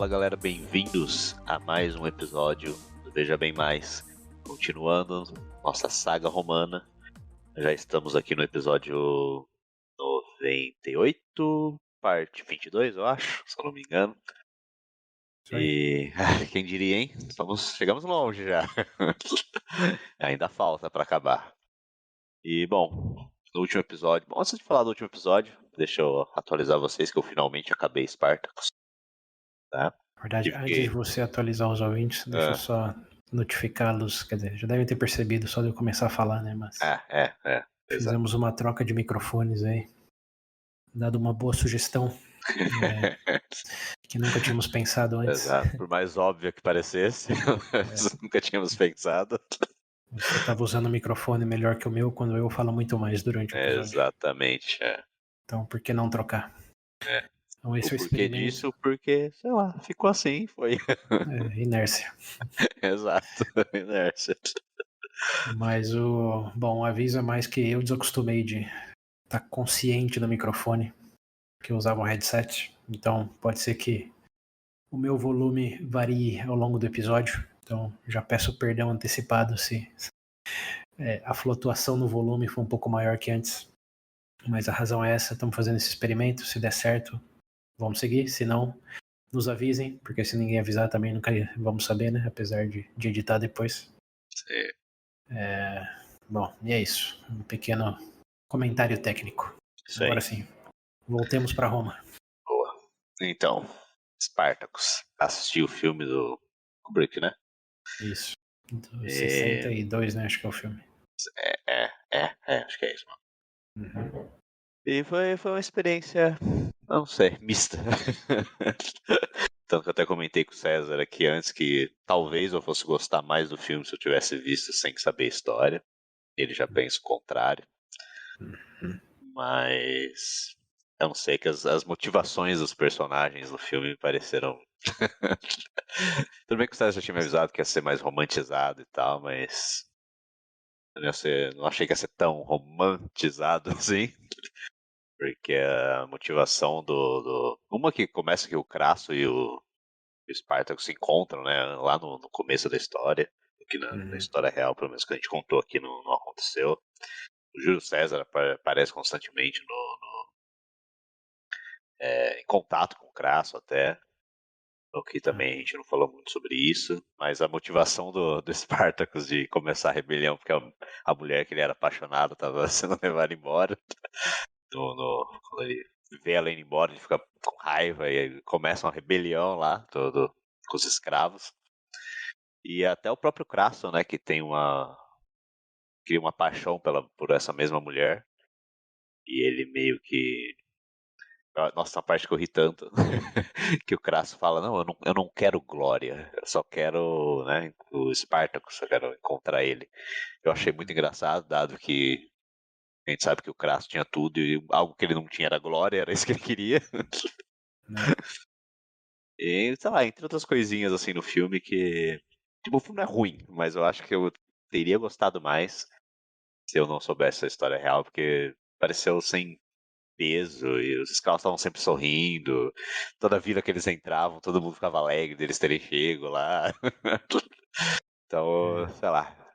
Fala galera, bem-vindos a mais um episódio do Veja Bem Mais. Continuando nossa saga romana, já estamos aqui no episódio 98, parte 22, eu acho, se eu não me engano. E quem diria, hein? Chegamos longe já. Ainda falta para acabar. E bom, no último episódio, antes de falar do último episódio, deixa eu atualizar vocês que eu finalmente acabei Spartacus. Tá? Na verdade, antes de você atualizar os ouvintes, deixa eu só notificá-los, quer dizer, já devem ter percebido só de eu começar a falar, né, mas fizemos uma troca de microfones aí, dado uma boa sugestão, que nunca tínhamos pensado antes. Exato, por mais óbvio que parecesse, nunca tínhamos pensado. Você estava usando o microfone melhor que o meu, quando eu falo muito mais durante o episódio. Exatamente, Então, por que não trocar? Então, esse é o porquê experimento. disso? Porque, sei lá, ficou assim, foi. Inércia. Exato, inércia. Mas o aviso é mais que eu desacostumei de estar consciente do microfone, que eu usava um headset, então pode ser que o meu volume varie ao longo do episódio, então já peço perdão antecipado se a flutuação no volume for um pouco maior que antes, mas a razão é essa, estamos fazendo esse experimento, se der certo vamos seguir, se não nos avisem, porque se ninguém avisar também nunca vamos saber, né, apesar de editar depois. Sim. Bom, e é isso, um pequeno comentário técnico. Isso Agora aí. sim, voltemos para Roma. Boa. Então, Spartacus. Assisti o filme do Kubrick, né? Isso. 62, né? Acho que é o filme. Acho que é isso, mano. Uhum. E foi uma experiência, não sei, mista. Tanto que eu até comentei com o César aqui antes que talvez eu fosse gostar mais do filme se eu tivesse visto sem saber a história. Ele já pensa o contrário. Uhum. Mas eu não sei, que as motivações dos personagens do filme me pareceram. Tudo bem que o César já tinha me avisado que ia ser mais romantizado e tal, mas não achei que ia ser tão romantizado assim. Porque a motivação uma que começa que o Crasso e o Spartacus se encontram, né? Lá no começo da história. Que na história real, pelo menos que a gente contou aqui, não aconteceu. O Júlio César aparece constantemente em contato com o Crasso até. O que também a gente não falou muito sobre isso. Mas a motivação do Spartacus de começar a rebelião, porque a mulher que ele era apaixonado estava sendo levada embora. Quando ele vê ela indo embora, ele fica com raiva e aí começa uma rebelião lá, todo com os escravos. E até o próprio Crasso, né, que cria uma paixão por essa mesma mulher. E ele meio que... Nossa, uma parte que eu ri tanto. Que o Crasso fala, não, eu não quero glória, eu só quero, né, o Spartacus, só quero encontrar ele. Eu achei muito engraçado, dado que a gente sabe que o Crasso tinha tudo e algo que ele não tinha era glória, era isso que ele queria. E, sei lá, entre outras coisinhas assim no filme que... Tipo, o filme não é ruim, mas eu acho que eu teria gostado mais se eu não soubesse a história real, porque pareceu sem peso e os escravos estavam sempre sorrindo. Toda vida que eles entravam, todo mundo ficava alegre deles terem chego lá. Então, sei lá,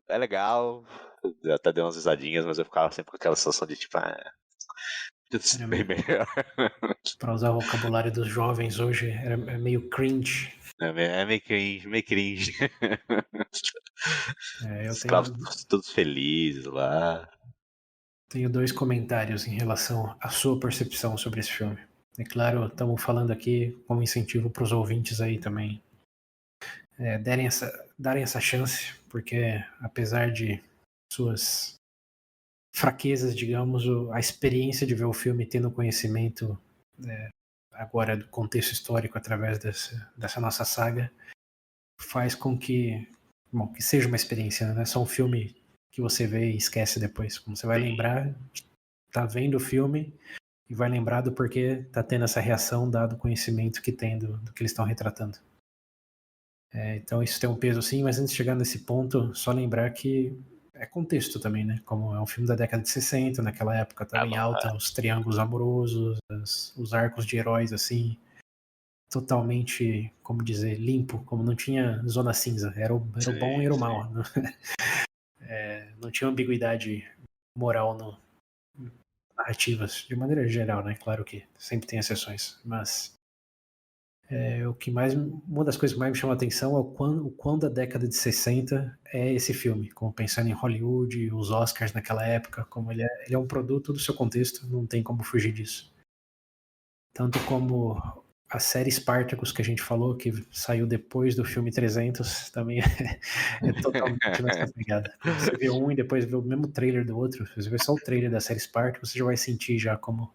é legal, eu até dei umas risadinhas, mas eu ficava sempre com aquela sensação de tipo, tudo Era bem melhor. Para usar o vocabulário dos jovens hoje, é meio cringe. É meio cringe, meio cringe. Eu Os escravos todos felizes lá. tenho dois comentários em relação à sua percepção sobre esse filme. É claro, estamos falando aqui como incentivo para os ouvintes aí também darem essa chance, porque apesar de suas fraquezas, digamos, a experiência de ver o filme tendo conhecimento agora do contexto histórico através dessa nossa saga faz com que seja uma experiência, né? Não é só um filme que você vê e esquece depois. Como você vai lembrar, tá vendo o filme e vai lembrar do porquê tá tendo essa reação dado o conhecimento que tem do que eles estão retratando. Então isso tem um peso sim, mas antes de chegar nesse ponto, só lembrar que é contexto também, né? Como é um filme da década de 60, naquela época estava em alta os triângulos amorosos, os arcos de heróis assim. totalmente, como dizer, limpo, como não tinha zona cinza, era o bom e Sim, era o sim. mal. Não tinha ambiguidade moral no narrativas, de maneira geral, né? Claro que sempre tem exceções, mas uma das coisas que mais me chama a atenção é o quão da década de 60 é esse filme, como pensando em Hollywood, os Oscars naquela época, como ele é um produto do seu contexto, não tem como fugir disso. Tanto como a série Spartacus que a gente falou, que saiu depois do filme 300, também é totalmente nessa pegada. Quando você vê um e depois vê o mesmo trailer do outro, você vê só o trailer da série Spartacus, você já vai sentir já como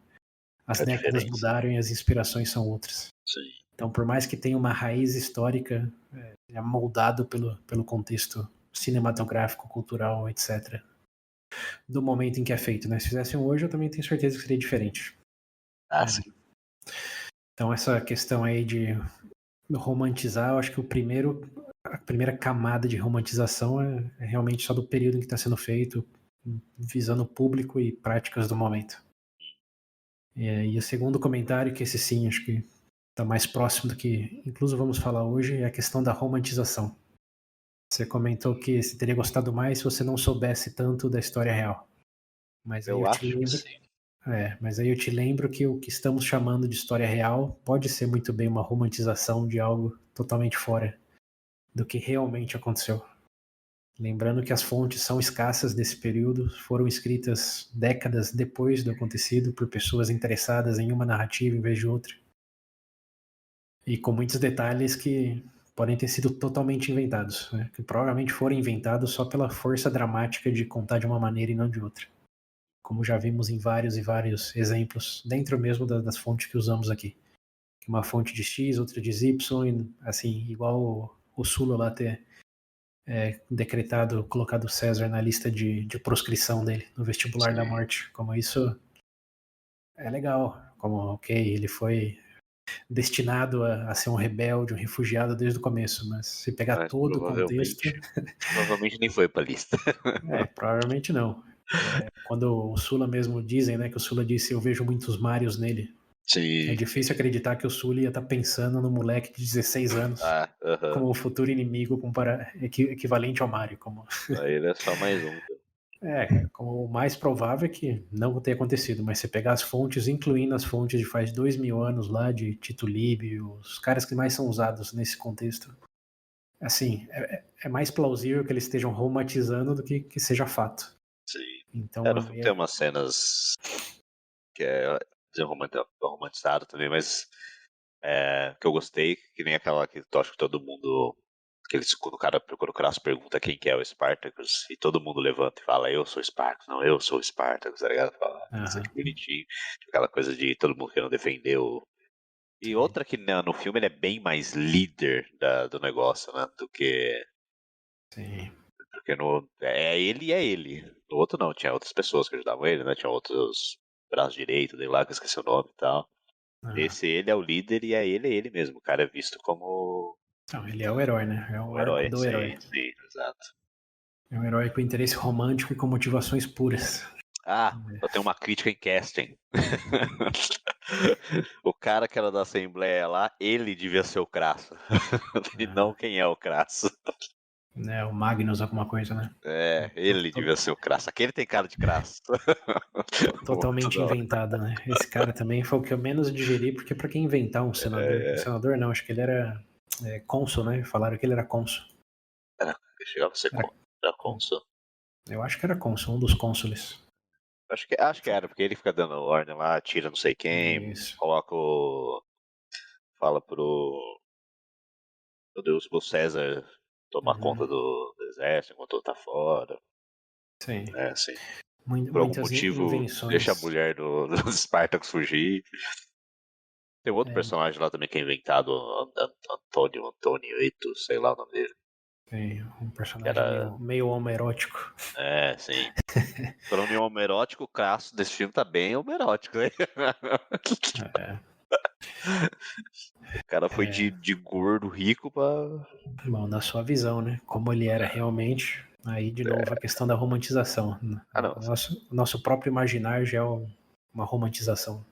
as A décadas diferença. mudaram e as inspirações são outras. Sim. Então, por mais que tenha uma raiz histórica, é moldado pelo contexto cinematográfico, cultural, etc., do momento em que é feito, né? Se fizessem hoje, eu também tenho certeza que seria diferente. Ah, É, sim. então, essa questão aí de romantizar, eu acho que a primeira camada de romantização é realmente só do período em que está sendo feito, visando o público e práticas do momento. E o segundo comentário, que esse sim, acho que está mais próximo do que, incluso vamos falar hoje, é a questão da romantização. Você comentou que você teria gostado mais se você não soubesse tanto da história real. Mas aí Eu eu te acho que lembro, sim. mas aí eu te lembro que o que estamos chamando de história real pode ser muito bem uma romantização de algo totalmente fora do que realmente aconteceu. Lembrando que as fontes são escassas desse período, foram escritas décadas depois do acontecido por pessoas interessadas em uma narrativa em vez de outra. E com muitos detalhes que podem ter sido totalmente inventados, né? Que provavelmente foram inventados só pela força dramática de contar de uma maneira e não de outra. Como já vimos em vários e vários exemplos, dentro mesmo das fontes que usamos aqui. Uma fonte diz X, outra diz Y, e, assim, igual o Sula lá ter decretado, colocado César na lista de proscrição dele, no vestibular da Sim. morte. Como isso é legal, como, ok, ele foi destinado a ser um rebelde, um refugiado desde o começo, mas se pegar Mas todo o contexto, provavelmente nem foi pra lista. provavelmente não. Quando o Sula mesmo dizem, né, que o Sula disse, eu vejo muitos Marios nele, é Sim, sim. difícil acreditar que o Sula ia estar pensando no moleque de 16 anos Ah, aham. como um futuro inimigo equivalente ao Mario, Aí ele é só mais um. como o mais provável é que não tenha acontecido, mas você pegar as fontes, incluindo as fontes de faz 2000 anos lá, de Tito Livio, os caras que mais são usados nesse contexto, assim, é mais plausível que eles estejam romantizando do que seja fato. Sim. No Então, filme tem umas cenas que é romantizado também, mas que eu gostei, que nem aquela que eu acho que todo mundo. Quando o cara procura o Crasso pergunta quem que é o Spartacus, e todo mundo levanta e fala, eu sou o Spartacus, não, eu sou o Spartacus, tá ligado? Fala, isso aham, que bonitinho. Aquela coisa de todo mundo querendo defender o. E sim, outra que no filme ele é bem mais líder do negócio, né? Do que. sim, Porque no. É ele e é ele. No outro não, tinha outras pessoas que ajudavam ele, né? Tinha outros braços direitos dele lá, que eu esqueci o nome e tal. aham. Esse ele é o líder e é ele mesmo. O cara é visto como Então, ele é o herói, né? É o o arco herói. do Sim, herói. sim, exato. É um herói com interesse romântico e com motivações puras. Ah, eu tenho uma crítica em casting. O cara que era da Assembleia lá, ele devia ser o Crasso. E não É, quem é o Crasso. né, o Magnus, alguma coisa, né? É, ele devia ser o Crasso. Aquele tem cara de Crasso. Muito Totalmente da hora. inventado, né? Esse cara também foi o que eu menos digeri, porque pra quem inventar um É, senador não, acho que ele era cônsul, né? Falaram que ele era cônsul. chegava a ser Era, era cônsul. eu acho que era cônsul, um dos cônsules. Acho que era, porque ele fica dando ordem lá, tira não sei quem, Isso. coloca o. Fala pro. Meu Deus, pro César tomar conta Uhum. do exército enquanto ele tá fora. Sim. É, assim. Por algum Muitas motivo, deixa a invenções. mulher dos Spartacus fugir. Tem outro É, personagem lá também que é inventado, Antônio Eito, sei lá o nome dele. tem um Que personagem era. meio homoerótico. Sim. Falando em homoerótico, o Crasso desse filme tá bem homoerótico, hein? É, O cara foi é, de gordo rico pra. bom, na sua visão, né? Como ele era realmente. Aí, de novo, a questão da romantização. Ah, não. O nosso próprio imaginário já é uma romantização.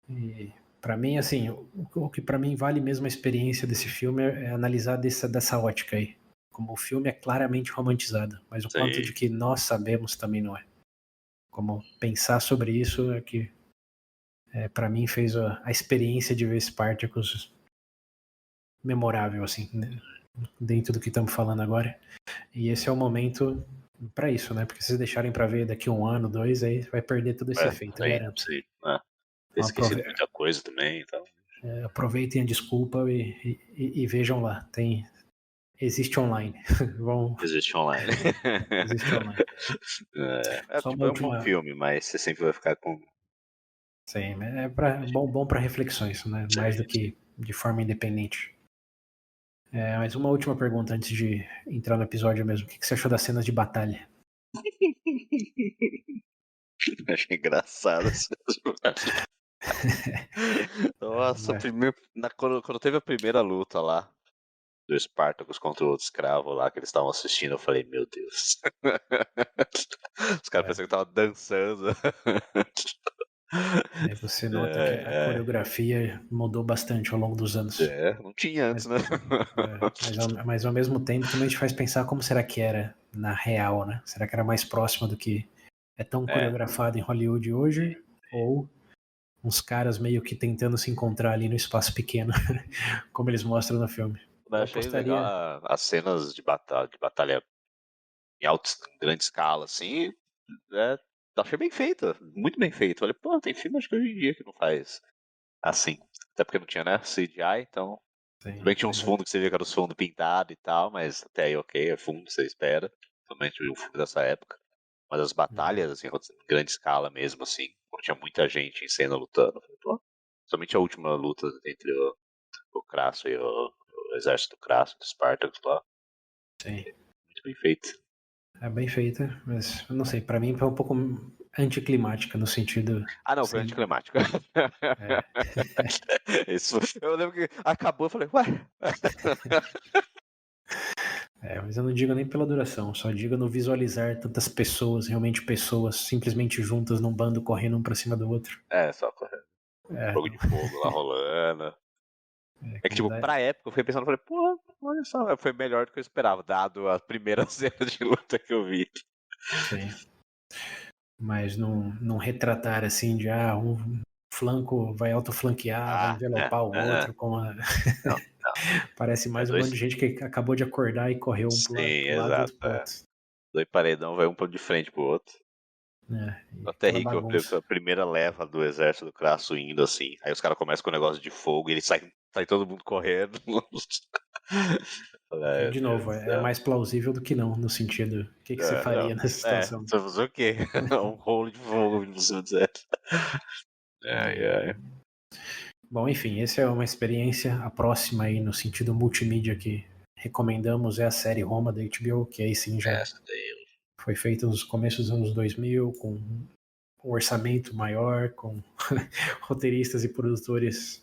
E Pra mim, assim, o que pra mim vale mesmo a experiência desse filme é analisar dessa ótica aí. Como o filme é claramente romantizado, mas o quanto Sim. de que nós sabemos também não é. Como pensar sobre isso é que, para mim, fez a experiência de ver Spartacus memorável, assim, né? Dentro do que estamos falando agora. E esse é o momento pra isso, né? Porque se vocês deixarem pra ver daqui 1 ano, 2, aí vai perder todo esse efeito, Aí, garanto. sim. Ter Então, esquecido muita coisa também, então. aproveitem a desculpa e vejam lá. Existe online. Vão, Existe online. existe online. Só uma Tipo, é um bom última. filme, mas você sempre vai ficar com. Sim, bom para reflexões, né? Mais do que de forma independente. Mas uma última pergunta antes de entrar no episódio mesmo. O que você achou das cenas de batalha? Achei engraçado. Nossa, quando teve a primeira luta lá, do Spartacus contra o outro escravo lá que eles estavam assistindo, eu falei, meu Deus. Os caras pareciam que estavam dançando. Aí você nota que a coreografia mudou bastante ao longo dos anos. Não tinha antes, Mas, né? mas ao mesmo tempo também te faz pensar como será que era na real, né? Será que era mais próximo do que é tão coreografado em Hollywood hoje? Ou uns caras meio que tentando se encontrar ali no espaço pequeno, como eles mostram no filme? Eu Eu achei legal apostaria. as cenas de batalha em grande escala, assim. É, achei bem feita, muito bem feito. Falei, pô, tem filme acho que hoje em dia que não faz assim. Até porque não tinha, né, CGI, então. Tudo Sim, bem que tinha uns fundos que você via que era os fundos pintados e tal, mas até aí ok, é fundo, você espera. Principalmente um filme dessa época. Mas as batalhas, assim, acontecendo em grande escala mesmo, assim, quando tinha muita gente em cena lutando. Falei, pô, somente a última luta entre o Crasso e o exército do Crasso, do Spartacus lá. sim. Muito bem feito. É bem feita, mas eu não sei, pra mim foi um pouco anticlimática no sentido. Ah, não, foi Sem, anticlimático. é, Isso, eu lembro que acabou, eu falei, ué. mas eu não digo nem pela duração, só digo no visualizar tantas pessoas, realmente pessoas, simplesmente juntas num bando correndo um pra cima do outro. Só correndo. Fogo Não, de fogo lá rolando. É que, tipo, dá, pra época eu fiquei pensando, falei, pô, olha só, foi melhor do que eu esperava, dado a primeira cena de luta que eu vi. sim. Mas não retratar assim de um flanco vai autoflanquear, vai envelopar o Aham. outro com a... Não, Parece é mais um bando dois. de gente que acabou de acordar e correu um Sim, pro lado e exato. outro pro outro. Dois paredão, vai um de frente pro outro. E Eu até aquela ri que bagunça. a primeira leva do exército do Crasso indo assim. Aí os caras começam com o negócio de fogo e eles sai todo mundo correndo. Que, Ai, meu de Deus novo, do é céu. mais plausível do que não, no sentido, o que você Não. faria nessa situação? Você fazer o quê? Um rolo de fogo vindo do seu exército. Ai, ai. Bom, enfim, essa é uma experiência. A próxima aí, no sentido multimídia que recomendamos, é a série Roma da HBO, que aí sim já Essa daí. foi feita nos começos dos anos 2000, com um orçamento maior, com roteiristas e produtores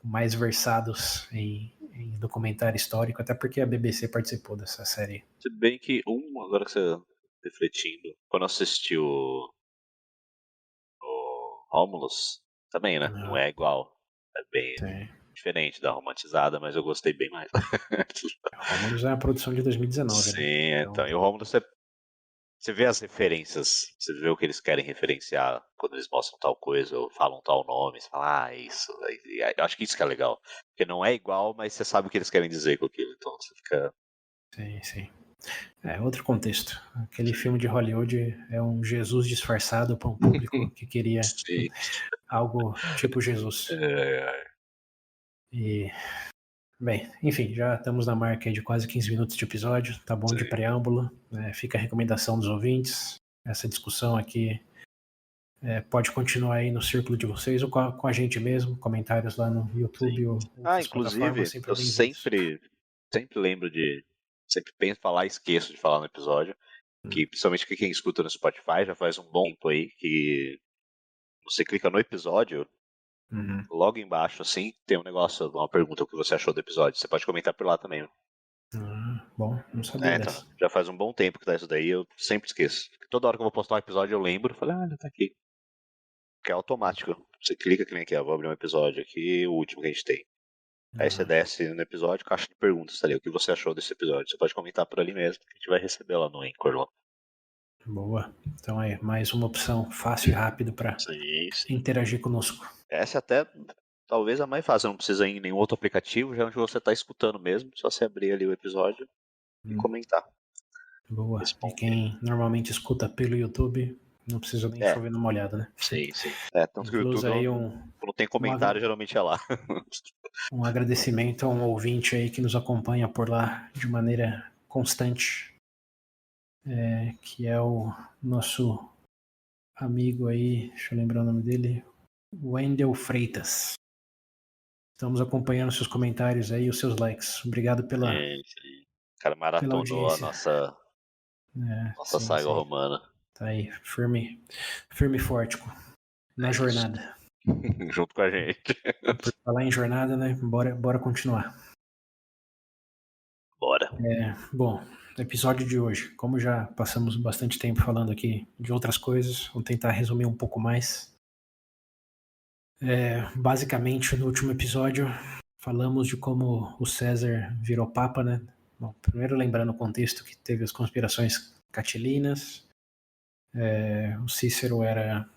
mais versados em documentário histórico, até porque a BBC participou dessa série. Se bem que agora que você refletindo, quando eu assisti o Romulus, também, né? Não Ah, é igual. É bem tem. diferente da romantizada, mas eu gostei bem mais. Romulus é uma produção de 2019, né? Sim, então. Então, E o Romulus, você vê as referências, você vê o que eles querem referenciar quando eles mostram tal coisa ou falam tal nome, você fala, é isso. Eu acho que isso que é legal. Porque não é igual, mas você sabe o que eles querem dizer com aquilo. Então você fica. sim, sim. Outro contexto. Aquele filme de Hollywood é um Jesus disfarçado para um público que queria Sim. algo tipo Jesus. É, E, bem, enfim, já estamos na marca aí de quase 15 minutos de episódio, tá bom de sim. preâmbulo, né? Fica a recomendação dos ouvintes. Essa discussão aqui pode continuar aí no círculo de vocês ou com a gente mesmo, comentários lá no Sim. YouTube ou outras plataformas, Inclusive, sempre eu bem-vindos. sempre lembro de. Sempre penso em falar e esqueço de falar no episódio. Que principalmente quem escuta no Spotify já faz um bom tempo aí que você clica no episódio, Uhum. logo embaixo, assim, tem um negócio, uma pergunta o que você achou do episódio. Você pode comentar por lá também. Bom, não sabia Então, dessa. já faz um bom tempo que tá isso daí, eu sempre esqueço. Toda hora que eu vou postar um episódio eu lembro, falo, olha, tá aqui. que é automático. Você clica que nem aqui, ó, vou abrir um episódio aqui, o último que a gente tem. Aí você desce no episódio, caixa de perguntas, tá ali, o que você achou desse episódio. Você pode comentar por ali mesmo, que a gente vai receber lá no Anchor. Lá. Boa. Então é mais uma opção fácil e rápido para Sim. interagir conosco. Essa é até talvez a mais fácil, não precisa ir em nenhum outro aplicativo, já onde você está escutando mesmo, só você abrir ali o episódio e comentar. Boa. Responder. E quem normalmente escuta pelo YouTube, não precisa nem chover numa olhada, né? Sim. Tanto que o Incluso YouTube aí não tem comentário, geralmente é lá. Um agradecimento a um ouvinte aí que nos acompanha por lá de maneira constante, que é o nosso amigo aí, deixa eu lembrar o nome dele, Wendel Freitas. Estamos acompanhando seus comentários aí, os seus likes. Obrigado pela, Sim. O cara pela maratonou a audiência. nossa saga romana. Tá aí, firme e forte na jornada. Junto com a gente. Por falar em jornada, né? Bora continuar. Bora. Bom, episódio de hoje, como já passamos bastante tempo falando aqui de outras coisas, vou tentar resumir um pouco mais. Basicamente, no último episódio, falamos de como o César virou papa, né? Bom, primeiro lembrando o contexto que teve as conspirações catilinas, o Cícero era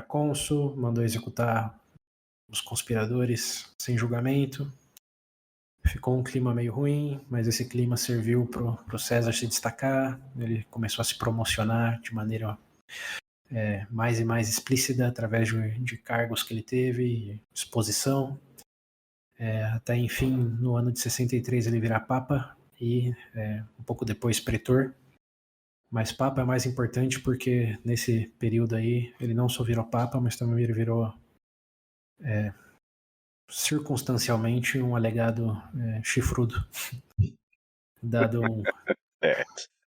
cônsul, mandou executar os conspiradores sem julgamento, ficou um clima meio ruim, mas esse clima serviu para o César se destacar, ele começou a se promocionar de maneira mais e mais explícita através de cargos que ele teve, exposição, até enfim, no ano de 63 ele virar papa e um pouco depois pretor. Mas papa é mais importante porque nesse período aí ele não só virou papa, mas também ele virou circunstancialmente um alegado chifrudo, dado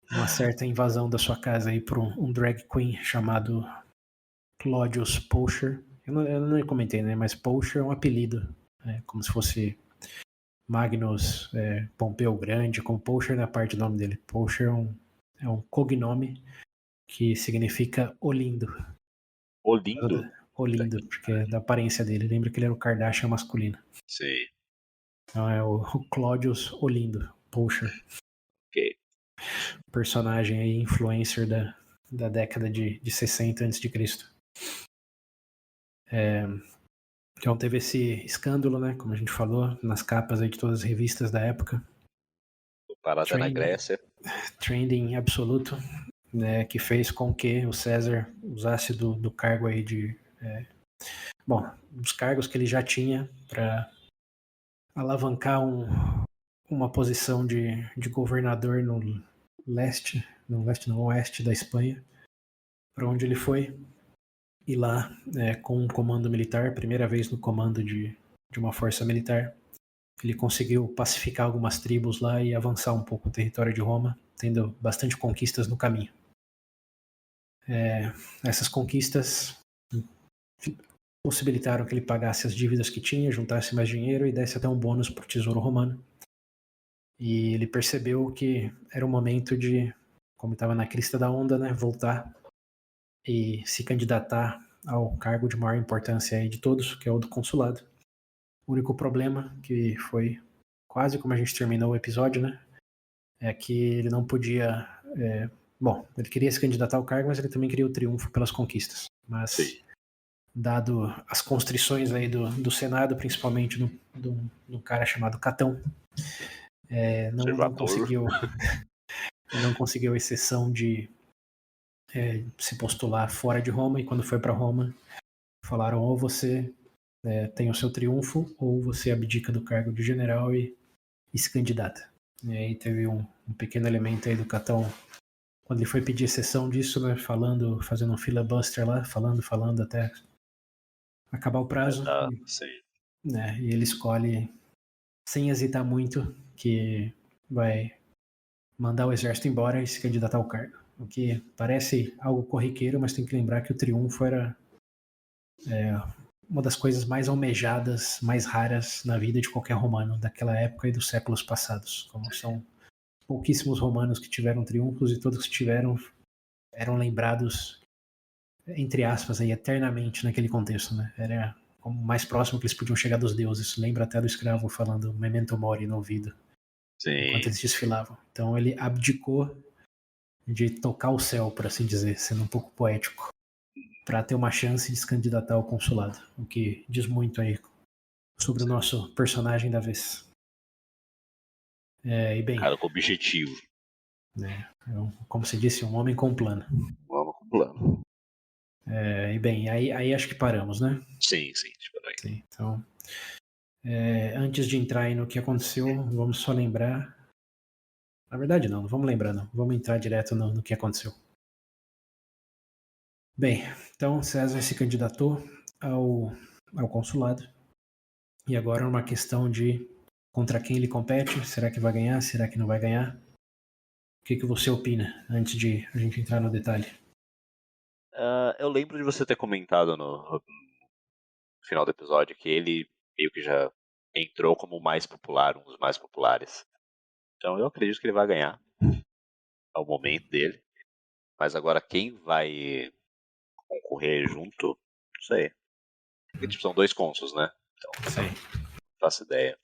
uma certa invasão da sua casa aí por um drag queen chamado Claudius Pocher. Eu não comentei, né? Mas Pocher é um apelido, como se fosse Magnus Pompeu Grande, com Pocher na parte do nome dele. Pocher é um cognome que significa o lindo. O lindo? O lindo, porque é da aparência dele. Lembra que ele era o Kardashian masculino. Sim. Então é o Claudius Olindo, Pocher. Ok. Personagem aí, influencer da década de 60 a.C. Então teve esse escândalo, né? Como a gente falou, nas capas aí de todas as revistas da época. Parada na Grécia. Trending absoluto, né? Que fez com que o César usasse do cargo aí de... dos cargos que ele já tinha para alavancar uma posição de governador no oeste da Espanha, para onde ele foi. E lá, com um comando militar, primeira vez no comando de uma força militar, ele conseguiu pacificar algumas tribos lá e avançar um pouco o território de Roma, tendo bastante conquistas no caminho. Essas conquistas possibilitaram que ele pagasse as dívidas que tinha, juntasse mais dinheiro e desse até um bônus para o tesouro romano. E ele percebeu que era o momento de, como estava na crista da onda, né, voltar e se candidatar ao cargo de maior importância aí de todos, que é o do consulado. O único problema, que foi quase como a gente terminou o episódio, né, é que ele não podia... ele queria se candidatar ao cargo, mas ele também queria o triunfo pelas conquistas. Mas, sim, dado as constrições aí do Senado, principalmente do cara chamado Catão, não conseguiu a exceção de se postular fora de Roma, e quando foi para Roma, falaram: ou você tem o seu triunfo, ou você abdica do cargo de general e se candidata. E aí teve um pequeno elemento aí do Catão, quando ele foi pedir exceção disso, né, fazendo um filibuster lá, falando até acabar o prazo. E ele escolhe, sem hesitar muito, que vai mandar o exército embora e se candidatar ao cargo. O que parece algo corriqueiro, mas tem que lembrar que o triunfo era uma das coisas mais almejadas, mais raras na vida de qualquer romano daquela época e dos séculos passados. Como são pouquíssimos romanos que tiveram triunfos, e todos que tiveram eram lembrados entre aspas, aí, eternamente naquele contexto, né? Era o mais próximo que eles podiam chegar dos deuses. Lembra até do escravo falando Memento Mori no ouvido, enquanto Sim. eles desfilavam. Então ele abdicou de tocar o céu, por assim dizer, sendo um pouco poético, para ter uma chance de se candidatar ao consulado, o que diz muito aí sobre o nosso personagem da vez. E bem, Cara com objetivo. né, como se disse, um homem com plano. Vamos com o plano. E bem, aí acho que paramos, né? Sim, tipo aí. Sim, então, antes de entrar aí no que aconteceu, vamos só lembrar. Na verdade, não vamos lembrar, não. Vamos entrar direto no que aconteceu. Bem, então César se candidatou ao consulado. E agora é uma questão de contra quem ele compete. Será que vai ganhar? Será que não vai ganhar? O que você opina antes de a gente entrar no detalhe? Eu lembro de você ter comentado no final do episódio que ele meio que já entrou como o mais popular, um dos mais populares. Então eu acredito que ele vai ganhar. É o momento dele. Mas agora quem vai concorrer junto, não sei. Porque tipo, são 2 cônsules, né? Então, Sim. não faço ideia.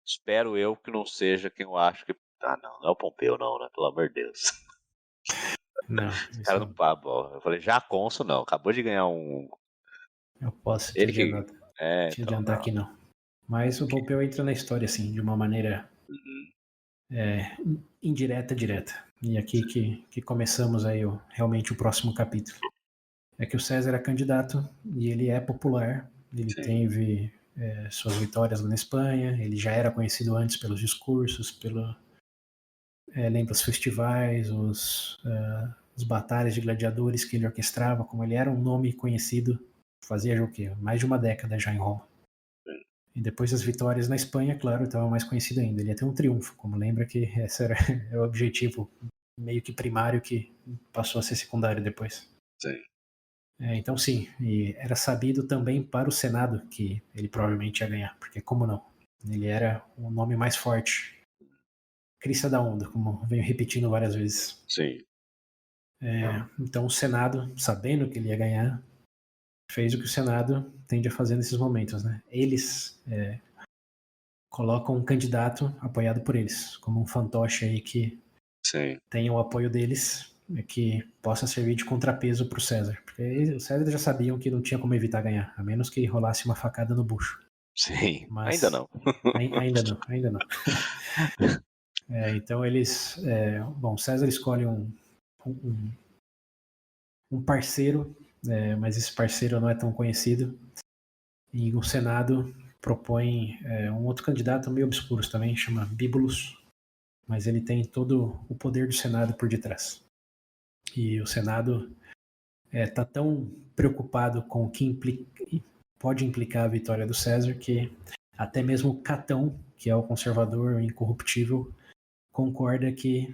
Espero eu que não seja quem eu acho que. Ah, não é o Pompeu, não, né? Pelo amor de Deus. Não, Esse cara não papo, ó. Eu falei, já cônsul não. Acabou de ganhar um. eu posso te Ele que. adiantar, Então, não. que não. Mas o Pompeu entra na história, assim, de uma maneira indireta, direta. E aqui que começamos aí realmente o próximo capítulo. É que o César é candidato e ele é popular. Ele teve suas vitórias lá na Espanha. Ele já era conhecido antes pelos discursos, lembra os festivais, os batalhas de gladiadores que ele orquestrava. Como ele era um nome conhecido, fazia já o quê? Mais de uma década já em Roma. E depois das vitórias na Espanha, claro, estava mais conhecido ainda. Ele ia ter um triunfo, como lembra que esse era o objetivo meio que primário que passou a ser secundário depois. Sim. Então sim, e era sabido também para o Senado que ele provavelmente ia ganhar, porque como não? Ele era o nome mais forte, crista da onda, como venho repetindo várias vezes. Sim. Então o Senado, sabendo que ele ia ganhar, fez o que o Senado tende a fazer nesses momentos, né? Eles colocam um candidato apoiado por eles, como um fantoche aí que tenha o apoio deles, que possa servir de contrapeso para o César. Porque os César já sabiam que não tinha como evitar ganhar, a menos que rolasse uma facada no bucho. Sim, Mas ainda não. ainda não. Então eles... bom, César escolhe um parceiro, mas esse parceiro não é tão conhecido. E o Senado propõe um outro candidato meio obscuro também, chama Bibulus, mas ele tem todo o poder do Senado por detrás. E o Senado está tão preocupado com o que pode implicar a vitória do César que até mesmo Catão, que é o conservador incorruptível, concorda que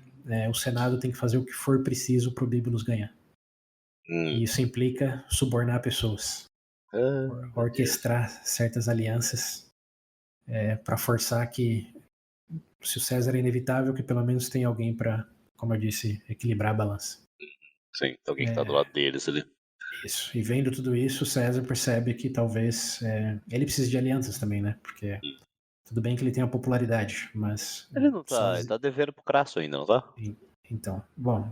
o Senado tem que fazer o que for preciso para o Bibulus ganhar. E isso implica subornar pessoas, orquestrar certas alianças para forçar que, se o César é inevitável, que pelo menos tenha alguém para, como eu disse, equilibrar a balança. Sim, alguém que tá do lado deles ali. Isso. E vendo tudo isso, o César percebe que talvez ele precise de alianças também, né? Porque tudo bem que ele tem a popularidade, mas... Ele não tá... Ele tá devendo pro Crasso ainda, não tá? Então, bom,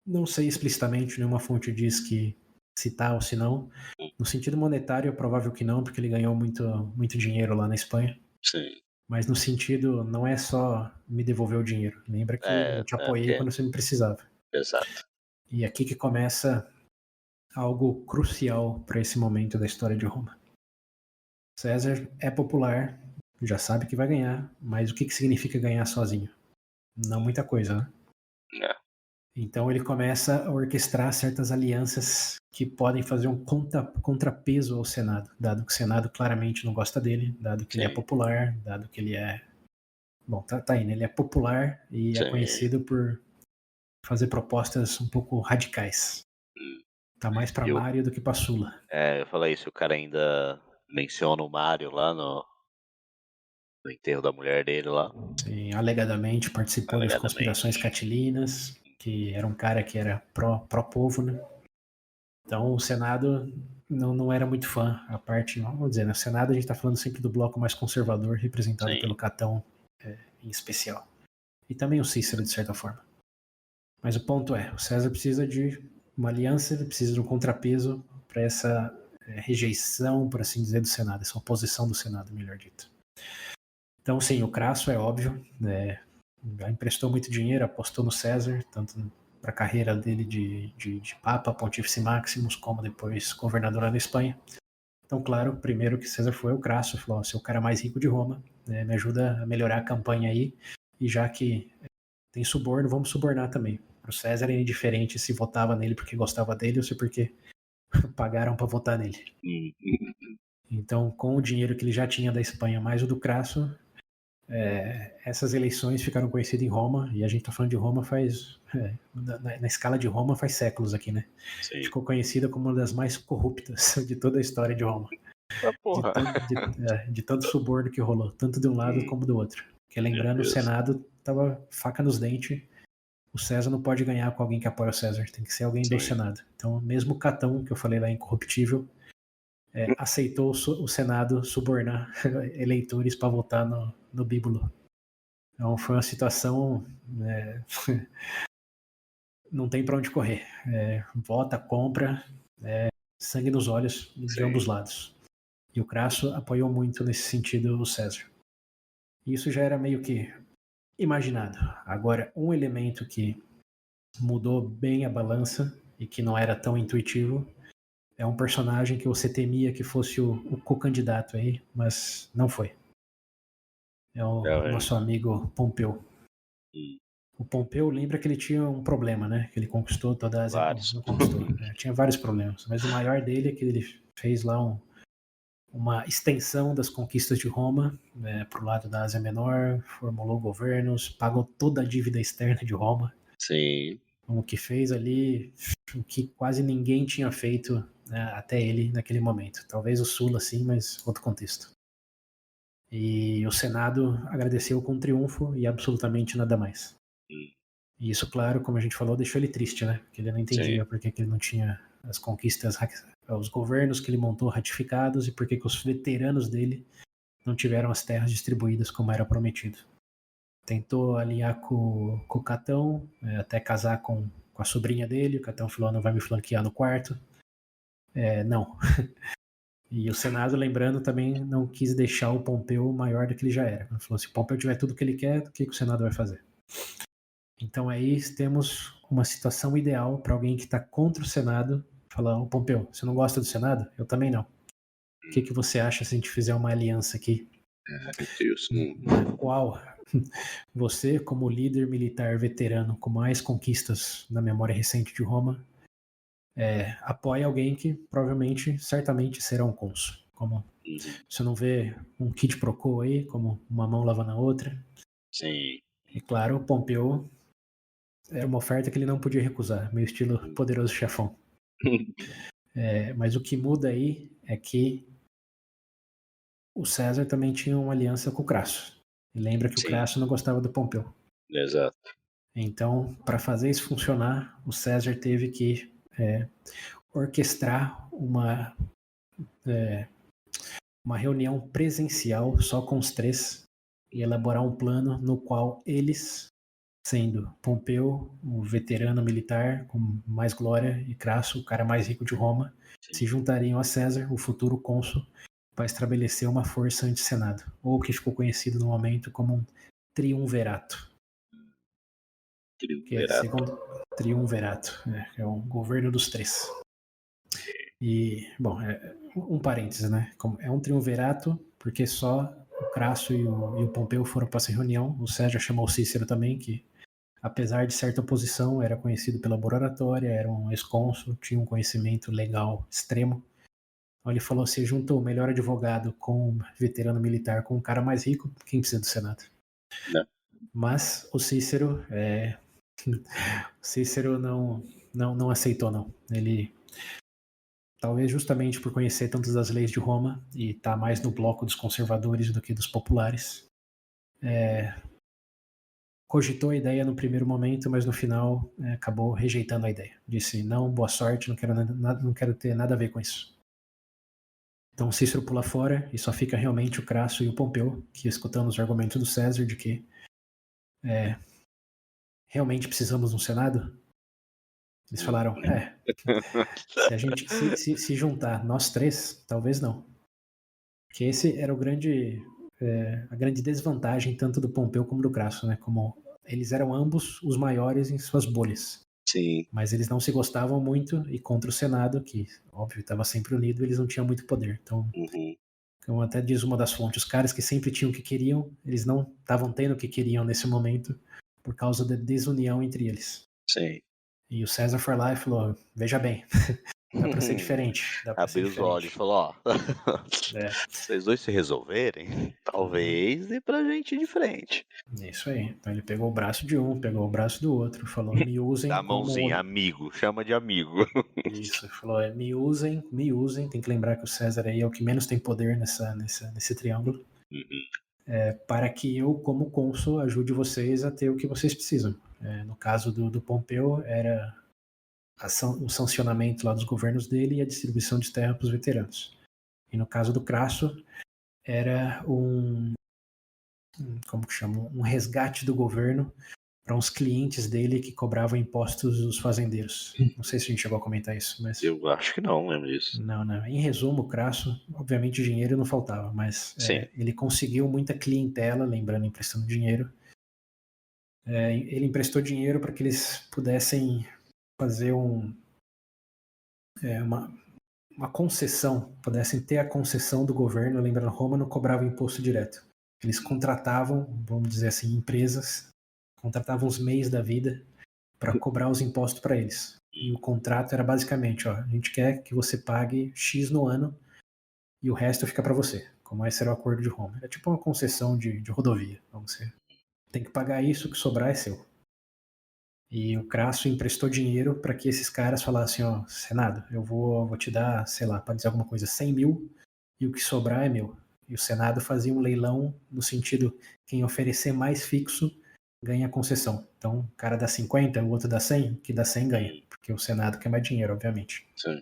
não sei explicitamente, nenhuma fonte diz que se tá ou se não. No sentido monetário, é provável que não, porque ele ganhou muito dinheiro lá na Espanha. Sim. Mas no sentido, não é só me devolver o dinheiro. Lembra que eu te apoiei quando você me precisava. Exato. E aqui que começa algo crucial para esse momento da história de Roma. César é popular, já sabe que vai ganhar, mas o que significa ganhar sozinho? Não muita coisa, né? Então ele começa a orquestrar certas alianças que podem fazer um contrapeso ao Senado, dado que o Senado claramente não gosta dele, dado que ele é popular, dado que ele é... Bom, tá aí, né? Ele é popular e é conhecido por fazer propostas um pouco radicais. Tá mais pra Mário do que pra Sula. Eu falei isso, o cara ainda menciona o Mário lá no enterro da mulher dele lá. Sim, alegadamente participou das conspirações catilinas, que era um cara que era pró-povo, né? Então o Senado não era muito fã. A parte, vamos dizer, no Senado a gente está falando sempre do bloco mais conservador, representado Sim. pelo Catão em especial. E também o Cícero, de certa forma. Mas o ponto é, o César precisa de uma aliança, ele precisa de um contrapeso para essa rejeição, por assim dizer, do Senado, essa oposição do Senado, melhor dito. Então, sim, o Crasso é óbvio, já emprestou muito dinheiro, apostou no César, tanto para a carreira dele de Papa, Pontífice Maximus, como depois governador lá na Espanha. Então, claro, primeiro que César foi o Crasso, falou, você é o cara mais rico de Roma, me ajuda a melhorar a campanha aí, e já que tem suborno, vamos subornar também. Para o César é indiferente se votava nele porque gostava dele ou se porque pagaram para votar nele. Então, com o dinheiro que ele já tinha da Espanha, mais o do Crasso, essas eleições ficaram conhecidas em Roma, e a gente está falando de Roma faz, na escala de Roma faz séculos aqui, né? Sim. Ficou conhecida como uma das mais corruptas de toda a história de Roma. De todo suborno que rolou, tanto de um lado como do outro. Porque lembrando, o Senado tava faca nos dentes, o César não pode ganhar com alguém que apoia o César, tem que ser alguém do Senado. Então, mesmo o Catão, que eu falei lá, incorruptível, aceitou o Senado subornar eleitores para votar no Bíbulo. Então, foi uma situação... não tem para onde correr. Vota, compra, sangue nos olhos de ambos lados. E o Crasso apoiou muito nesse sentido o César. E isso já era meio que imaginado. Agora, um elemento que mudou bem a balança e que não era tão intuitivo é um personagem que você temia que fosse o co-candidato aí, mas não foi. É o nosso amigo Pompeu. O Pompeu lembra que ele tinha um problema, né? Que ele conquistou toda a Ásia. Não conquistou. Tinha vários problemas, mas o maior dele é que ele fez lá uma extensão das conquistas de Roma para o lado da Ásia Menor, formulou governos, pagou toda a dívida externa de Roma. Sim. O que fez ali o que quase ninguém tinha feito, né, até ele naquele momento. Talvez o Sulla, sim, mas outro contexto. E o Senado agradeceu com triunfo e absolutamente nada mais. E isso, claro, como a gente falou, deixou ele triste, né? Porque ele não entendia por que ele não tinha as conquistas, os governos que ele montou ratificados e por que os veteranos dele não tiveram as terras distribuídas como era prometido. Tentou alinhar com o Catão, até casar com a sobrinha dele. O Catão falou, não vai me flanquear no quarto. Não. E o Senado, lembrando, também não quis deixar o Pompeu maior do que ele já era. Ele falou, se o Pompeu tiver tudo o que ele quer, o que o Senado vai fazer? Então aí temos uma situação ideal para alguém que está contra o Senado falar, ô Pompeu, você não gosta do Senado? Eu também não. O que você acha se a gente fizer uma aliança aqui? Na qual você, como líder militar veterano com mais conquistas na memória recente de Roma, apoia alguém que provavelmente, certamente será um cônsul. Como você não vê um quid pro quo aí, como uma mão lavando a outra. Sim. E claro, o Pompeu era uma oferta que ele não podia recusar, meio estilo Poderoso Chefão. Mas o que muda aí é que o César também tinha uma aliança com o Crasso. E lembra que o Crasso não gostava do Pompeu. Exato. Então, para fazer isso funcionar, o César teve que orquestrar uma reunião presencial só com os três e elaborar um plano no qual eles, sendo Pompeu, o veterano militar com mais glória, e Crasso, o cara mais rico de Roma, se juntariam a César, o futuro cônsul, para estabelecer uma força anti-senado, ou o que ficou conhecido no momento como um triunvirato. Que é segundo triunvirato, é o governo dos três. E, bom, um parênteses, né? É um triunvirato porque só o Crasso e o Pompeu foram para essa reunião. O César chamou o Cícero também, que apesar de certa oposição, era conhecido pela boa oratória, era um ex-cônsul, tinha um conhecimento legal extremo. Então ele falou, se junta o melhor advogado com um veterano militar com um cara mais rico, quem precisa do Senado? Não. Mas o Cícero não aceitou, não. Ele, talvez justamente por conhecer tantas das leis de Roma e estar tá mais no bloco dos conservadores do que dos populares, cogitou a ideia no primeiro momento, mas no final acabou rejeitando a ideia. Disse, não, boa sorte, não quero ter nada a ver com isso. Então Cícero pula fora e só fica realmente o Crasso e o Pompeu, que escutando os argumentos do César de que realmente precisamos de um Senado. Eles falaram, se a gente se juntar nós três, talvez não. Porque esse era a grande desvantagem tanto do Pompeu como do Crasso, né? Como eles eram ambos os maiores em suas bolhas. Sim. Mas eles não se gostavam muito e contra o Senado, que óbvio estava sempre unido, eles não tinham muito poder. Então, como até diz uma das fontes, os caras que sempre tinham o que queriam, eles não estavam tendo o que queriam nesse momento por causa da desunião entre eles. Sim. E o César foi lá e falou, veja bem, dá pra ser diferente. Abriu os olhos e falou, vocês dois se resolverem, talvez dê pra gente ir de frente. É isso aí. Então ele pegou o braço de um, pegou o braço do outro, falou, me usem Dá a como... mãozinha, amigo, chama de amigo. Isso, falou, me usem, tem que lembrar que o César aí é o que menos tem poder nesse triângulo, para que eu, como cônsul, ajude vocês a ter o que vocês precisam. No caso do Pompeu, era o sancionamento lá dos governos dele e a distribuição de terra para os veteranos. E no caso do Crasso, era um resgate do governo para uns clientes dele que cobravam impostos dos fazendeiros. Não sei se a gente chegou a comentar isso, mas... Eu acho que não lembro disso. Não. Em resumo, o Crasso, obviamente dinheiro não faltava, mas ele conseguiu muita clientela, lembrando, emprestando dinheiro. Ele emprestou dinheiro para que eles pudessem fazer uma concessão, pudessem ter a concessão do governo. Lembrando, Roma não cobrava imposto direto. Eles contratavam, vamos dizer assim, empresas, contratavam os MEIs da vida para cobrar os impostos para eles. E o contrato era basicamente, a gente quer que você pague X no ano e o resto fica para você. Como esse era o acordo de Roma. Era tipo uma concessão de rodovia, vamos dizer. Tem que pagar isso, o que sobrar é seu. E o Crasso emprestou dinheiro para que esses caras falassem, Senado, eu vou te dar, sei lá, para dizer alguma coisa, 100 mil e o que sobrar é meu. E o Senado fazia um leilão no sentido, quem oferecer mais fixo ganha concessão. Então, o cara dá 50, o outro dá 100, que dá 100 ganha, porque o Senado quer mais dinheiro, obviamente. Sim.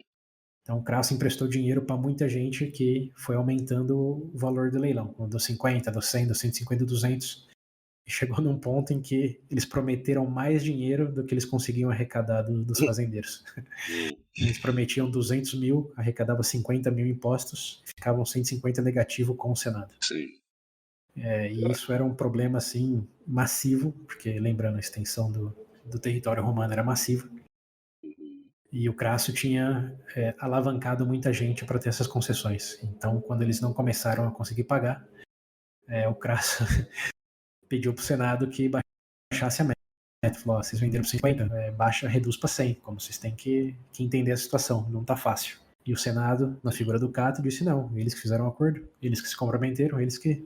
Então, o Crasso emprestou dinheiro para muita gente que foi aumentando o valor do leilão, dos 50, dos 100, dos 150, dos 200. E chegou num ponto em que eles prometeram mais dinheiro do que eles conseguiam arrecadar dos fazendeiros. Eles prometiam 200 mil, arrecadavam 50 mil impostos, ficavam 150 negativo com o Senado. Sim. E isso era um problema assim massivo, porque lembrando, a extensão do território romano era massiva. E o Crasso tinha alavancado muita gente para ter essas concessões. Então, quando eles não começaram a conseguir pagar, o Crasso pediu para o Senado que baixasse a meta. Falou, vocês venderam por 50, baixa, reduz para 100, como vocês têm que entender a situação, não está fácil. E o Senado, na figura do Cato, disse não, eles que fizeram o acordo, eles que se comprometeram, eles que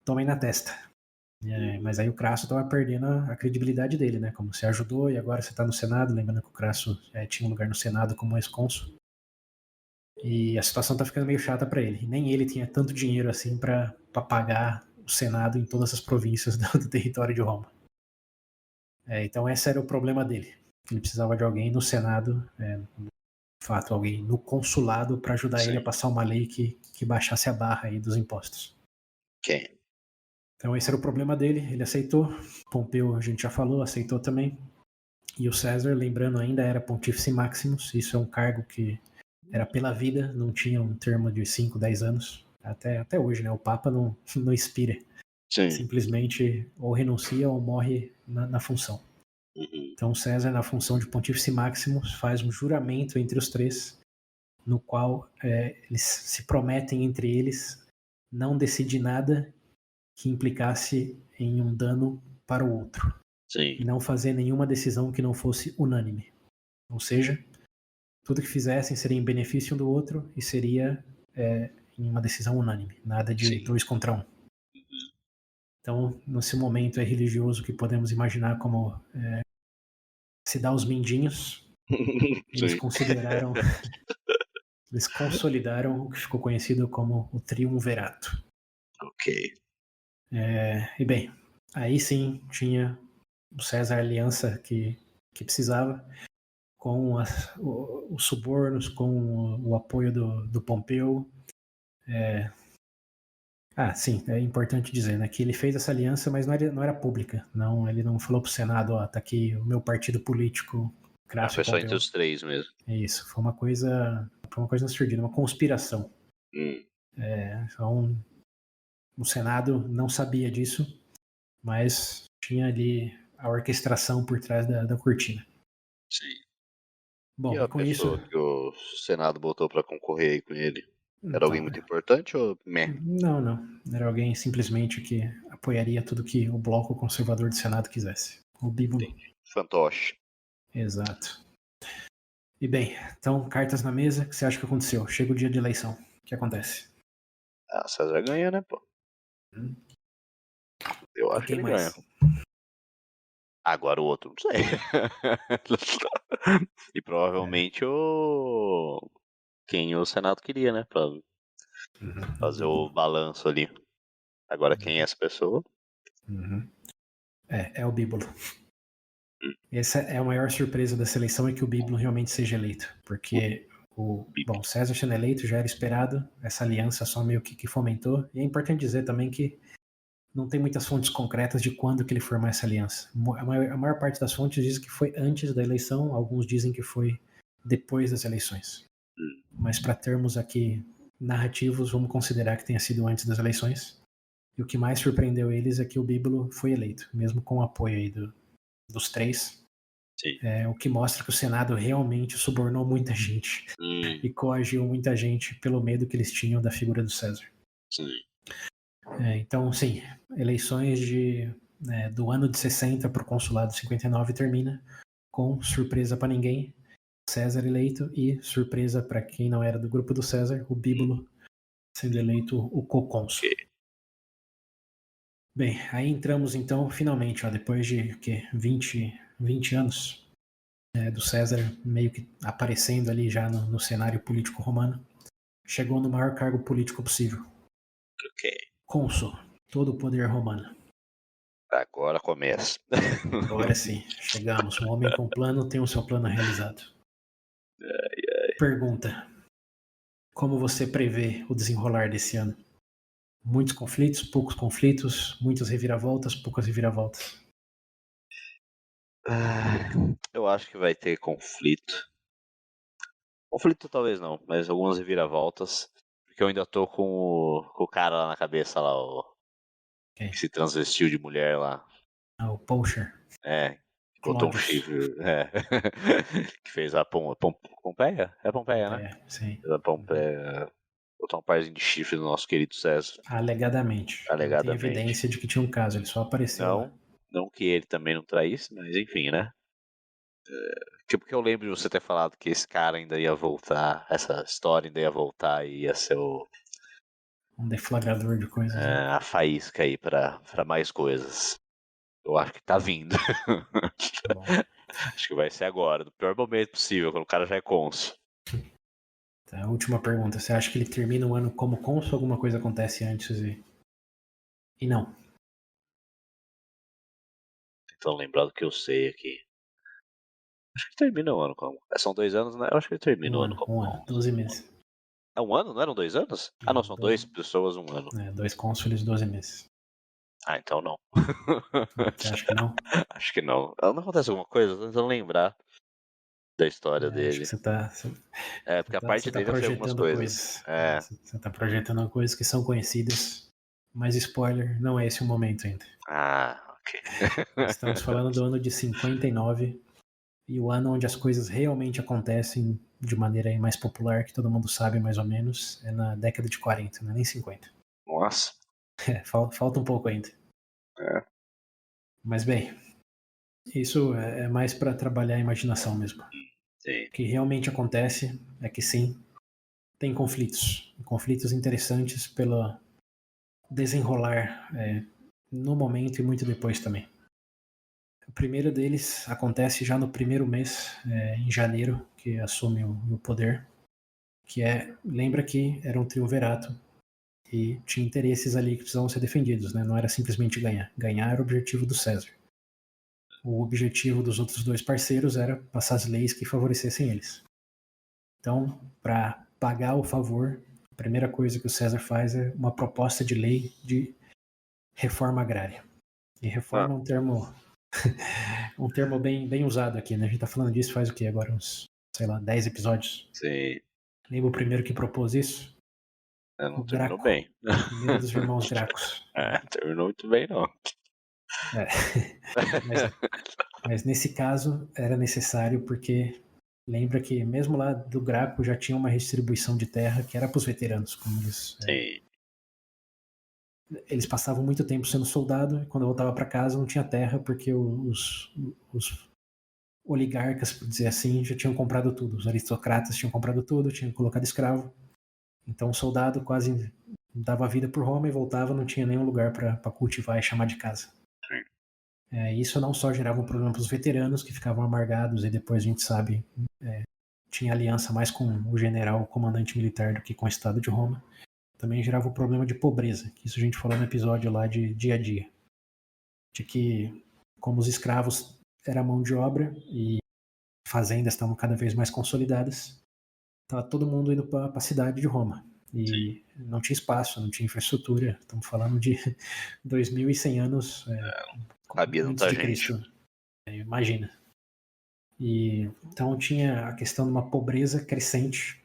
tomem na testa. Mas aí o Crasso estava perdendo a credibilidade dele, né? Como você ajudou e agora você está no Senado, lembrando que o Crasso tinha um lugar no Senado como ex-cônsul. E a situação está ficando meio chata para ele. E nem ele tinha tanto dinheiro assim para pagar o Senado em todas as províncias do território de Roma. Então esse era o problema dele. Ele precisava de alguém no Senado, de fato, alguém no consulado para ajudar ele a passar uma lei que baixasse a barra aí dos impostos. Ok. Então esse era o problema dele, ele aceitou. Pompeu, a gente já falou, aceitou também. E o César, lembrando, ainda era Pontífice Maximus. Isso é um cargo que era pela vida, não tinha um termo de 5, 10 anos. Até hoje, né? O Papa não expira. Sim. Simplesmente ou renuncia ou morre na função. Então César, na função de Pontífice Maximus, faz um juramento entre os três, no qual eles se prometem entre eles não decidir nada que implicasse em um dano para o outro. Sim. E não fazer nenhuma decisão que não fosse unânime. Ou seja, tudo que fizessem seria em benefício um do outro e seria em uma decisão unânime. Nada de 2 contra 1. Então, nesse momento religioso que podemos imaginar como se dá os mindinhos, eles consideraram, eles consolidaram o que ficou conhecido como o triunvirato. Ok. E bem, Aí sim tinha o César a aliança que precisava, com os subornos, com o apoio do Pompeu. Sim, é importante dizer, né, que ele fez essa aliança, mas não era pública. Não, ele não falou pro Senado, tá aqui o meu partido político, Crasso e Foi só entre Pompeu. os três mesmo. É isso, foi uma coisa surdina, uma conspiração. Então, o Senado não sabia disso, mas tinha ali a orquestração por trás da cortina. Sim. Bom, E a com isso... pessoa que o Senado botou pra concorrer aí com ele? Era alguém Então, muito importante ou meh? não. Era alguém simplesmente que apoiaria tudo que o bloco conservador do Senado quisesse. O Bíbulo. Fantoche. Exato. E bem, então, cartas na mesa, o que você acha que aconteceu? Chega o dia de eleição. O que acontece? César ganha, né, pô? Eu acho que Quem ele mais? ganha. Agora o outro, não sei. E provavelmente quem o Senado queria, né? Pra fazer o balanço ali. Agora quem é essa pessoa? É o Bíbulo. Essa é a maior surpresa da seleção, é que o Bíbulo realmente seja eleito. Porque bom, César sendo eleito já era esperado, essa aliança só meio que fomentou. E é importante dizer também que não tem muitas fontes concretas de quando que ele formou essa aliança. A maior parte das fontes diz que foi antes da eleição, alguns dizem que foi depois das eleições. Mas para termos aqui narrativos, vamos considerar que tenha sido antes das eleições. E o que mais surpreendeu eles é que o Bíbulo foi eleito, mesmo com o apoio aí dos três. Sim. O que mostra que o Senado realmente subornou muita gente e coagiu muita gente pelo medo que eles tinham da figura do César. Sim. Então, sim, eleições do ano de 60 para o consulado de 59 termina com surpresa para ninguém, César eleito, e surpresa para quem não era do grupo do César, o Bíbulo sendo eleito o co-cônsul. Bem, aí entramos então, finalmente, depois de 20 anos do César meio que aparecendo ali já no cenário político romano, chegou no maior cargo político possível. Cônsul, todo o poder romano. Agora começa. Agora sim, chegamos. Um homem com plano tem o seu plano realizado. Pergunta: como você prevê o desenrolar desse ano? Muitos conflitos, poucos conflitos, muitas reviravoltas, poucas reviravoltas. Eu acho que vai ter conflito. Conflito talvez não, mas algumas reviravoltas. Porque eu ainda tô com o cara lá na cabeça, lá, que se transvestiu de mulher lá. O Poacher. Botou um Clóvis. chifre. Que fez a Pompeia? É Pompeia, né? Sim. A Pompeia. Botar um parzinho de chifre no nosso querido César. Alegadamente. Não tem evidência de que tinha um caso, ele só apareceu lá. Não que ele também não traísse, mas enfim, né? Tipo que eu lembro de você ter falado que esse cara ainda ia voltar, essa história ainda ia voltar e ia ser Um deflagrador de coisas. Né? A faísca aí pra mais coisas. Eu acho que tá vindo. Bom. Acho que vai ser agora, no pior momento possível, quando o cara já é cônsul. Tá, última pergunta. Você acha que ele termina o ano como cônsul ou alguma coisa acontece antes e não? Tentando lembrar do que eu sei aqui. Acho que termina o ano como. São 2 anos, né? Eu acho que ele termina o ano como. Um ano, 12 meses. É um ano? Não eram 2 anos? Não, são 2 pessoas, um ano. 2 cônsules, 12 meses. Então não. Você acha que não? Acho que não. Não acontece alguma coisa? Tô tentando lembrar da história dele. Acho que você tá. Porque a parte dele eu sei algumas projetando coisas. Você tá projetando coisas que são conhecidas. Mas spoiler, não é esse o momento ainda. Ok. Estamos falando do ano de 59 e o ano onde as coisas realmente acontecem de maneira mais popular, que todo mundo sabe mais ou menos, é na década de 40, não é nem 50. Nossa. Falta um pouco ainda. Mas bem, isso é mais para trabalhar a imaginação mesmo. Sim. O que realmente acontece é que sim, tem conflitos interessantes pelo desenrolar no momento e muito depois também. O primeiro deles acontece já no primeiro mês, em janeiro, que assume o poder, lembra que era um triunvirato, e tinha interesses ali que precisavam ser defendidos, né? Não era simplesmente ganhar. Ganhar era o objetivo do César. O objetivo dos outros dois parceiros era passar as leis que favorecessem eles. Então, para pagar o favor, a primeira coisa que o César faz é uma proposta de lei de reforma agrária. E reforma é um termo bem usado aqui, né? A gente tá falando disso faz o quê agora? Uns, 10 episódios. Sim. Lembra o primeiro que propôs isso? Não O terminou Graco. bem. Primeiro dos irmãos Gracos. Terminou muito bem, não. É. Mas nesse caso era necessário porque lembra que mesmo lá do Graco já tinha uma distribuição de terra que era para os veteranos, como eles passavam muito tempo sendo soldado e quando voltava para casa não tinha terra porque os oligarcas, por dizer assim, já tinham comprado tudo. Os aristocratas tinham comprado tudo, tinham colocado escravo. Então o soldado quase dava a vida por Roma e voltava, não tinha nenhum lugar para cultivar e chamar de casa. Isso não só gerava um problema para os veteranos que ficavam amargados e depois a gente sabe tinha aliança mais com o general, o comandante militar do que com o Estado de Roma. Também gerava o problema de pobreza, que isso a gente falou no episódio lá de dia a dia. De que, como os escravos era mão de obra e fazendas estavam cada vez mais consolidadas, estava todo mundo indo para a cidade de Roma. E não tinha espaço, não tinha infraestrutura. Estamos falando de 2.100 anos Cabia antes tanta de gente. Cristo. Imagina. E então tinha a questão de uma pobreza crescente.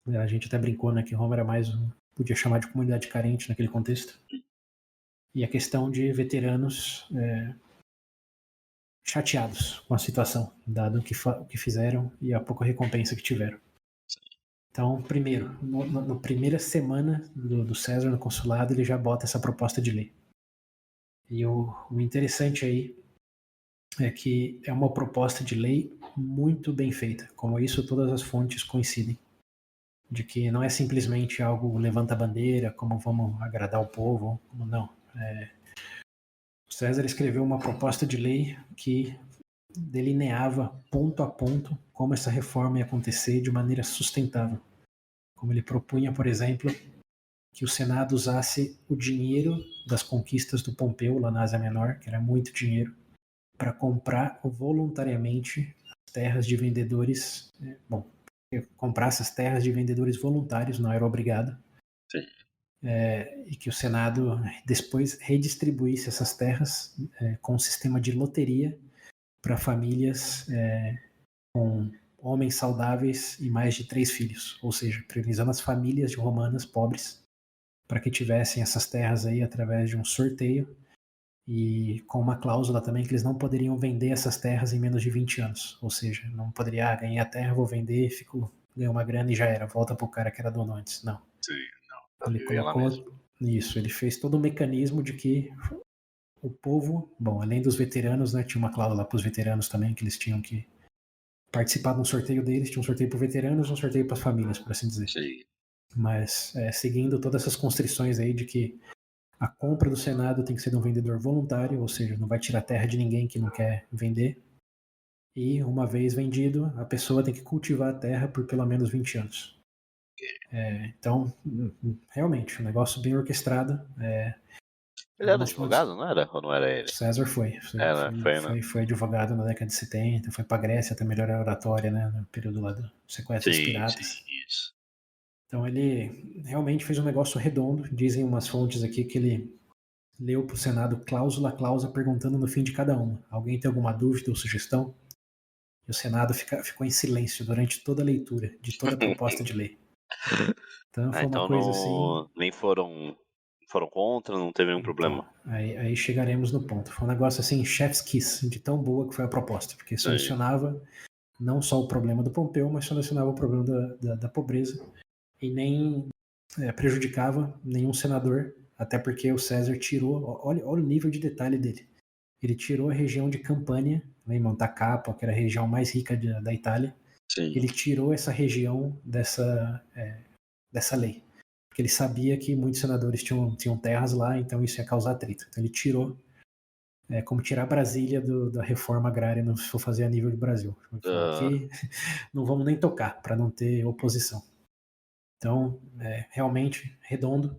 A gente até brincou, né, que Roma era mais podia chamar de comunidade carente naquele contexto. E a questão de veteranos chateados com a situação, dado o que fizeram e a pouca recompensa que tiveram. Então, primeiro, na primeira semana do César no consulado, ele já bota essa proposta de lei. E o interessante aí é que é uma proposta de lei muito bem feita. Como isso, todas as fontes coincidem. De que não é simplesmente algo levanta a bandeira, como vamos agradar o povo, como não. O César escreveu uma proposta de lei que delineava ponto a ponto como essa reforma ia acontecer de maneira sustentável. Como ele propunha, por exemplo, que o Senado usasse o dinheiro das conquistas do Pompeu lá na Ásia Menor, que era muito dinheiro, para comprar voluntariamente as terras de vendedores. Comprar essas terras de vendedores voluntários, não era obrigado. Sim. E que o Senado depois redistribuísse essas terras com um sistema de loteria para famílias com homens saudáveis e mais de 3 filhos, ou seja, priorizando as famílias de romanas pobres para que tivessem essas terras aí através de um sorteio e com uma cláusula também que eles não poderiam vender essas terras em menos de 20 anos, ou seja, não poderia, ganhei a terra, vou vender, ganhei uma grana e já era, volta pro cara que era dono antes, não. Sim, não. Ele colocou isso, ele fez todo o mecanismo de que o povo, bom, além dos veteranos, né, tinha uma cláusula para os veteranos também, que eles tinham que participar de um sorteio deles, tinha um sorteio para veteranos e um sorteio para as famílias, por assim dizer. Sim. Mas seguindo todas essas constrições aí de que a compra do Senado tem que ser de um vendedor voluntário, ou seja, não vai tirar terra de ninguém que não quer vender. E uma vez vendido, a pessoa tem que cultivar a terra por pelo menos 20 anos. Então, realmente, um negócio bem orquestrado. Ele era advogado, não era? Ou não era ele? César foi. Foi advogado na década de 70, foi para Grécia até melhorar a oratória, né, no período lá do sequestro dos piratas. Sim, isso. Então ele realmente fez um negócio redondo. Dizem umas fontes aqui que ele leu para o Senado cláusula a cláusula, perguntando no fim de cada uma. Alguém tem alguma dúvida ou sugestão? E o Senado ficou em silêncio durante toda a leitura de toda a proposta de lei. Então foi uma coisa assim. Nem foram contra, não teve nenhum problema. Aí chegaremos no ponto. Foi um negócio assim, chef's kiss, de tão boa que foi a proposta, porque solucionava não só o problema do Pompeu, mas solucionava o problema da pobreza e nem prejudicava nenhum senador, até porque o César tirou, olha o nível de detalhe dele. Ele tirou a região de Campânia, Monte Capua, que era a região mais rica da Itália. Sim. Ele tirou essa região dessa lei. Porque ele sabia que muitos senadores tinham terras lá, então isso ia causar atrito. Então ele tirou, como tirar Brasília da reforma agrária, se for fazer a nível de Brasil. Aqui não vamos nem tocar, para não ter oposição. Então, realmente, redondo.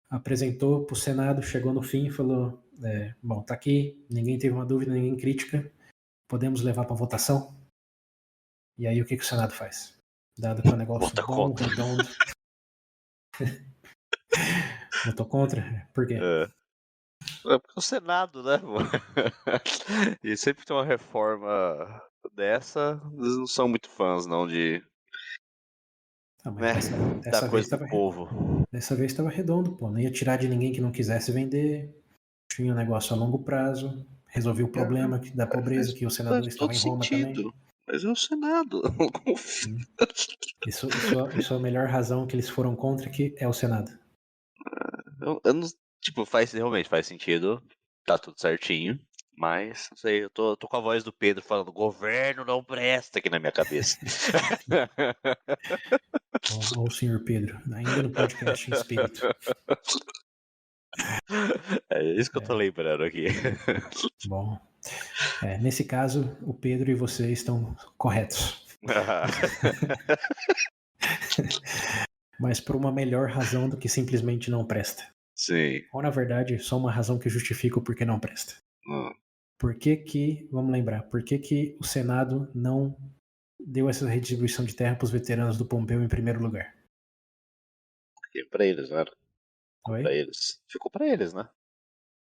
apresentou para o Senado, chegou no fim e falou: bom, tá aqui, ninguém teve uma dúvida, ninguém crítica, podemos levar para votação? E aí o que o Senado faz? Dado que é um negócio Vota bom, contra. redondo. Votou contra? Por quê? É porque o Senado, né? E sempre tem uma reforma dessa, eles não são muito fãs, não, de. Ah, mas Né? Da dessa vez coisa do estava povo. dessa vez estava redondo, pô. Não ia tirar de ninguém que não quisesse vender. Tinha um negócio a longo prazo. Resolveu o problema da pobreza, que o senador Faz estava todo em Roma também. sentido. Mas é o Senado. Isso é a melhor razão que eles foram contra, que é o Senado. Eu não, tipo, realmente faz sentido. Tá tudo certinho. Mas, não sei, eu tô com a voz do Pedro falando, governo não presta aqui na minha cabeça. Ou o senhor Pedro, ainda no podcast em espírito. É isso que eu tô lembrando aqui. Bom, nesse caso, o Pedro e você estão corretos. Mas por uma melhor razão do que simplesmente não presta. Sim. Ou, na verdade, só uma razão que justifica o porquê não presta. Por que, vamos lembrar, por que o Senado não deu essa redistribuição de terra para os veteranos do Pompeu em primeiro lugar? Ficou pra eles, né? Oi? Pra eles. Ficou pra eles, né?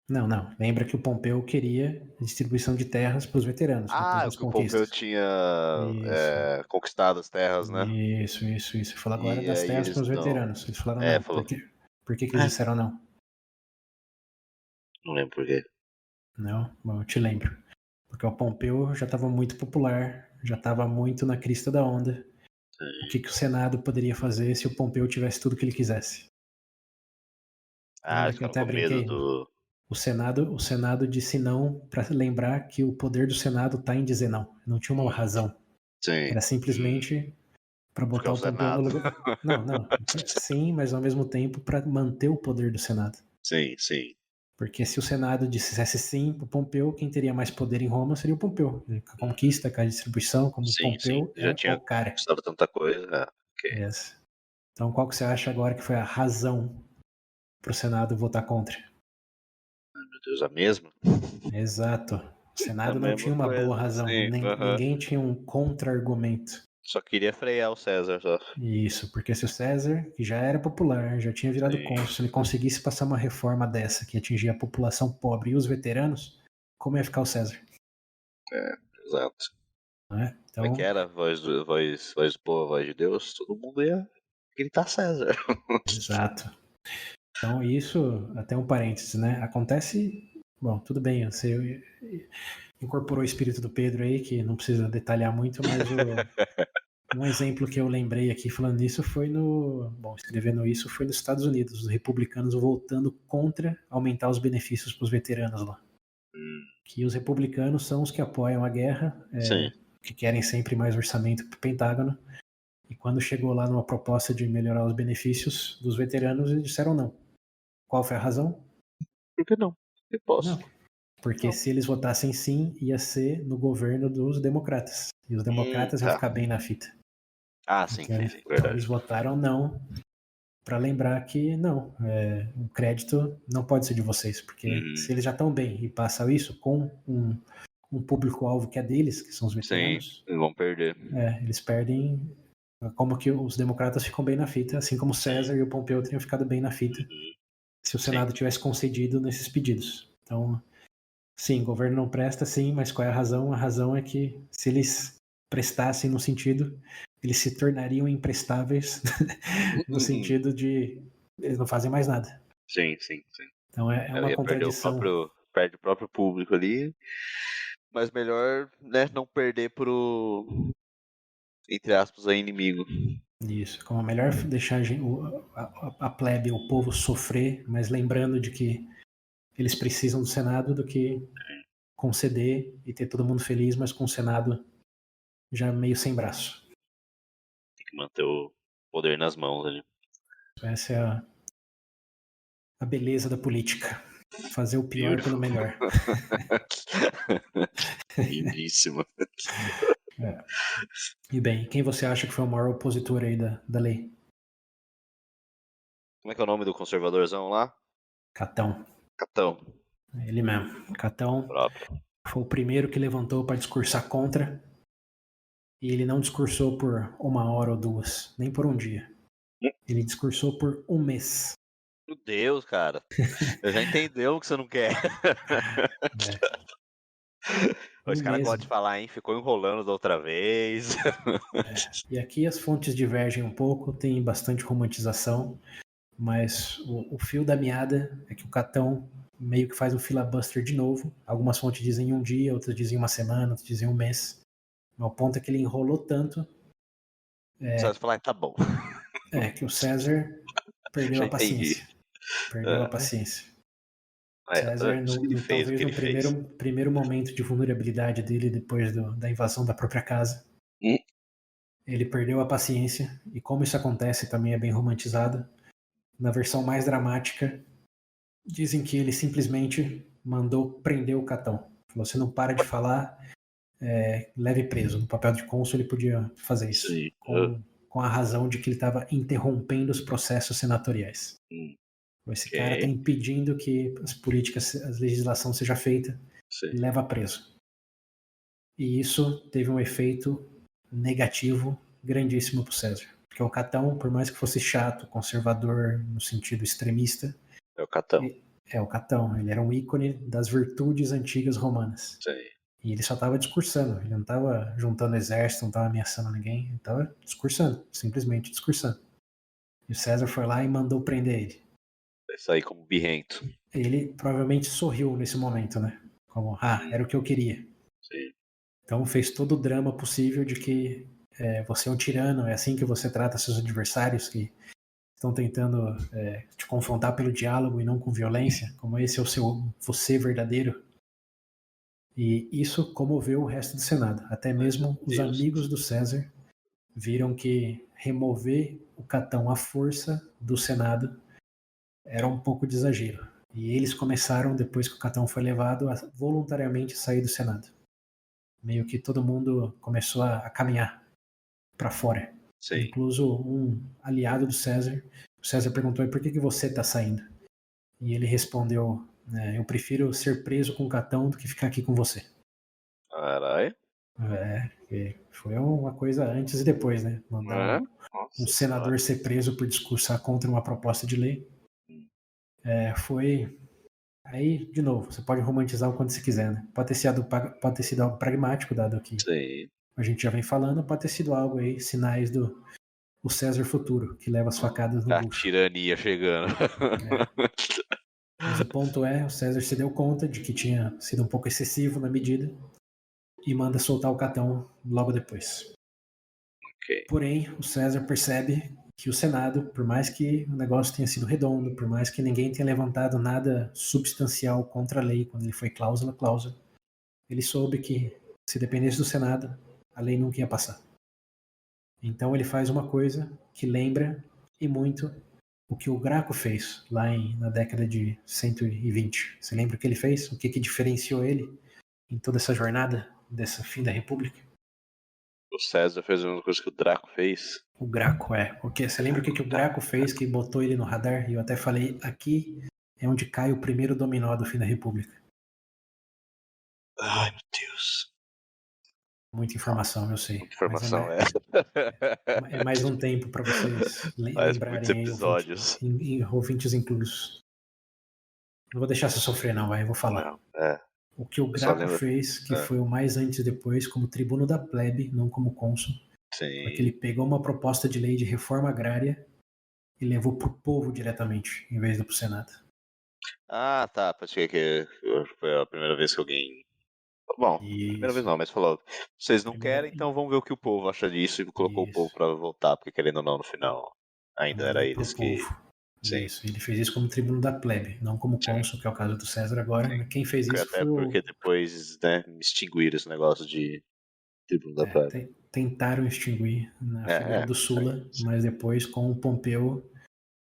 Não. Lembra que o Pompeu queria distribuição de terras para os veteranos depois O das que o Pompeu conquistas. tinha Isso. conquistado as terras, né? Isso. Fala agora E das aí terras para eles os não. veteranos. Eles falaram não. Falou. Por que eles disseram não? Não lembro por quê. Não? Bom, eu te lembro. Porque o Pompeu já estava muito popular, já estava muito na crista da onda. Sim. O que o Senado poderia fazer se o Pompeu tivesse tudo que ele quisesse? Lembra Eles que eu ficaram até com medo brinquei? do. O Senado disse não para lembrar que o poder do Senado está em dizer não. Não tinha uma razão. Sim. Era simplesmente para Porque é botar o o Pompeu no Senado. lugar. Não. Sim, mas ao mesmo tempo para manter o poder do Senado. Sim. Porque se o Senado dissesse sim para o Pompeu, quem teria mais poder em Roma seria o Pompeu. Com a conquista, com a distribuição, como o Sim. Pompeu Já é o tinha cara. conquistado tanta coisa. Ok. Yes. Então, qual que você acha agora que foi a razão para o Senado votar contra? Meu Deus, a mesma? Exato. O A Senado não mesma tinha uma boa coisa. razão. Sim. Ninguém tinha um contra-argumento. Só queria frear o César, só. Isso, porque se o César, que já era popular, já tinha virado Sim. cônsul, se ele conseguisse passar uma reforma dessa que atingia a população pobre e os veteranos, como ia ficar o César? Exato. Não é? Como é que Então, era? Voz do povo, voz de Deus? Todo mundo ia gritar César. exato. Então, isso, até um parênteses, né? Acontece. Bom, tudo bem, você incorporou o espírito do Pedro aí, que não precisa detalhar muito, mas um exemplo que eu lembrei aqui falando nisso foi escrevendo isso foi nos Estados Unidos, os republicanos voltando contra aumentar os benefícios para os veteranos lá. Que os republicanos são os que apoiam a guerra, Sim. que querem sempre mais orçamento para o Pentágono. E quando chegou lá numa proposta de melhorar os benefícios dos veteranos, eles disseram não. Qual foi a razão? Por que não? Eu posso. Não. Porque Não. se eles votassem sim, ia ser no governo dos democratas. E os democratas iam Eita. ficar bem na fita. Sim, Então eles verdade. votaram não, para lembrar que não, o crédito não pode ser de vocês, porque se eles já estão bem e passam isso com um público-alvo que é deles, que são os Sim, veteranos, eles vão perder. eles perdem. Como que os democratas ficam bem na fita, assim como César e o Pompeu teriam ficado bem na fita se o Sim. Senado tivesse concedido nesses pedidos. Então, sim, o governo não presta, sim, mas qual é a razão? A razão é que se eles prestassem no sentido, eles se tornariam imprestáveis no sentido de eles não fazem mais nada. Sim. Então é Eu uma ia perder contradição. perde o próprio público ali. Mas melhor, né, não perder pro, entre aspas, aí, inimigo. Isso. Como é melhor deixar a plebe, o povo sofrer, mas lembrando de que eles precisam do Senado do que conceder e ter todo mundo feliz, mas com o Senado já meio sem braço. Tem que manter o poder nas mãos ali. Essa é a beleza da política. Fazer o pior pelo melhor. Lindíssimo. E bem, quem você acha que foi o maior opositor aí da lei? Como é que é o nome do conservadorzão lá? Catão. Catão. Ele mesmo. Catão Próprio. foi o primeiro que levantou para discursar contra. E ele não discursou por 1 hora ou 2, nem por um dia. Ele discursou por 1 mês. Meu Deus, cara. Eu já entendeu o que você não quer. É, Os um caras mês. gostam de falar, hein? Ficou enrolando da outra vez. E aqui as fontes divergem um pouco, tem bastante romantização, mas o fio da meada é que o Catão meio que faz um filibuster de novo. Algumas fontes dizem um dia, outras dizem uma semana, outras dizem 1 mês. Mas o ponto é que ele enrolou tanto Você vai falar, tá bom. que o César perdeu Já a entendi. paciência. Perdeu a É, paciência. é, César, ele fez o talvez que ele no fez. primeiro momento de vulnerabilidade dele, depois da invasão da própria casa, Hum, ele perdeu a paciência, e como isso acontece também é bem romantizado. Na versão mais dramática, dizem que ele simplesmente mandou prender o Catão. Falou, você não para de falar, leve preso. No papel de cônsul ele podia fazer isso, sim. com a razão de que ele estava interrompendo os processos senatoriais. Esse cara está Ok. impedindo que as políticas, a legislação seja feita, Sim. leva preso. E isso teve um efeito negativo grandíssimo para o César. Porque o Catão, por mais que fosse chato, conservador, no sentido extremista, É o Catão. o Catão. Ele era um ícone das virtudes antigas romanas. Sim. E ele só estava discursando. Ele não estava juntando exército, não estava ameaçando ninguém. Ele estava discursando, simplesmente discursando. E o César foi lá e mandou prender ele. Vai sair como birrento. Ele provavelmente sorriu nesse momento, né? Como, era o que eu queria. Sim. Então fez todo o drama possível de que você é um tirano, é assim que você trata seus adversários que estão tentando te confrontar pelo diálogo e não com violência, como esse é o seu você verdadeiro. E isso comoveu o resto do Senado. Até mesmo os Deus. amigos do César viram que remover o Catão à força do Senado era um pouco de exagero. E eles começaram, depois que o Catão foi levado, a voluntariamente sair do Senado. Meio que todo mundo começou a caminhar para fora. Sim. Incluso um aliado do César. O César perguntou: por que você está saindo? E ele respondeu: eu prefiro ser preso com o Catão do que ficar aqui com você. Caralho. Foi uma coisa antes e depois, né? Mandar É? um Nossa senhora. senador ser preso por discursar contra uma proposta de lei. Foi. Aí, de novo, você pode romantizar o quanto você quiser, né? Pode ter sido algo pragmático, dado que Sim. a gente já vem falando, pode ter sido algo aí, sinais do o César futuro, que leva as facadas no A bucho. tirania chegando. Mas o ponto é, o César se deu conta de que tinha sido um pouco excessivo na medida e manda soltar o Catão logo depois. Ok. Porém, o César percebe que o Senado, por mais que o negócio tenha sido redondo, por mais que ninguém tenha levantado nada substancial contra a lei, quando ele foi cláusula a cláusula, ele soube que se dependesse do Senado, a lei nunca ia passar. Então ele faz uma coisa que lembra e muito o que o Graco fez lá na década de 120. Você lembra o que ele fez? O que diferenciou ele em toda essa jornada dessa fim da República? O César fez a mesma coisa que o Draco fez. O Graco, você lembra o que o Graco fez que botou ele no radar? E eu até falei, aqui é onde cai o primeiro dominó do fim da República. Ai, meu Deus. Muita informação, eu sei. Muita Mas informação, é. é mais um tempo para vocês Faz muitos lembrarem aí, episódios. ouvintes inclusos. Não vou deixar você sofrer, não, vai, eu vou falar. Não, é. O que o Eu só Graco lembro. fez, que foi o mais antes e depois, como tribuno da plebe, não como cônsul, foi que Sim. ele pegou uma proposta de lei de reforma agrária e levou para o povo diretamente, em vez de para o Senado. Ah, tá. Achei que foi a primeira vez que alguém. Bom, primeira vez Isso, não, mas falou. Vocês não primeira, querem, então vamos ver o que o povo acha disso. E colocou o povo isso, pra votar, porque querendo ou não, no final, ainda era mandou para eles o que. povo. Sim. Isso, ele fez isso como tribuno da plebe, não como Sim. cônsul, que é o caso do César agora. Sim. Mas quem fez isso Até foi porque depois, né, extinguiram esse negócio de tribuno da plebe. tentaram extinguir na figura do Sula, Sim. mas depois com o Pompeu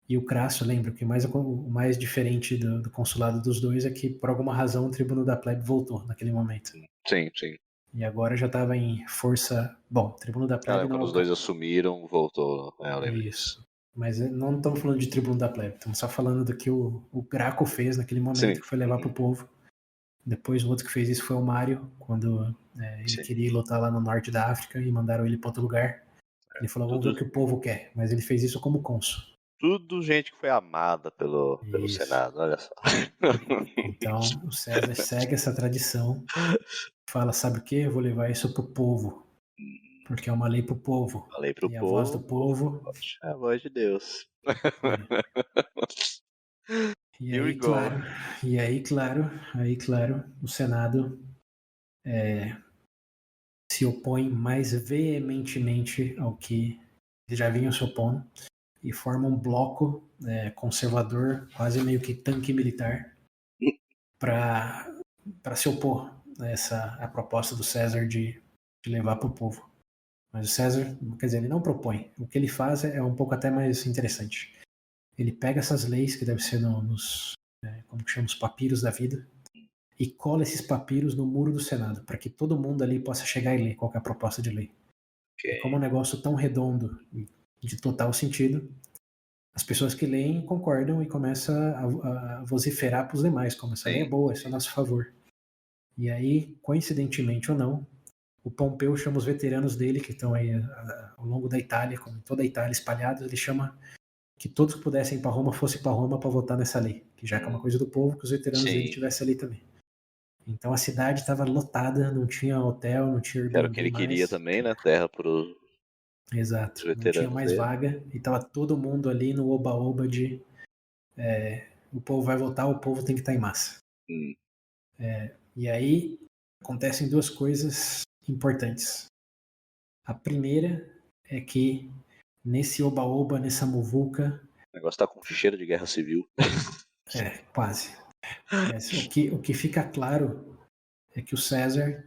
e o Crasso. Lembra que o mais diferente do consulado dos dois é que, por alguma razão, o tribuno da plebe voltou naquele momento. Sim, sim. E agora já estava em força. Bom, o tribuno da plebe não Quando é os dois assumiram, voltou. Eu lembro Isso. disso. Mas não estamos falando de tribuno da plebe, estamos só falando do que o Graco fez naquele momento, Sim. que foi levar pro povo. Depois o outro que fez isso foi o Mário, quando ele Sim. queria lutar lá no norte da África e mandaram ele para outro lugar. Ele falou, vamos ver o que o povo quer, mas ele fez isso como cônsul. Tudo gente que foi amada pelo Isso. Senado, olha só. Então o César segue essa tradição, fala, sabe o que? Eu vou levar isso pro povo, porque é uma lei pro povo. Falei pro E a voz do povo, povo. é a voz de Deus. E Here we aí, go. claro, o Senado se opõe mais veementemente ao que eles já vinham se opondo e forma um bloco conservador, quase meio que tanque militar, para se opor a proposta do César de levar para o povo. Mas o César, quer dizer, ele não propõe. O que ele faz é um pouco até mais interessante. Ele pega essas leis, que deve ser nos, como que chama, os papiros da vida, e cola esses papiros no muro do Senado, para que todo mundo ali possa chegar e ler qual é a proposta de lei. E como é um negócio tão redondo e de total sentido, as pessoas que leem concordam e começam a vociferar para os demais, como essa lei é boa, isso é a nosso favor. E aí, coincidentemente ou não, o Pompeu chama os veteranos dele, que estão aí ao longo da Itália, como toda a Itália espalhados, ele chama que todos que pudessem ir para Roma fossem para Roma para votar nessa lei, que já que é uma coisa do povo, que os veteranos dele tivessem ali também. Então a cidade estava lotada, não tinha hotel, não tinha Era o que Airbnb ele queria mais. também, né? Terra pro Exato, não tinha veteranos mais dele. vaga e estava todo mundo ali no oba-oba de o povo vai votar, o povo tem que estar em massa. E aí acontecem duas coisas importantes. A primeira é que nesse oba-oba, nessa muvuca, O negócio tá com cheiro de guerra civil. quase. O que fica claro é que o César,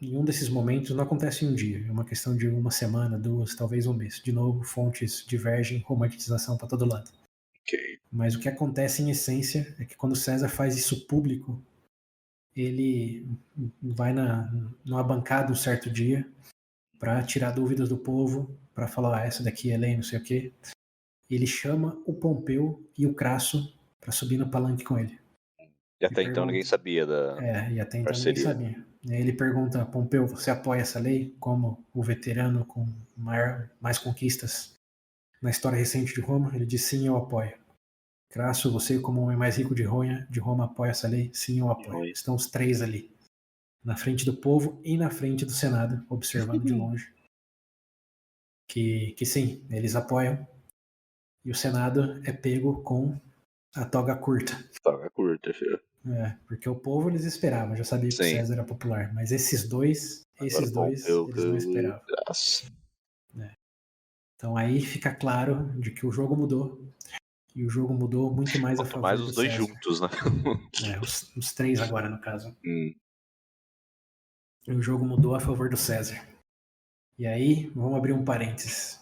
em um desses momentos, não acontece em um dia, é uma questão de uma semana, duas, talvez um mês. De novo, fontes divergem, romantização para todo lado. Ok. Mas o que acontece em essência é que quando César faz isso público, ele vai numa bancada um certo dia para tirar dúvidas do povo, para falar, essa daqui é lei, não sei o quê. Ele chama o Pompeu e o Crasso para subir no palanque com ele. E E até então ninguém sabia da e até então ninguém parceria. sabia. E aí ele pergunta, Pompeu, você apoia essa lei como o veterano com mais conquistas na história recente de Roma? Ele diz, sim, eu apoio. Crasso, você como o homem mais rico de Roma apoia essa lei? Sim, eu apoio. Estão os três ali, na frente do povo e na frente do Senado, observando de longe. Que sim, eles apoiam. E o Senado é pego com a toga curta. Toga curta, filho. Porque o povo eles esperavam, já sabia que o César era popular, mas esses dois, eles não esperavam. Então aí fica claro de que o jogo mudou, e o jogo mudou muito mais a favor mais do os dois César. juntos, né? Os três agora, no caso. E o jogo mudou a favor do César. E aí, vamos abrir um parênteses.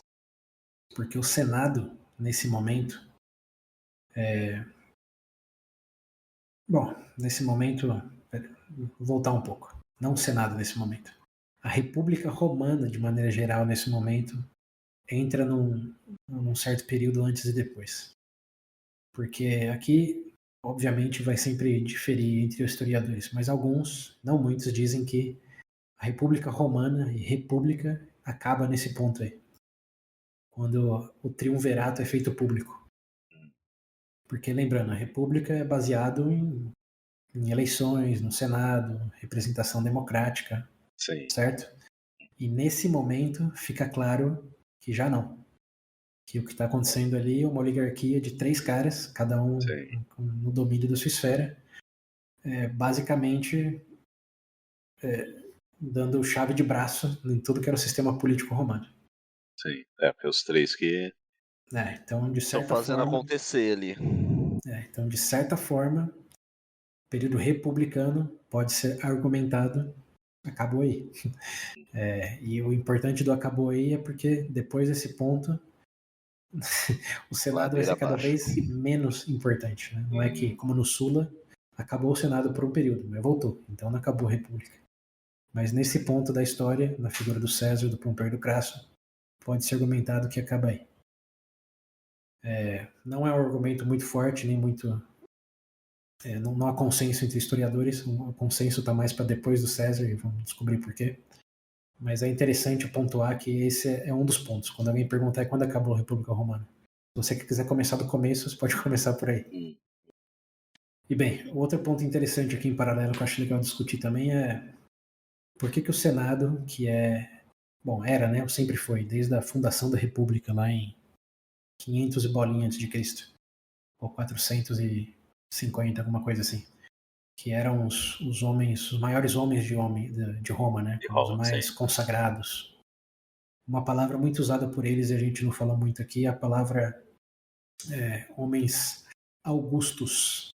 Porque o Senado, nesse momento, Bom, nesse momento, vou voltar um pouco. Não o Senado nesse momento. A República Romana, de maneira geral, nesse momento, entra num certo período antes e depois. Porque aqui, obviamente, vai sempre diferir entre os historiadores, mas alguns, não muitos, dizem que a República Romana e República acaba nesse ponto aí. Quando o triunvirato é feito público. Porque, lembrando, a República é baseado em eleições, no Senado, representação democrática, certo? E nesse momento fica claro que já não. Que o que está acontecendo ali é uma oligarquia de três caras, cada um no domínio da sua esfera, basicamente dando chave de braço em tudo que era o sistema político romano. Sim, porque os três que Então, de estão certa fazendo forma, acontecer ali. então, de certa forma, o período republicano pode ser argumentado, acabou aí. E o importante do acabou aí é porque depois desse ponto o Senado vai Ladeira ser cada abaixo. vez menos importante. Né? Não é que, como no Sula, acabou o Senado por um período, mas voltou. Então não acabou a República. Mas nesse ponto da história, na figura do César, do Pompeu e do Crasso, pode ser argumentado que acaba aí. Não é um argumento muito forte, nem muito. Não há consenso entre historiadores, o consenso está mais para depois do César, e vamos descobrir por quê. Mas é interessante pontuar que esse é um dos pontos. Quando alguém perguntar quando acabou a República Romana. Se você quiser começar do começo, você pode começar por aí. E bem, outro ponto interessante aqui em paralelo que eu acho legal discutir também é por que o Senado, que era, né, sempre foi, desde a fundação da República lá em 500 e bolinha antes de Cristo, ou 450, alguma coisa assim, que eram os homens, os maiores homens de Roma, né, De como os Roma, sim. mais consagrados. Uma palavra muito usada por eles, e a gente não falou muito aqui, é a palavra homens augustus,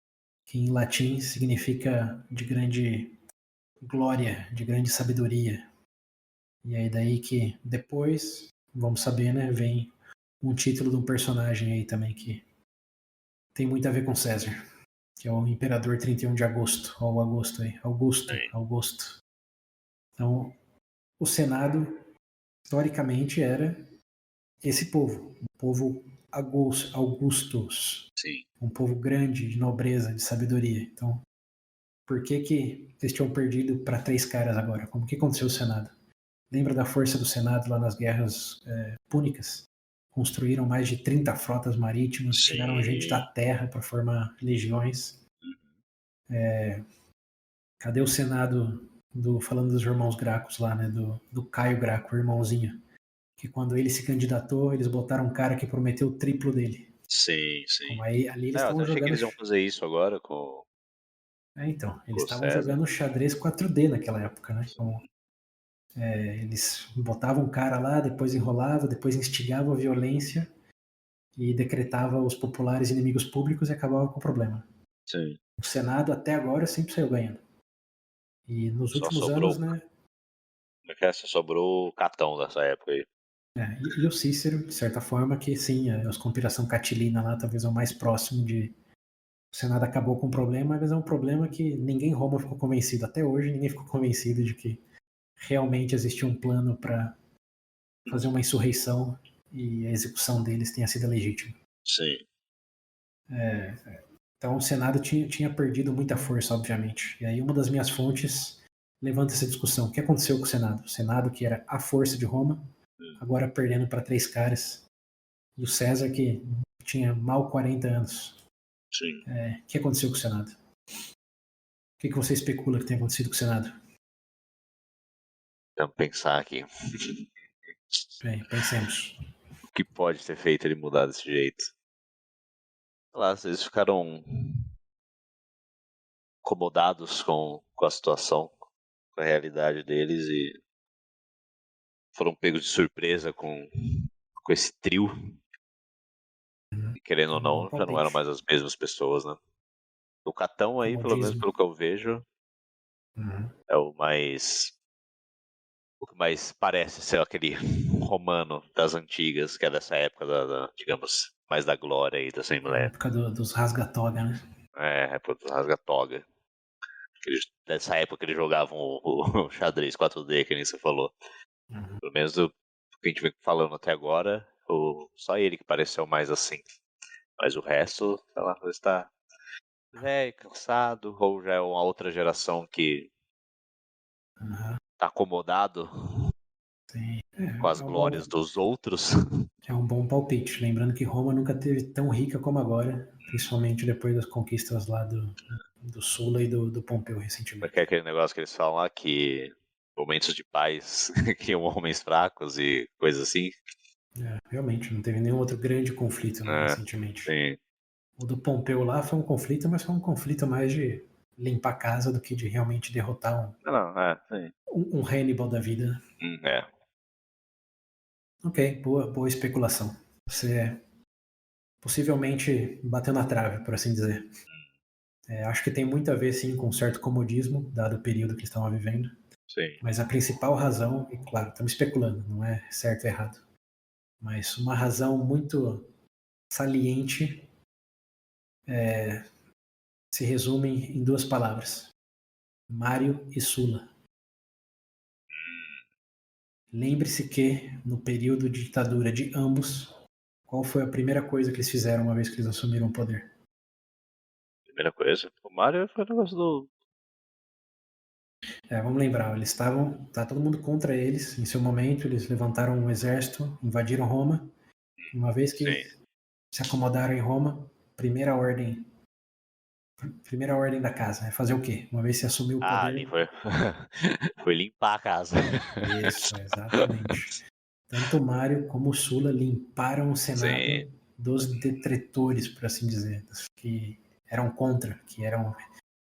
que em latim significa de grande glória, de grande sabedoria. E aí daí que depois, vamos saber, né, vem um título de um personagem aí também que tem muito a ver com César, que é o Imperador 31 de Agosto, ou o Agosto aí, Augusto. Então, o Senado, historicamente, era esse povo, um povo Augustus, Sim. um povo grande, de nobreza, de sabedoria. Então, por que eles tinham perdido para 3 caras agora? Como que aconteceu o Senado? Lembra da força do Senado lá nas guerras púnicas? Construíram mais de 30 frotas marítimas, tiraram gente da Sim. terra para formar legiões. Cadê o Senado falando dos irmãos Gracos lá, né? Do Caio Graco, o irmãozinho. Que quando ele se candidatou, eles botaram um cara que prometeu o triplo dele. Sim, sim. Então, aí, ali eles Eu até estavam achei que jogando. eles iam fazer isso agora com Então, eles o estavam César. jogando xadrez 4D naquela época, né? Então, eles botavam um cara lá, depois enrolava, depois instigava a violência e decretava os populares inimigos públicos e acabava com o problema. Sim. O Senado até agora sempre saiu ganhando. E nos Só últimos sobrou. anos, né? Como é que é? Só sobrou o Catão dessa época aí. E o Cícero, de certa forma, que sim, a conspiração catilina lá talvez é o mais próximo de. O Senado acabou com o problema, mas é um problema que ninguém em Roma ficou convencido. Até hoje, ninguém ficou convencido de que realmente existia um plano para fazer uma insurreição e a execução deles tenha sido legítima. Sim. Então o Senado tinha perdido muita força, obviamente. E aí uma das minhas fontes levanta essa discussão. O que aconteceu com o Senado? O Senado, que era a força de Roma, agora perdendo para 3 caras. E o César, que tinha mal 40 anos. Sim. O que aconteceu com o Senado? O que você especula que tenha acontecido com o Senado? Vamos pensar aqui. Bem, pensemos. O que pode ter feito ele mudar desse jeito? Sei lá, vocês ficaram incomodados com a situação, com a realidade deles e foram pegos de surpresa com esse trio. E querendo ou Um bom não, já não eram palpite. mais as mesmas pessoas, né? O Catão aí, pelo menos Comodismo. pelo que eu vejo, é o que mais parece ser aquele romano das antigas, que é dessa época digamos, mais da glória aí da Na Assembleia. época dos rasga-toga, né? É pô, do rasga-toga. Dessa época que eles jogavam o xadrez 4D, que nem você falou. Pelo menos do que a gente vem falando até agora, só ele que pareceu mais assim. Mas o resto, sei lá, está velho, cansado, ou já é uma outra geração que tá acomodado Sim. com as É um bom, glórias dos outros. é um bom palpite. Lembrando que Roma nunca teve tão rica como agora, principalmente depois das conquistas lá do Sula e do Pompeu Porque é recentemente. aquele negócio que eles falam lá que momentos de paz criam homens fracos e coisas assim. Realmente, não teve nenhum outro grande conflito, né, É, recentemente. sim. O do Pompeu lá foi um conflito, mas foi um conflito mais de limpar a casa do que de realmente derrotar Não, sim. um Hannibal da vida. É. Ok, boa especulação. Você possivelmente bateu na trave, por assim dizer. Acho que tem muito a ver, sim, com um certo comodismo, dado o período que estavam vivendo. Sim. Mas a principal razão, e claro, estamos especulando, não é certo ou errado, mas uma razão muito saliente se resume em 2 palavras: Mário e Sula. Lembre-se que, no período de ditadura de ambos, Qual foi a primeira coisa que eles fizeram uma vez que eles assumiram o poder? Primeira coisa. O Mario foi o negócio do. Vamos lembrar, eles estavam, tá todo mundo contra eles. Em seu momento, eles levantaram um exército, invadiram Roma. Uma vez Sim. que se acomodaram em Roma, primeira ordem da casa é fazer o quê? Uma vez que se assumiu o poder. Ali foi. Foi limpar a casa. Isso, exatamente. Tanto o Mário como o Sula limparam o Senado Sim. dos detretores, por assim dizer, dos que eram contra, que eram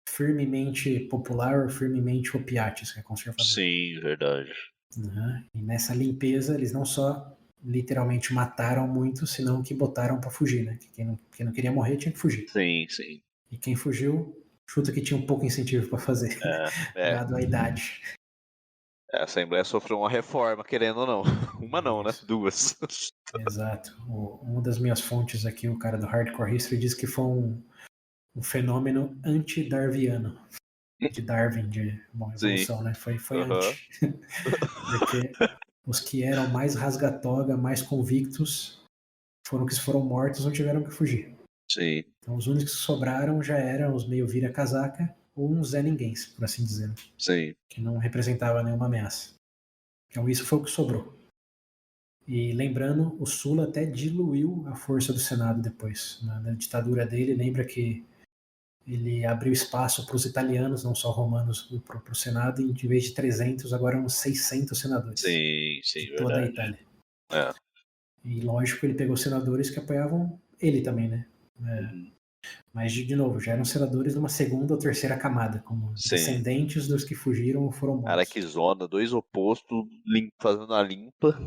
firmemente popular ou firmemente opiáceos, que é conservador. Sim, verdade. Uhum. E nessa limpeza, eles não só literalmente mataram muitos, senão que botaram para fugir, né? Que quem não queria morrer tinha que fugir. Sim, sim. E quem fugiu, chuta que tinha um pouco incentivo para fazer, dado a idade. A Assembleia sofreu uma reforma, querendo ou não. Uma não, né? Isso. Duas. Exato. Uma das minhas fontes aqui, o cara do Hardcore History, diz que foi um fenômeno anti-darwiano. De Darwin, de evolução, né? Foi anti. Porque os que eram mais rasga-toga, mais convictos, foram que foram mortos ou tiveram que fugir. Sim. Então os únicos que sobraram já eram os meio vira-casaca ou uns Zé Ninguéms, por assim dizer. Sim. Que não representava nenhuma ameaça. Então isso foi o que sobrou. E lembrando, o Sula até diluiu a força do Senado depois. Na ditadura dele, lembra que ele abriu espaço para os italianos, não só romanos, para o Senado, e em vez de 300, agora eram 600 senadores. Sim, de verdade. toda a Itália. E lógico, ele pegou senadores que apoiavam ele também, né? Mas, de novo, já eram senadores de uma segunda ou terceira camada, como descendentes dos que fugiram ou foram mortos. Cara, que zona, dois opostos fazendo a limpa.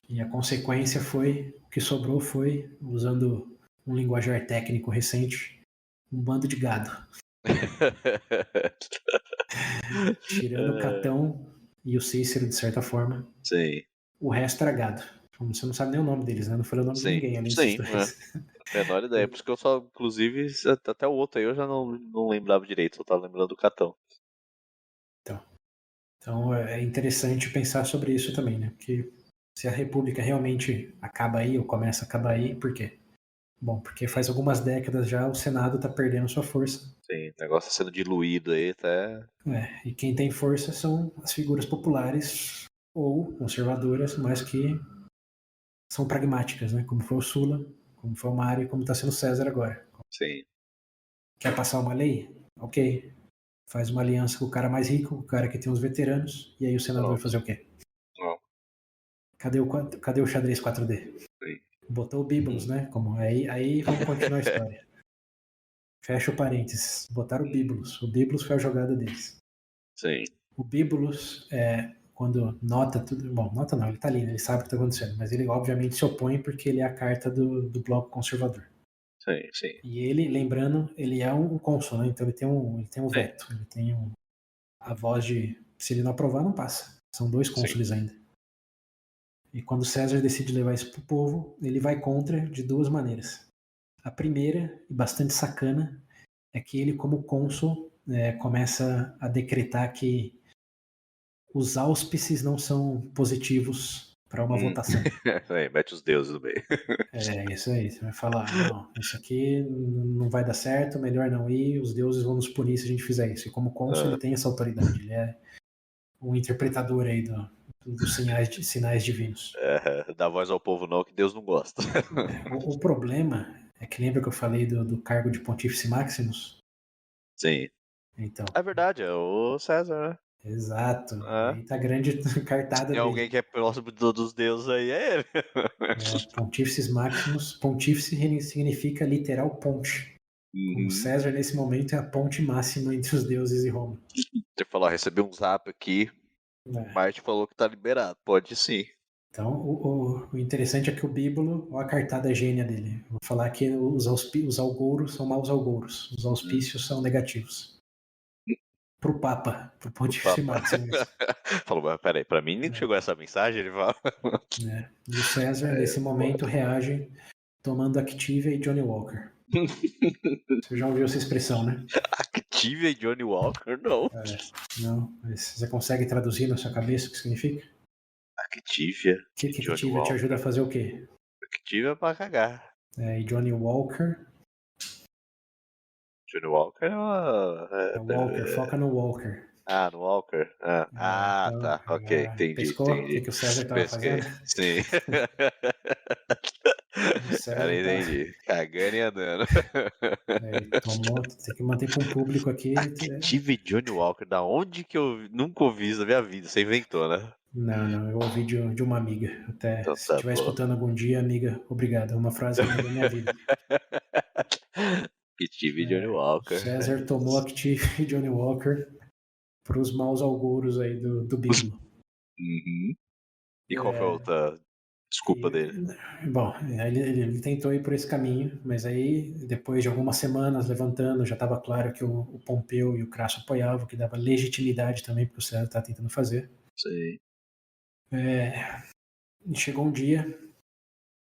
E a consequência foi, o que sobrou foi, usando um linguajar técnico recente, um bando de gado. Tirando o Catão e o Cícero, de certa forma. Sim. O resto era gado. Você não sabe nem o nome deles, né? Não falei o nome de ninguém além desses dois. Menor ideia, por isso que eu só, inclusive, até o outro aí eu já não lembrava direito, eu tava lembrando do Catão. Então é interessante pensar sobre isso também, né? Porque se a República realmente acaba aí, ou começa a acabar aí, por quê? Bom, porque faz algumas décadas já o Senado está perdendo sua força. Sim, o negócio tá sendo diluído aí até. E quem tem força são as figuras populares ou conservadoras, mas que são pragmáticas, né? Como foi o Sula, como foi o Mário, como está sendo o César agora. Sim. Quer passar uma lei? Ok. Faz uma aliança com o cara mais rico, o cara que tem os veteranos, e aí o Senado vai fazer o quê? Não. Cadê o xadrez 4D? Sim. Botou o Biblos, né? Aí vamos continuar a história. Fecha o parênteses. Botaram o Biblos. O Biblos foi a jogada deles. Sim. O Biblos, quando nota tudo. Bom, nota não, ele tá ali, né? Ele sabe o que tá acontecendo. Mas ele obviamente se opõe porque ele é a carta do bloco conservador. Sim. E ele, lembrando, ele é um cônsul, né? Então ele tem um veto. Ele tem a voz de. Se ele não aprovar, não passa. São dois cônsules ainda. E quando César decide levar isso pro povo, ele vai contra de duas maneiras. A primeira, e bastante sacana, é que ele, como cônsul, começa a decretar que os auspícios não são positivos para uma votação. Mete os deuses no meio. Isso aí. Você vai falar, não, isso aqui não vai dar certo, melhor não ir, os deuses vão nos punir se a gente fizer isso. E como cônsul, ele tem essa autoridade. Ele é um interpretador aí dos sinais divinos. Dá voz ao povo não, que Deus não gosta. O problema é que lembra que eu falei do cargo de Pontífice Maximus? Sim. Então. É verdade, é o César, né? Exato. Aí tá a grande cartada tem dele. alguém que é próximo dos deuses aí, é ele. Pontífice Maximus. Pontífice significa literal ponte. Como César, nesse momento, é a ponte máxima entre os deuses e Roma. Você falou, recebi um zap aqui, Marte falou que tá liberado, pode sim. Então, o interessante é que o Bíblo, olha a cartada gênia dele. Vou falar que os algouros são maus algouros, os auspícios são negativos. Pro Papa, pro Pontífice Maximus. Falou, mas peraí, pra mim nem chegou essa mensagem, ele fala. E o César, nesse momento, reage tomando Activia e Johnny Walker. Você já ouviu essa expressão, né? Activia e Johnny Walker? Não. Não, mas você consegue traduzir na sua cabeça o que significa? Activia. Que Activia te ajuda a fazer o quê? Tive é pra cagar. E Johnny Walker. Johnny Walker é uma. É Walker, foca no Walker. No Walker. Então, Tá. Ok, entendi. pescou o que o César tava Pesquei. fazendo? Sim. O Cara, César tá. entendi. Cagando e andando. Tomou, tem que manter com o público aqui. Tive Johnny Walker, da onde que eu nunca ouvi isso na minha vida? Você inventou, né? Não, eu ouvi de uma amiga. Até Então se tá estiver bom. escutando algum dia, amiga, obrigado. É uma frase que mudou minha vida. Tive Johnny O Walker. César tomou Active e Johnny Walker para os maus augúrios aí do Bíblo. Uhum. E qual foi a outra desculpa dele? Bom, ele tentou ir por esse caminho, mas aí, depois de algumas semanas levantando, já estava claro que o Pompeu e o Crasso apoiavam, que dava legitimidade também para o César estar tentando fazer. Sei. Chegou um dia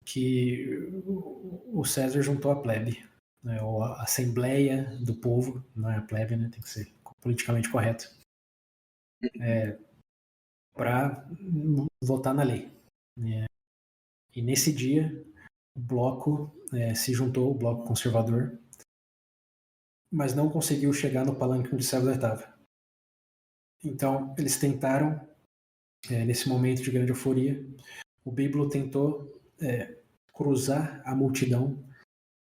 que o César juntou a plebe, né, ou a Assembleia do Povo, não é a plebe, né, tem que ser politicamente correto, para votar na lei. E nesse dia, o bloco se juntou, o bloco conservador, mas não conseguiu chegar no palanque onde César estava. Então, eles tentaram, nesse momento de grande euforia, o Bíblo tentou cruzar a multidão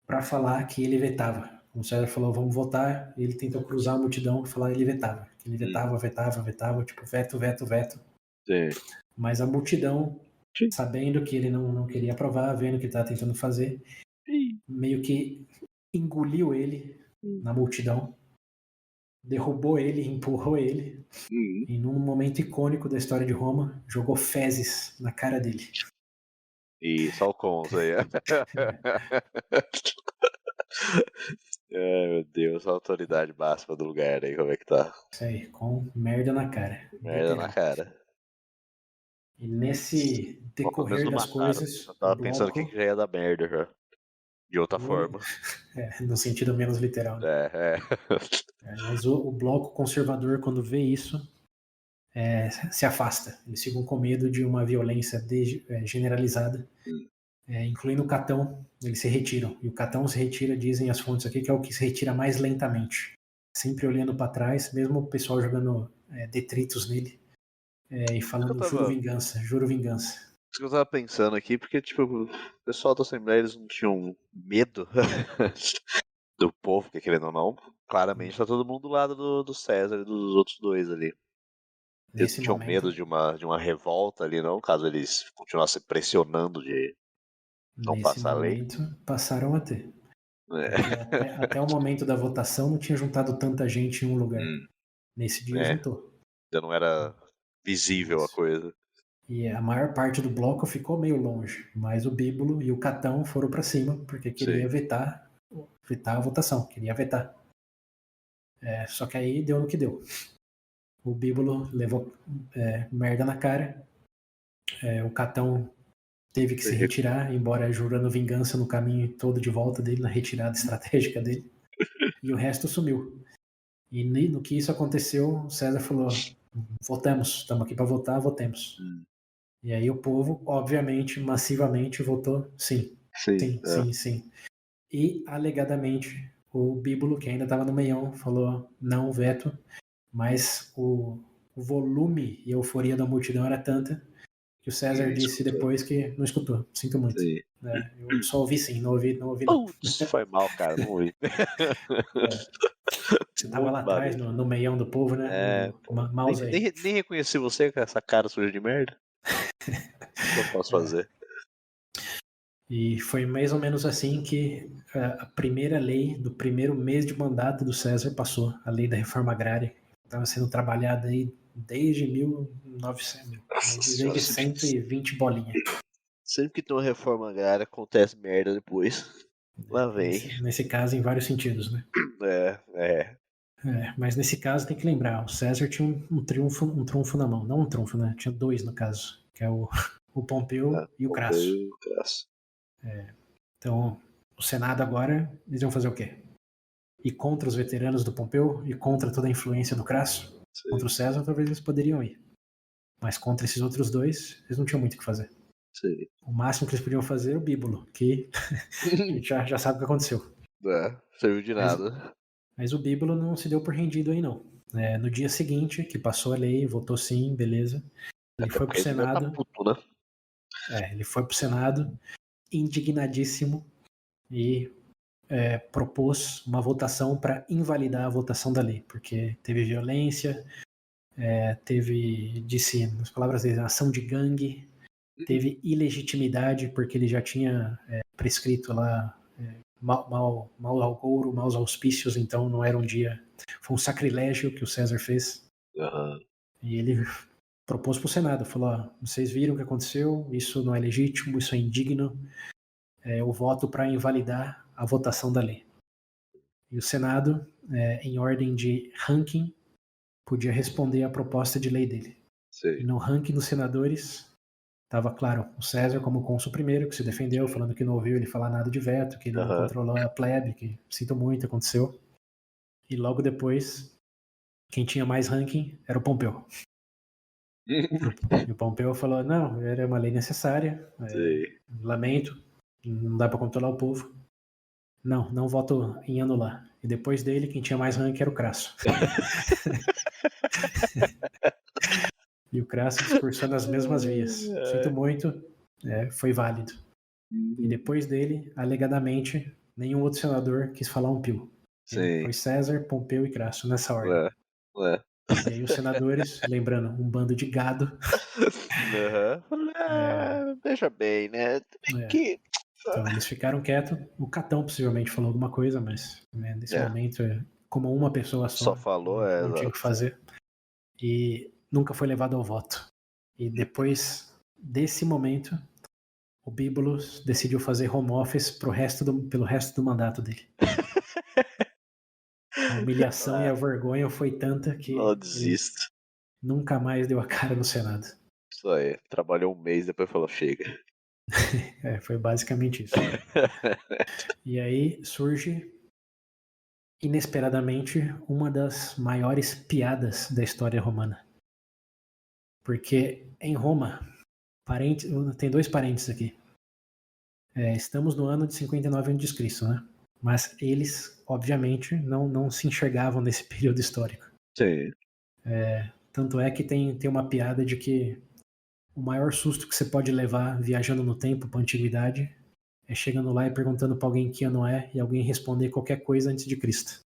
para falar que ele vetava. O César falou, vamos votar, e ele tentou cruzar a multidão e falar que ele vetava. Ele vetava, tipo, veto. Sim. Mas a multidão, sabendo que ele não queria aprovar, vendo o que ele estava tentando fazer, meio que engoliu ele na multidão, derrubou ele, empurrou ele, e num momento icônico da história de Roma, jogou fezes na cara dele. E só o Cons aí. Ai, meu Deus, a autoridade máxima do lugar aí, como é que tá? Isso aí, com merda na cara. Merda na Literal. cara. E nesse Pelo menos decorrer não das mataram. coisas, Eu o tava pensando bloco, que já ia dar merda já. De outra forma. no sentido menos literal, né? É. Mas o bloco conservador, quando vê isso, se afasta. Eles ficam com medo de uma violência generalizada, incluindo o Catão, eles se retiram. E o Catão se retira, dizem as fontes aqui, que é o que se retira mais lentamente. Sempre olhando para trás, mesmo o pessoal jogando detritos nele, e falando juro vingança. Isso que eu tava pensando aqui, porque, tipo, o pessoal da Assembleia, eles não tinham medo do povo, porque querendo ou não, claramente tá todo mundo do lado do César e dos outros dois ali. Eles não tinham medo de uma revolta ali, não, caso eles continuassem pressionando de não passar a lei. Passaram a ter. Até o momento da votação não tinha juntado tanta gente em um lugar. Nesse dia juntou. Ainda não era visível a coisa. E a maior parte do bloco ficou meio longe, mas o Bíbulo e o Catão foram para cima, porque queria vetar a votação, queria vetar. Só que aí deu no que deu. O Bíbulo levou merda na cara, o Catão teve que se retirar, embora jurando vingança no caminho todo de volta dele, na retirada estratégica dele, e o resto sumiu. E no que isso aconteceu, o César falou, votamos, estamos aqui para votar, votemos. E aí o povo, obviamente, massivamente votou sim. Sim. E, alegadamente, o Bíbulo, que ainda estava no meião, falou não, veto, mas o volume e a euforia da multidão era tanta que o César disse depois que não escutou. Sinto muito. Eu só ouvi sim, não ouvi não. Putz, foi mal, cara, não ouvi. Você estava lá atrás, no meião do povo, né? Mouse aí. Nem reconheci você com essa cara suja de merda. O que eu posso fazer? E foi mais ou menos assim que a primeira lei do primeiro mês de mandato do César passou, a lei da reforma agrária. Estava sendo trabalhada aí desde 1900, desde 120 bolinha. Sempre que tem uma reforma agrária, acontece merda depois. Lá vem. Nesse caso, em vários sentidos, né? Mas nesse caso tem que lembrar, o César tinha um trunfo na mão. Não um trunfo, né? Tinha dois no caso, que é o Pompeu e o Crasso. Então, o Senado agora, eles vão fazer o quê? Ir contra os veteranos do Pompeu e contra toda a influência do Crasso? Contra o César, talvez eles poderiam ir. Mas contra esses outros dois, eles não tinham muito o que fazer. Sim. O máximo que eles podiam fazer era o Bíbulo, que a gente já sabe o que aconteceu. Serviu de nada. Mas o Bíbulo não se deu por rendido aí, não. No dia seguinte, que passou a lei, votou sim, beleza. Ele Até foi pro porque ele devia estar Senado. puto, né? Ele foi pro Senado, indignadíssimo, e propôs uma votação para invalidar a votação da lei, porque teve violência, disse, nas palavras dele, ação de gangue, teve ilegitimidade, porque ele já tinha prescrito lá mal agouro, maus auspícios, então não era um dia. Foi um sacrilégio que o César fez. Uhum. E ele propôs para o Senado, falou: ó, vocês viram o que aconteceu, isso não é legítimo, isso é indigno, eu voto para invalidar a votação da lei. E o Senado, em ordem de ranking, podia responder à proposta de lei dele. Sim. E no ranking dos senadores, estava, claro, o César como cônsul primeiro, que se defendeu, falando que não ouviu ele falar nada de veto, que ele não controlou a plebe, que sinto muito, aconteceu. E logo depois, quem tinha mais ranking era o Pompeu. E o Pompeu falou, não, era uma lei necessária, lamento, não dá para controlar o povo. Não voto em anular. E depois dele, quem tinha mais ranking era o Crasso. E o Crasso discursou nas mesmas vias. Sinto muito, foi válido. E depois dele, alegadamente, nenhum outro senador quis falar um pio. Foi César, Pompeu e Crasso, nessa ordem. E aí os senadores, lembrando, um bando de gado. Veja bem, né? Que... Então eles ficaram quietos. O Catão possivelmente falou alguma coisa, mas nesse momento, como uma pessoa só falou, não tinha o que fazer. E nunca foi levado ao voto. E depois desse momento, o Bíbulos decidiu fazer home office pelo resto do mandato dele. A humilhação e a vergonha foi tanta que ele nunca mais deu a cara no Senado. Isso aí, trabalhou um mês, depois falou, chega. Foi basicamente isso. E aí surge, inesperadamente, uma das maiores piadas da história romana. Porque em Roma, tem dois parênteses aqui. Estamos no ano de 59 a.C., né? Mas eles, obviamente, não se enxergavam nesse período histórico. Sim. Tanto é que tem uma piada de que o maior susto que você pode levar viajando no tempo para a antiguidade é chegando lá e perguntando para alguém que ano é e alguém responder qualquer coisa antes de Cristo.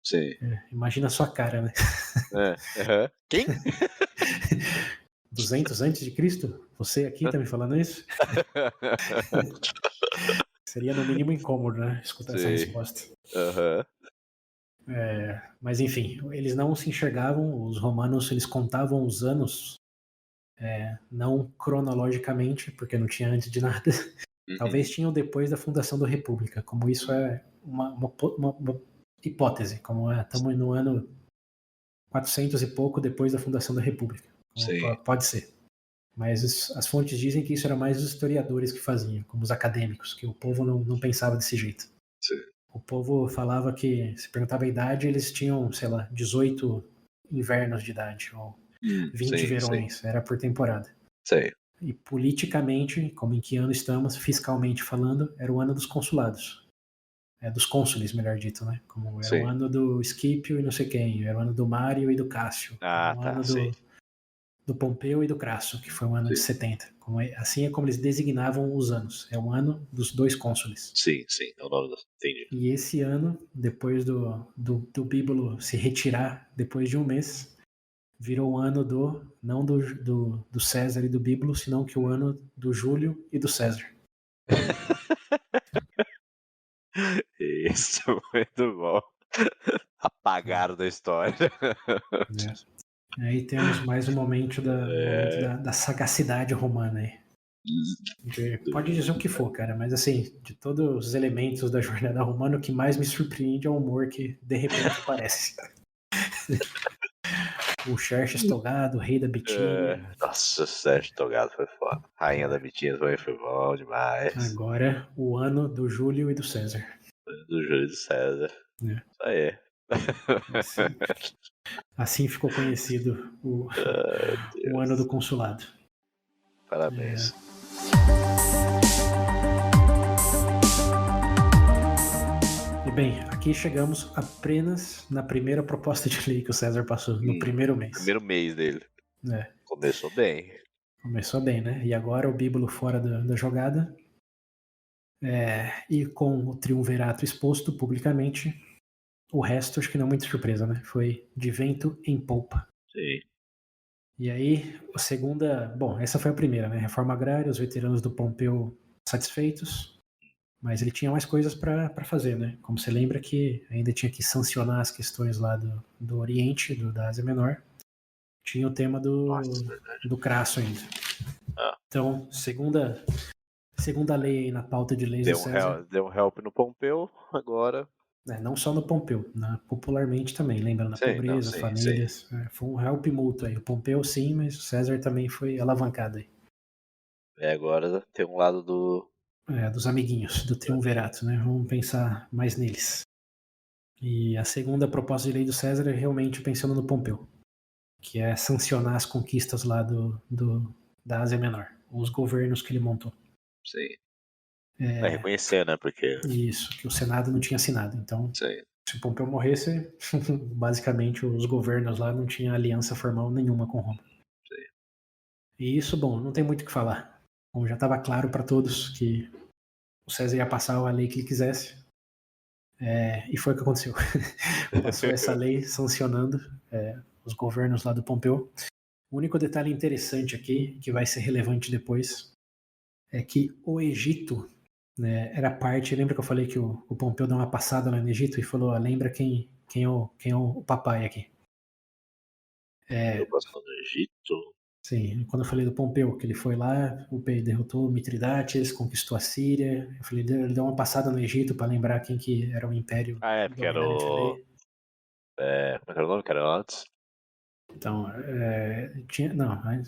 Sim. Imagina a sua cara, né? Quem? 200 antes de Cristo? Você aqui tá me falando isso? Seria no mínimo incômodo, né? Escutar essa resposta. Mas enfim, eles não se enxergavam, os romanos eles contavam os anos, não cronologicamente, porque não tinha antes de nada. Talvez tinham depois da fundação da República, como isso é uma hipótese, como estamos no ano 400 e pouco depois da fundação da República. Pode ser. Mas as fontes dizem que isso era mais os historiadores que faziam, como os acadêmicos, que o povo não pensava desse jeito. Sim. O povo falava que, se perguntava a idade, eles tinham, sei lá, 18 invernos de idade, ou 20 verões, era por temporada. Sim. E politicamente, como em que ano estamos, fiscalmente falando, era o ano dos consulados. Dos cônsules, melhor dito, né? Como era o ano do Escipio e não sei quem, era o ano do Mário e do Cássio, era o ano do Pompeu e do Crasso, que foi o ano de 70. Assim é como eles designavam os anos. É o ano dos dois cônsules. Sim, é o nome entendi. E esse ano, depois do Bíbulo se retirar, depois de um mês, virou o ano não do César e do Bíbulo, senão que o ano do Júlio e do César. Isso, muito bom. Apagaram da história. Aí temos mais um momento da sagacidade romana aí. Pode dizer o que for, cara, mas assim, de todos os elementos da jornada romana, o que mais me surpreende é o humor que de repente aparece. O Xerxes Togado, o rei da Bitínia. Nossa, o Sérgio Togado foi foda. Rainha da Bitínia também foi bom demais. Agora, o ano do Júlio e do César. Do Júlio e do César. Isso aí. Assim ficou conhecido o ano do consulado. Parabéns. E bem, aqui chegamos apenas na primeira proposta de lei que o César passou, no primeiro mês. Primeiro mês dele. É, Começou bem. começou bem, né? E agora o Bíbulo fora da jogada. E com o triunvirato exposto publicamente, o resto acho que não é muita surpresa, né? Foi de vento em polpa. Sim. E aí, a segunda... Bom, essa foi a primeira, né? Reforma agrária, os veteranos do Pompeu satisfeitos, mas ele tinha mais coisas para fazer, né? Como você lembra que ainda tinha que sancionar as questões lá do Oriente, da Ásia Menor. Tinha o tema do Crasso ainda. Ah. Então, segunda lei aí na pauta de leis do César. Deu um help no Pompeu, agora... Não só no Pompeu, né? Popularmente também, lembra? Na pobreza, sim, famílias. Foi um help mútuo aí. O Pompeu sim, mas o César também foi alavancado aí. Agora tem um lado Dos amiguinhos, do triunvirato, né? Vamos pensar mais neles. E a segunda proposta de lei do César é realmente pensando no Pompeu, que é sancionar as conquistas lá da Ásia Menor, os governos que ele montou. Sim. Vai reconhecer, né? Porque... Isso, que o Senado não tinha assinado. Então, Sim. se o Pompeu morresse, basicamente os governos lá não tinham aliança formal nenhuma com Roma. Sim. E isso, bom, não tem muito o que falar. Bom, já estava claro para todos que o César ia passar a lei que ele quisesse. E foi o que aconteceu. Passou essa lei sancionando os governos lá do Pompeu. O único detalhe interessante aqui, que vai ser relevante depois, é que o Egito, né, era parte. Lembra que eu falei que o Pompeu deu uma passada lá no Egito e falou: lembra quem é o papai aqui? Eu passando no Egito. Sim, quando eu falei do Pompeu, que ele foi lá, o derrotou Mitridates, conquistou a Síria. Eu falei, ele deu uma passada no Egito para lembrar quem que era o império Porque era dominante o... ali. Como é que era o nome que era antes? Então,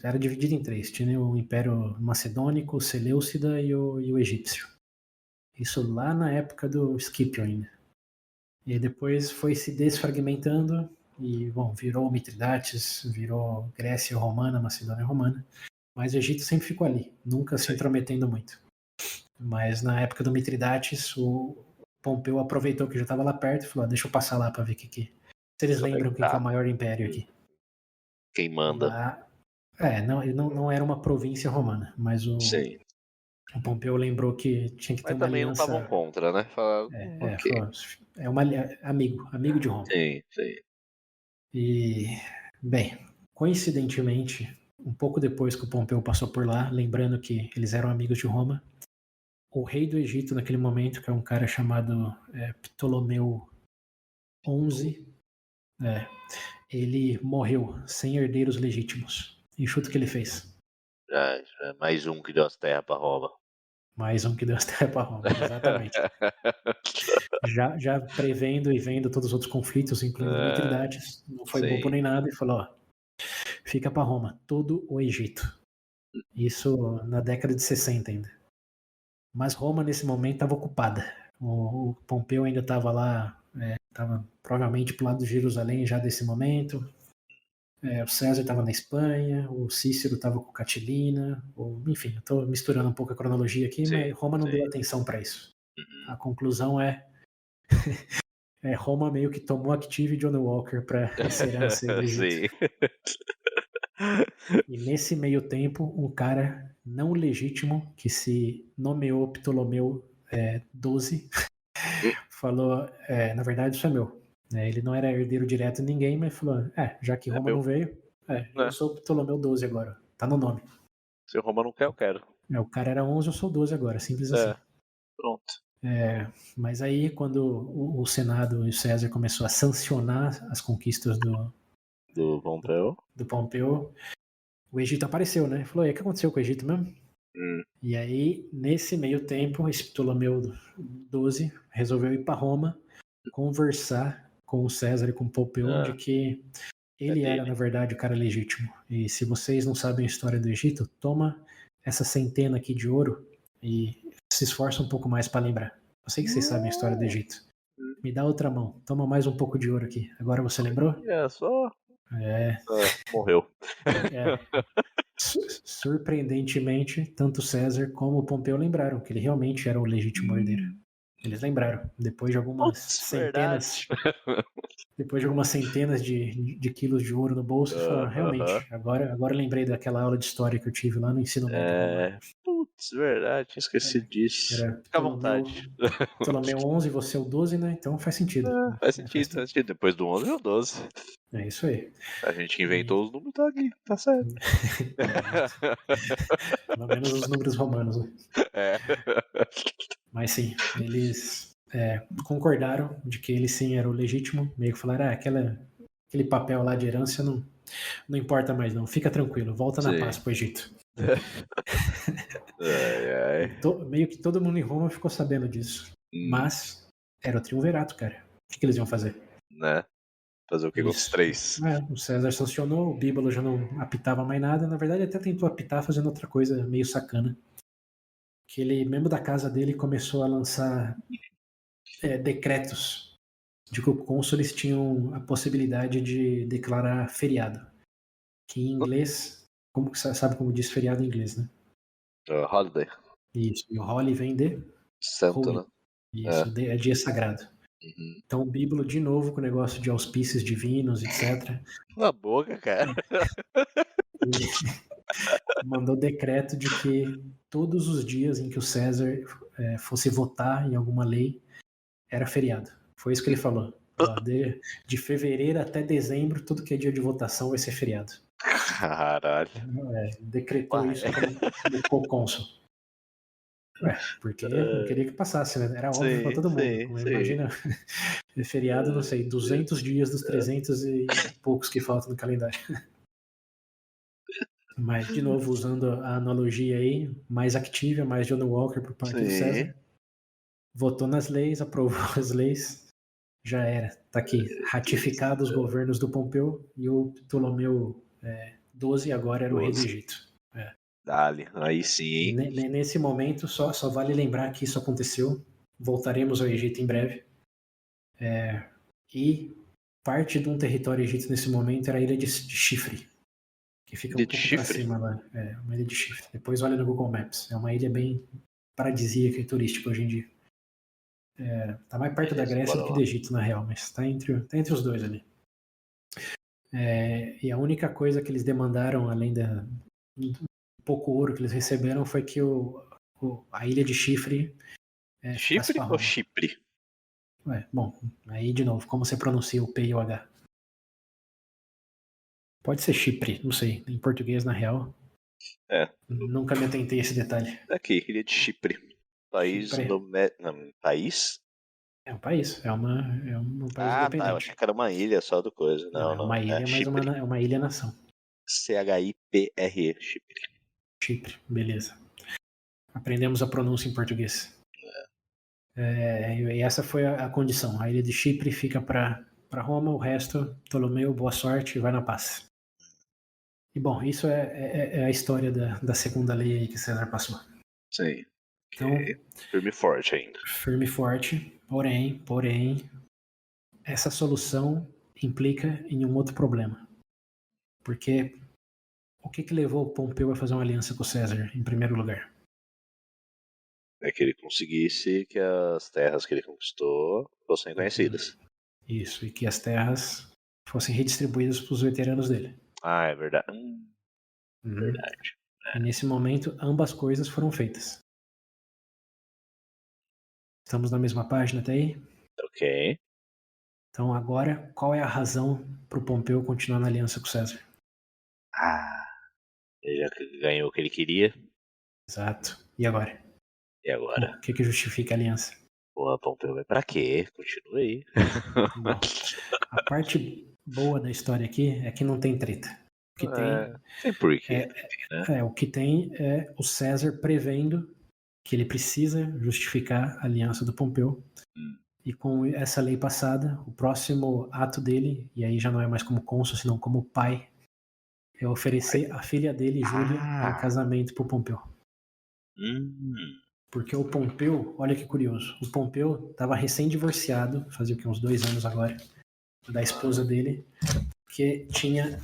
era dividido em três. Tinha o Império Macedônico, o Seleucida e o Egípcio. Isso lá na época do Scipio ainda. E depois foi se desfragmentando e, bom, virou Mitridates, virou Grécia Romana, Macedônia Romana. Mas o Egito sempre ficou ali, nunca se intrometendo muito. Mas na época do Mitridates, o Pompeu aproveitou que já estava lá perto e falou: deixa eu passar lá para ver se eles lembram quem que é o maior império aqui. Quem manda. Lá, não era uma província romana, mas o Pompeu lembrou que tinha que ter uma aliança. Mas também não estavam contra, né? Falaram, falou, amigo de Roma. Sim. E, bem, coincidentemente, um pouco depois que o Pompeu passou por lá, lembrando que eles eram amigos de Roma, o rei do Egito naquele momento, que é um cara chamado Ptolomeu XI, ele morreu sem herdeiros legítimos. E chuta o que ele fez? Mais um que deu as terras para Roma. Mais um que deu as terras para Roma, exatamente. já prevendo e vendo todos os outros conflitos, incluindo Mitridates, não foi bobo nem nada, e falou: fica para Roma, todo o Egito. Isso na década de 60 ainda. Mas Roma, nesse momento, estava ocupada. O Pompeu ainda estava lá, estava provavelmente para o lado de Jerusalém já desse momento. O César estava na Espanha, o Cícero estava com Catilina, enfim, eu estou misturando um pouco a cronologia aqui, mas Roma não deu atenção para isso. A conclusão Roma meio que tomou Active John Walker para essa herança do Egito. E nesse meio tempo, um cara não legítimo que se nomeou Ptolomeu XII falou: na verdade, isso é meu. Ele não era herdeiro direto de ninguém, mas falou: já que Roma não veio, eu sou Ptolomeu XII agora. Tá no nome. Se Roma não quer, eu quero. O cara era 11, eu sou 12 agora, simples assim. Pronto. Mas aí, quando o Senado e o César começou a sancionar as conquistas do Pompeu, o Egito apareceu, né? Falou: e o que aconteceu com o Egito mesmo? E aí, nesse meio tempo, esse Ptolomeu XII resolveu ir para Roma conversar com o César e com o Pompeu de que ele era, na verdade, o cara legítimo. E se vocês não sabem a história do Egito, toma essa centena aqui de ouro e se esforça um pouco mais para lembrar. Eu sei que vocês sabem a história do Egito. Me dá outra mão, toma mais um pouco de ouro aqui. Agora você lembrou? Só. Morreu. Surpreendentemente, tanto César como o Pompeu lembraram que ele realmente era o legítimo herdeiro. Eles lembraram, depois de algumas centenas de quilos de ouro no bolso, falaram, realmente, agora eu lembrei daquela aula de história que eu tive lá no ensino médio romano. Putz, verdade, tinha esquecido disso. Era Fica à vontade. Ptolomeu 11 e você é o 12, né? Então faz sentido. Faz sentido. Depois do 11 veio o 12. É isso aí. A gente inventou os números, tá aqui, tá certo. Pelo menos os números romanos, né? É. Mas sim, eles concordaram de que ele sim era o legítimo, meio que falaram, aquele papel lá de herança não importa mais não, fica tranquilo, volta na paz pro Egito. Meio que todo mundo em Roma ficou sabendo disso. Mas era o triunvirato, cara. O que eles iam fazer? Né? Fazer o que com os 3? O César sancionou, o Bíbalo já não apitava mais nada. Na verdade, até tentou apitar fazendo outra coisa meio sacana. Que ele, mesmo da casa dele, começou a lançar decretos de que os cônsules tinham a possibilidade de declarar feriado. Que em inglês, sabe como diz feriado em inglês, né? Holiday. Isso. E o Holy vem de santo, Holy. Né? Isso, é dia sagrado. Uhum. Então o Bíblo, de novo, com o negócio de auspícios divinos, etc. Na boca, cara. Ele mandou decreto de que todos os dias em que o César fosse votar em alguma lei, era feriado. Foi isso que ele falou. De fevereiro até dezembro, tudo que é dia de votação vai ser feriado. Caralho. Decretou isso como procônsul. Porque não queria que passasse, né? Era óbvio para todo mundo. Imagina, feriado, não sei, 200 dias dos 300 e poucos que faltam no calendário. Mas, de novo, usando a analogia aí, mais Activia, mais John Walker por parte do César. Votou nas leis, aprovou as leis, já era. Tá aqui, ratificado os governos do Pompeu e o Ptolomeu 12 agora era o rei do Egito. Dale, aí sim. Nesse momento, só vale lembrar que isso aconteceu. Voltaremos ao Egito em breve. E parte de um território egípcio nesse momento era a ilha de Chifre, que fica um pouco para cima lá. É uma ilha de Chifre. Depois olha no Google Maps. É uma ilha bem paradisíaca e turística hoje em dia. Tá mais perto da Grécia do que do Egito, na real, mas tá entre os dois ali. E a única coisa que eles demandaram, além do pouco ouro que eles receberam, foi que a ilha de Chifre Chifre ou Chipre? Bom, aí de novo, como você pronuncia o P e o H? Pode ser Chipre, não sei. Em português, na real. Nunca me atentei a esse detalhe. Aqui, ilha de Chipre. País país? É um país. É um país independente. Tá. Eu achei que era uma ilha só do coisa. Não. É uma ilha, mas é uma ilha-nação. CHIPRE, Chipre. Chipre, beleza. Aprendemos a pronúncia em português. E essa foi a condição. A ilha de Chipre fica para Roma, o resto, Ptolomeu, boa sorte, vai na paz. E bom, isso é a história da segunda lei aí que César passou. Sim. Então, firme e forte ainda. Firme e forte, porém, essa solução implica em um outro problema. Porque o que levou o Pompeu a fazer uma aliança com o César, em primeiro lugar? É que ele conseguisse que as terras que ele conquistou fossem conhecidas. Isso, e que as terras fossem redistribuídas para os veteranos dele. É verdade. Verdade. E nesse momento, ambas coisas foram feitas. Estamos na mesma página até aí? Ok. Então agora, qual é a razão para o Pompeu continuar na aliança com o César? Ele já ganhou o que ele queria. Exato. E agora? E agora? Bom, o que justifica a aliança? Porra, Pompeu, vai pra quê? Continua aí. Bom, a parte boa da história aqui é que não tem treta. O que tem porquê. O que tem é o César prevendo que ele precisa justificar a aliança do Pompeu. E com essa lei passada, o próximo ato dele, e aí já não é mais como cônsul, senão como pai, é oferecer a filha dele, Júlia, em casamento pro Pompeu. Porque o Pompeu, olha que curioso, o Pompeu estava recém-divorciado, fazia uns 2 anos agora, da esposa dele, que tinha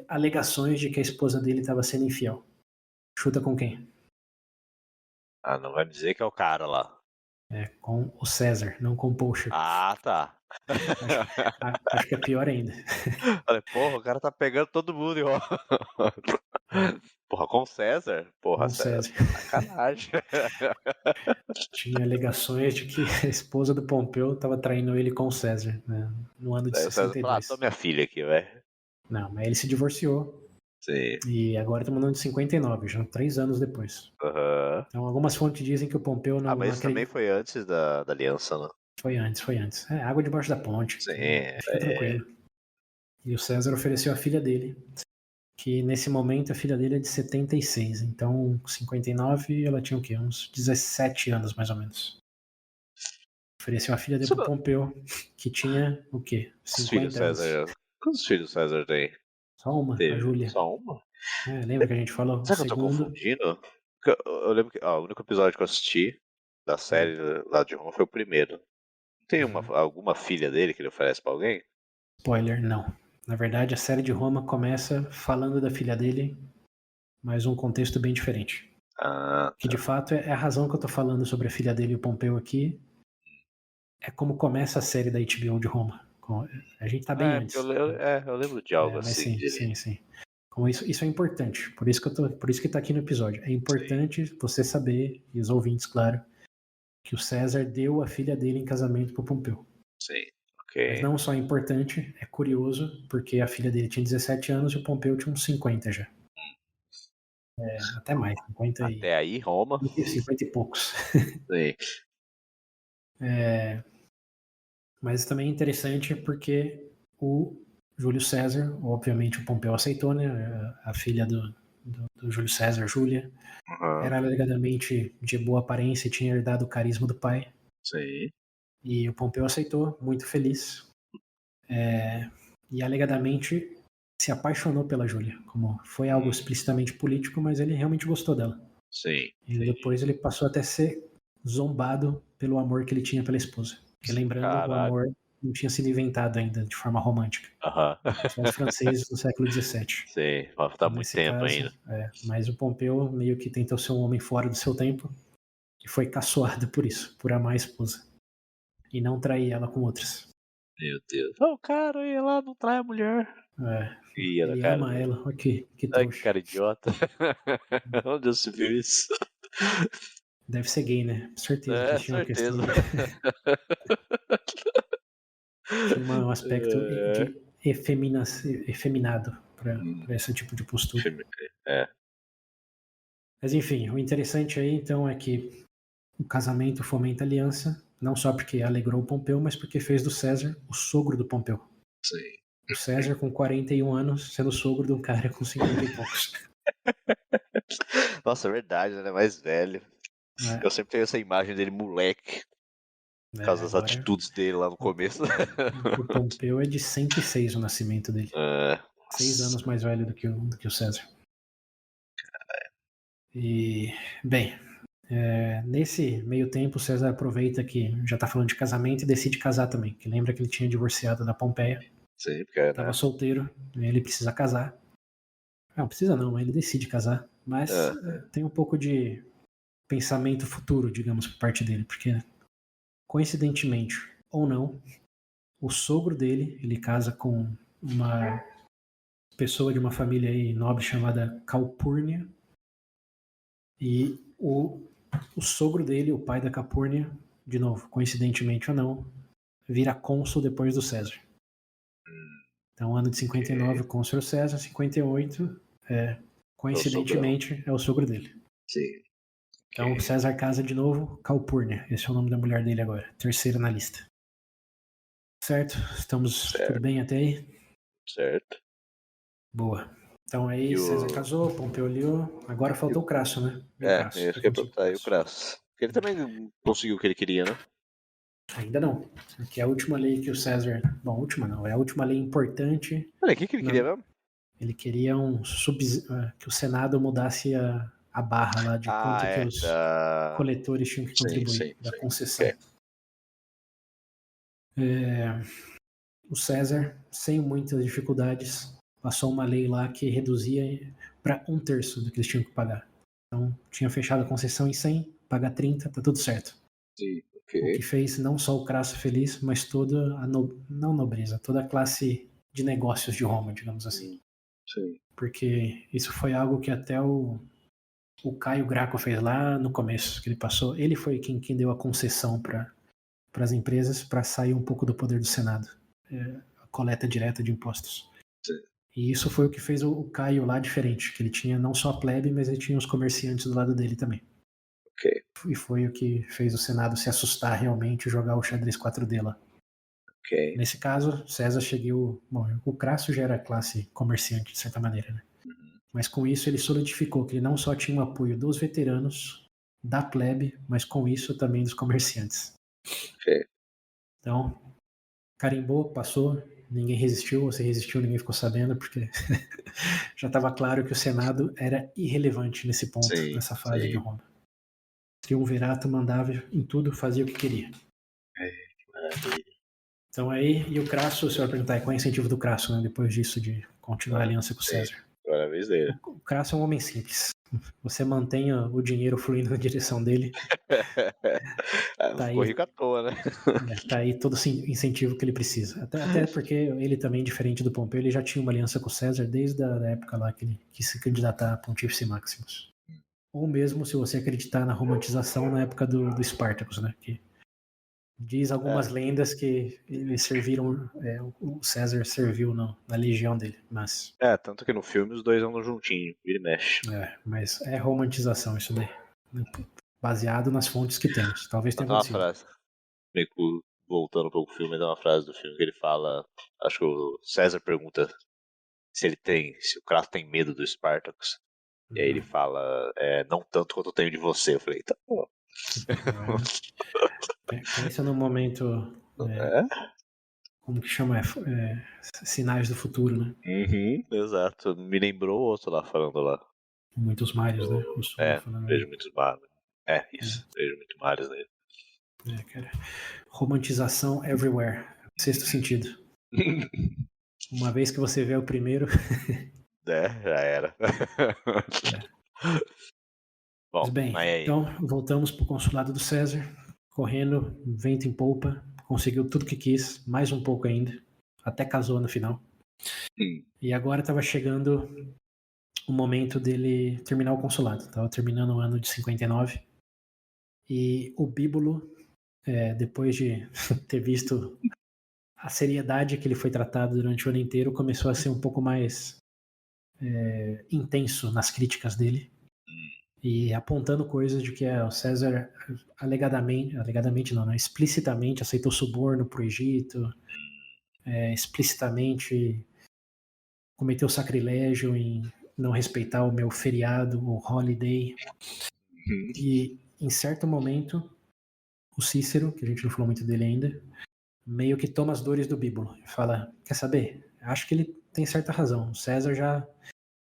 alegações de que a esposa dele estava sendo infiel. Chuta com quem? Ah, não vai me dizer que é o cara lá. Com o César, não com o Porsche. Ah, tá. Acho que é pior ainda. Falei, porra, o cara tá pegando todo mundo, ó. Porra, com o César? Porra, Com o César. sacanagem. Tinha alegações de que a esposa do Pompeu estava traindo ele com o César, né, no ano de Daí o César falou, 62. tô minha filha aqui, velho. Não, mas ele se divorciou. Sim. E agora estamos no ano de 59, já 3 anos depois. Aham. Então, algumas fontes dizem que o Pompeu não Mas isso também acredita. foi antes da aliança, né? Foi antes. Água debaixo da ponte. Sim, Fica tranquilo. E o César ofereceu a filha dele, que nesse momento a filha dele é de 76. Então, com 59, ela tinha o quê? Uns 17 anos, mais ou menos. Ofereceu a filha dele pro Pompeu, que tinha o quê? 50 anos. Quantos filhos César tem? Só uma, a Júlia. Só uma? Lembra que a gente falou? Será que eu tô confundindo? Eu lembro que o único episódio que eu assisti da série lá de Roma foi o primeiro. Tem alguma filha dele que ele oferece pra alguém? Spoiler, não. Na verdade, a série de Roma começa falando da filha dele, mas um contexto bem diferente. Ah, Que de fato é a razão que eu tô falando sobre a filha dele e o Pompeu aqui. É como começa a série da HBO de Roma. A gente tá bem antes. Eu lembro de algo mas assim. Sim. Como isso é importante. Por isso que tá aqui no episódio. É importante você saber, e os ouvintes, claro, que o César deu a filha dele em casamento pro Pompeu. Sim, ok. Mas não só é importante, é curioso, porque a filha dele tinha 17 anos e o Pompeu tinha uns 50 já. Até mais, 50 Até aí, Roma. 50 e poucos. Sim. Mas também é interessante porque o Júlio César, obviamente o Pompeu aceitou, né? A filha do Júlio César, Júlia, era alegadamente de boa aparência e tinha herdado o carisma do pai. Sim. E o Pompeu aceitou, muito feliz. E alegadamente se apaixonou pela Júlia. Como foi algo explicitamente político, mas ele realmente gostou dela. Sim. E depois ele passou até a ser zombado pelo amor que ele tinha pela esposa. Porque lembrando, o amor não tinha sido inventado ainda de forma romântica. Só os franceses do século XVII. Sim, tá muito tempo ainda. Mas o Pompeu meio que tentou ser um homem fora do seu tempo e foi caçoado por isso, por amar a esposa. E não trair ela com outras. Meu Deus. O cara ia lá, não trai a mulher. Ele ama ela, olha que trouxa. Que cara idiota. Onde eu se viu isso? Deve ser gay, né? Certeza que tinha uma questão. Tinha um aspecto de efeminado para esse tipo de postura. Mas enfim, o interessante aí então é que o casamento fomenta a aliança, não só porque alegrou o Pompeu, mas porque fez do César o sogro do Pompeu. Sim. O César com 41 anos sendo sogro de um cara com 50 e poucos. Nossa, é verdade, né? Mais velho. Eu sempre tenho essa imagem dele moleque. Por causa das atitudes dele lá no começo. O Pompeu é de 106 o nascimento dele. 6 anos mais velho do que o César. E, bem, nesse meio tempo o César aproveita que já tá falando de casamento e decide casar também. Que lembra que ele tinha divorciado da Pompeia. Sim, porque tava solteiro, ele precisa casar. Não precisa não, mas ele decide casar. Mas tem um pouco de pensamento futuro, digamos, por parte dele. Porque, coincidentemente ou não, o sogro dele, ele casa com uma pessoa de uma família aí nobre chamada Calpurnia. E o sogro dele, o pai da Calpurnia, de novo, coincidentemente ou não, vira cônsul depois do César. Então, ano de 59, o cônsul César, 58, coincidentemente, é o sogro dele. Sim. Então, César casa de novo, Calpurnia. Esse é o nome da mulher dele agora, terceira na lista. Certo? Estamos tudo bem até aí? Certo. Boa. Então aí, César casou, Pompeu aliou. Agora faltou o Crasso, né? Eu fiquei perguntando aí o Crasso. Ele também conseguiu o que ele queria, né? Ainda não. Aqui é a última lei que o César... Bom, última não. É a última lei importante. Peraí, o que ele queria mesmo? Ele queria que o Senado mudasse a barra lá de quanto que os coletores tinham que contribuir da concessão. O César, sem muitas dificuldades, passou uma lei lá que reduzia para 1/3 do que eles tinham que pagar. Então, tinha fechado a concessão em 100, paga 30, tá tudo certo. Sim, O que ok. fez não só o Crasso feliz, mas toda a não nobreza, toda a classe de negócios de Roma, digamos assim. Sim. Porque isso foi algo que até o Caio Graco fez lá no começo, que ele passou. Ele foi quem deu a concessão para as empresas para sair um pouco do poder do Senado, a coleta direta de impostos. Sim. E isso foi o que fez o Caio lá diferente, que ele tinha não só a plebe, mas ele tinha os comerciantes do lado dele também. Ok. E foi o que fez o Senado se assustar realmente e jogar o xadrez 4D lá. Ok. Nesse caso, César seguiu. Bom, o Crasso já era classe comerciante, de certa maneira, né? Mas com isso ele solidificou que ele não só tinha o apoio dos veteranos, da plebe, mas com isso também dos comerciantes. Ok. Então, carimbou, passou, ninguém resistiu, ou se resistiu, ninguém ficou sabendo, porque já estava claro que o Senado era irrelevante nesse ponto, Sim, nessa fase sim. de Roma. O Triunvirato mandava em tudo, fazia o que queria. Que maravilha. Então aí, e o Crasso, você vai perguntar, qual é o incentivo do Crasso, né, depois disso de continuar a aliança com o César? Agora é a vez dele. O Crasso é um homem simples. Você mantenha o dinheiro fluindo na direção dele. Tá Ficou aí, rico à toa, né? tá aí todo o incentivo que ele precisa. Até porque ele também, diferente do Pompeu, ele já tinha uma aliança com o César desde a época lá que ele quis se candidatar a Pontífice Maximus. Ou mesmo, se você acreditar na romantização, na época do Spartacus, né? Que diz algumas lendas que eles serviram, o César serviu na legião dele, mas... Tanto que no filme os dois andam juntinho, vira e mexe. Mas é romantização isso daí. Baseado nas fontes que temos. Talvez tenha Tem uma acontecido. frase, meio que voltando um pouco o filme, tem uma frase do filme que ele fala, acho que o César pergunta se o Crasso tem medo do Spartacus. E aí ele fala, não tanto quanto eu tenho de você. Eu falei, tá bom. Pensa no momento, como que chama? Sinais do futuro, né? Exato. Me lembrou o outro lá falando lá. Muitos mares, né? O Suda falando. Vejo muitos mares. Isso. Vejo muitos mares nele. Cara. Romantização everywhere. Sexto sentido. Uma vez que você vê o primeiro. Já era. Bom, Mas bem, então voltamos pro consulado do César, correndo, vento em polpa, conseguiu tudo que quis, mais um pouco ainda, até casou no final. E agora estava chegando o momento dele terminar o consulado. Estava terminando o ano de 59. E o Bíbulo, depois de ter visto a seriedade que ele foi tratado durante o ano inteiro, começou a ser um pouco mais intenso nas críticas dele. E apontando coisas de que o César alegadamente não, né? Explicitamente aceitou suborno para o Egito, explicitamente cometeu sacrilégio em não respeitar o meu feriado, o holiday. E em certo momento, o Cícero, que a gente não falou muito dele ainda, meio que toma as dores do Bíbulo e fala, quer saber? Acho que ele tem certa razão. O César já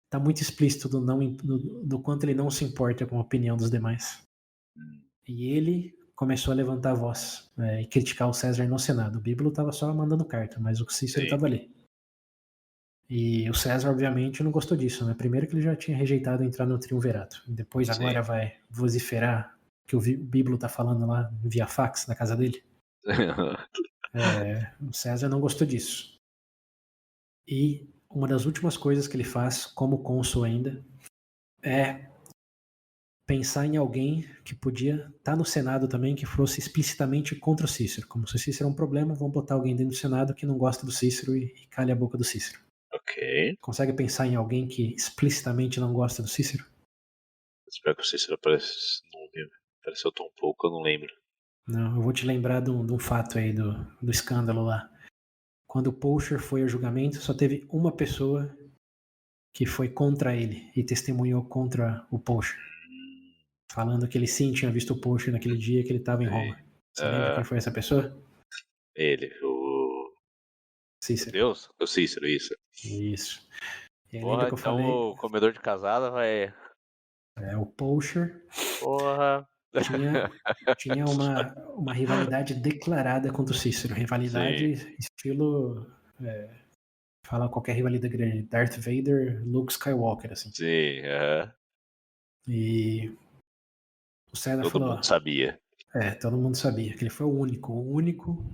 está muito explícito do quanto ele não se importa com a opinião dos demais. E ele começou a levantar a voz e criticar o César no Senado. O Bíbulo estava só mandando carta, mas o Cícero estava ali. E o César, obviamente, não gostou disso, né? Primeiro que ele já tinha rejeitado entrar no Triunvirato. Depois agora vai vociferar que o Bíbulo está falando lá via fax na casa dele. O César não gostou disso. E uma das últimas coisas que ele faz, como cônsul ainda, é pensar em alguém que podia estar no Senado também, que fosse explicitamente contra o Cícero. Como se o Cícero é um problema, vamos botar alguém dentro do Senado que não gosta do Cícero e calha a boca do Cícero. Ok. Consegue pensar em alguém que explicitamente não gosta do Cícero? Espero que o Cícero apareceu tão pouco, eu não lembro. Não, eu vou te lembrar de um fato aí do escândalo lá. Quando o Poacher foi ao julgamento, só teve uma pessoa que foi contra ele e testemunhou contra o Poacher. Falando que ele sim tinha visto o Poacher naquele dia que ele estava em Roma. Você lembra quem foi essa pessoa? Ele, o Cícero. Deus? O Cícero, isso. Isso. E aí, Porra, lembra que eu então falei? o comedor de casada vai... O Poacher Porra... tinha uma rivalidade declarada contra o Cícero. Rivalidade estilo Fala qualquer rivalidade grande. Darth Vader, Luke Skywalker, assim. Sim, E o César todo falou, mundo sabia. todo mundo sabia que ele foi o único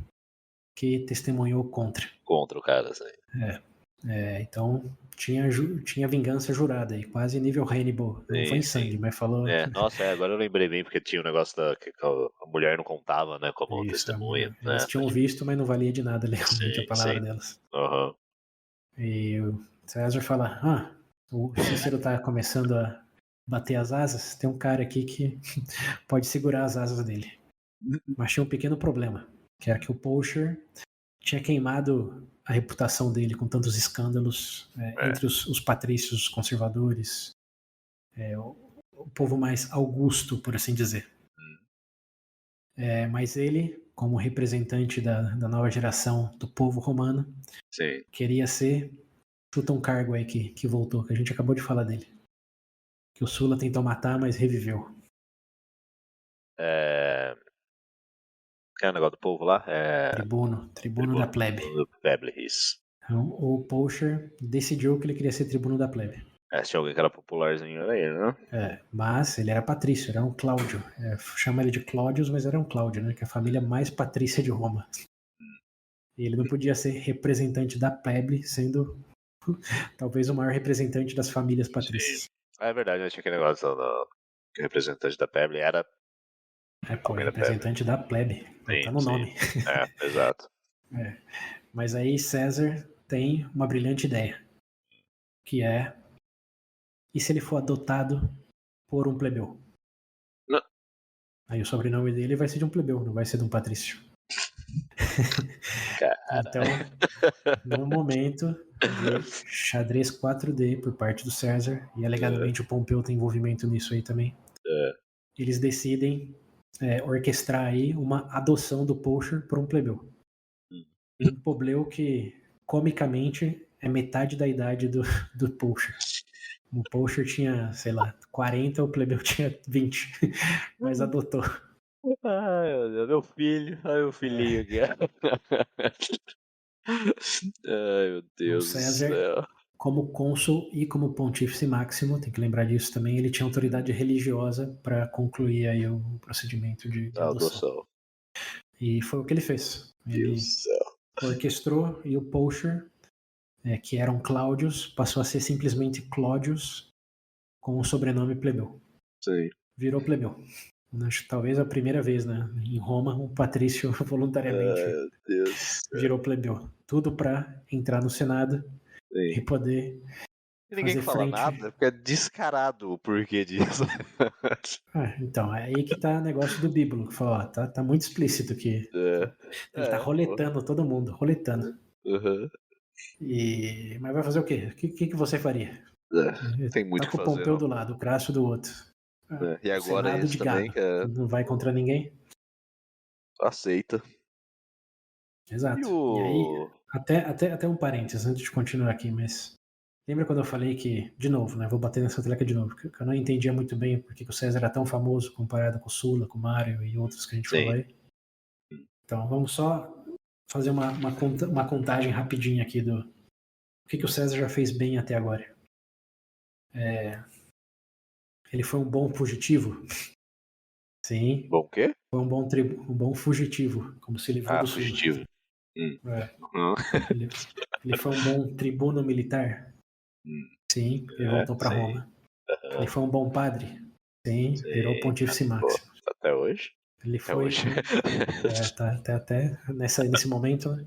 que testemunhou contra. Contra o cara, assim. Então tinha vingança jurada aí, quase nível Hannibal. Não foi em sangue, mas falou. Nossa, agora eu lembrei bem, porque tinha um negócio que a mulher não contava, né, como Isso, testemunha. eles tinham visto, mas não valia de nada legalmente a palavra delas. Uhum. E o César fala, o Cícero tá começando a bater as asas, tem um cara aqui que pode segurar as asas dele. Mas tinha um pequeno problema, que era que o Poacher tinha queimado a reputação dele com tantos escândalos entre os patrícios conservadores, o povo mais augusto, por assim dizer. Mas ele, como representante da nova geração do povo romano, Sim. queria ser... Chuta um cargo aí que voltou, que a gente acabou de falar dele. Que o Sula tentou matar, mas reviveu. Que é o negócio do povo lá? Tribuno da plebe. Do plebe, isso. Então, o Poacher decidiu que ele queria ser tribuno da plebe. Se alguém que era popularzinho era ele, né? Mas ele era patrício, era um Cláudio. Chama ele de Cláudios, mas era um Cláudio, né? Que é a família mais patrícia de Roma. E ele não podia ser representante da plebe, sendo talvez o maior representante das famílias patrícias. É verdade, tinha aquele negócio que o representante da plebe era... representante da plebe. Tá no nome. Exato. Mas aí César tem uma brilhante ideia. Que é... E se ele for adotado por um plebeu? Não. Aí o sobrenome dele vai ser de um plebeu, não vai ser de um patrício. Então, no momento de xadrez 4D por parte do César, e alegadamente o Pompeu tem envolvimento nisso aí também, eles decidem orquestrar aí uma adoção do Poacher por um plebeu. Um plebeu que, comicamente, é metade da idade do Poacher. O Poacher tinha, sei lá, 40, o plebeu tinha 20, mas adotou. Ai, meu Deus, meu filho. Ai, meu filhinho aqui. Ai, meu Deus O César, do céu. como cônsul e como pontífice máximo, tem que lembrar disso também, ele tinha autoridade religiosa para concluir aí o procedimento de adoção. E foi o que ele fez. Ele orquestrou e o Poacher, que era um Cláudios, passou a ser simplesmente Cláudios com o sobrenome plebeu. Sim. Virou plebeu. Acho que talvez a primeira vez, né? Em Roma, um patrício voluntariamente virou plebeu. Tudo para entrar no Senado e poder ninguém fazer fala frente. nada, porque é descarado o porquê disso. Então, é aí que tá o negócio do Bíblo, que fala, tá muito explícito que ele tá roletando todo mundo, roletando. Mas vai fazer o quê? O que você faria? Tem muito tá com que o fazer, Pompeu não? do lado, o Crasso do outro. E agora Senado esse de também, gado. que é... Não vai contra ninguém. Aceita. Exato. E aí, até um parênteses antes de continuar aqui, mas lembra quando eu falei que, de novo, né? Vou bater nessa tecla de novo, que eu não entendia muito bem porque o César era tão famoso comparado com o Sula, com o Mário e outros que a gente falou aí. Então, vamos só fazer uma contagem rapidinha aqui do que o César já fez bem até agora. Ele foi um bom fugitivo? Sim. Bom o quê? Foi um bom fugitivo, como se livrou do Sula. Fugitivo. Ele foi um bom tribuno militar? Sim, ele voltou para Roma. Ele foi um bom padre? Sim, virou pontífice máximo. Até hoje? Ele foi. Tá até nesse momento, né?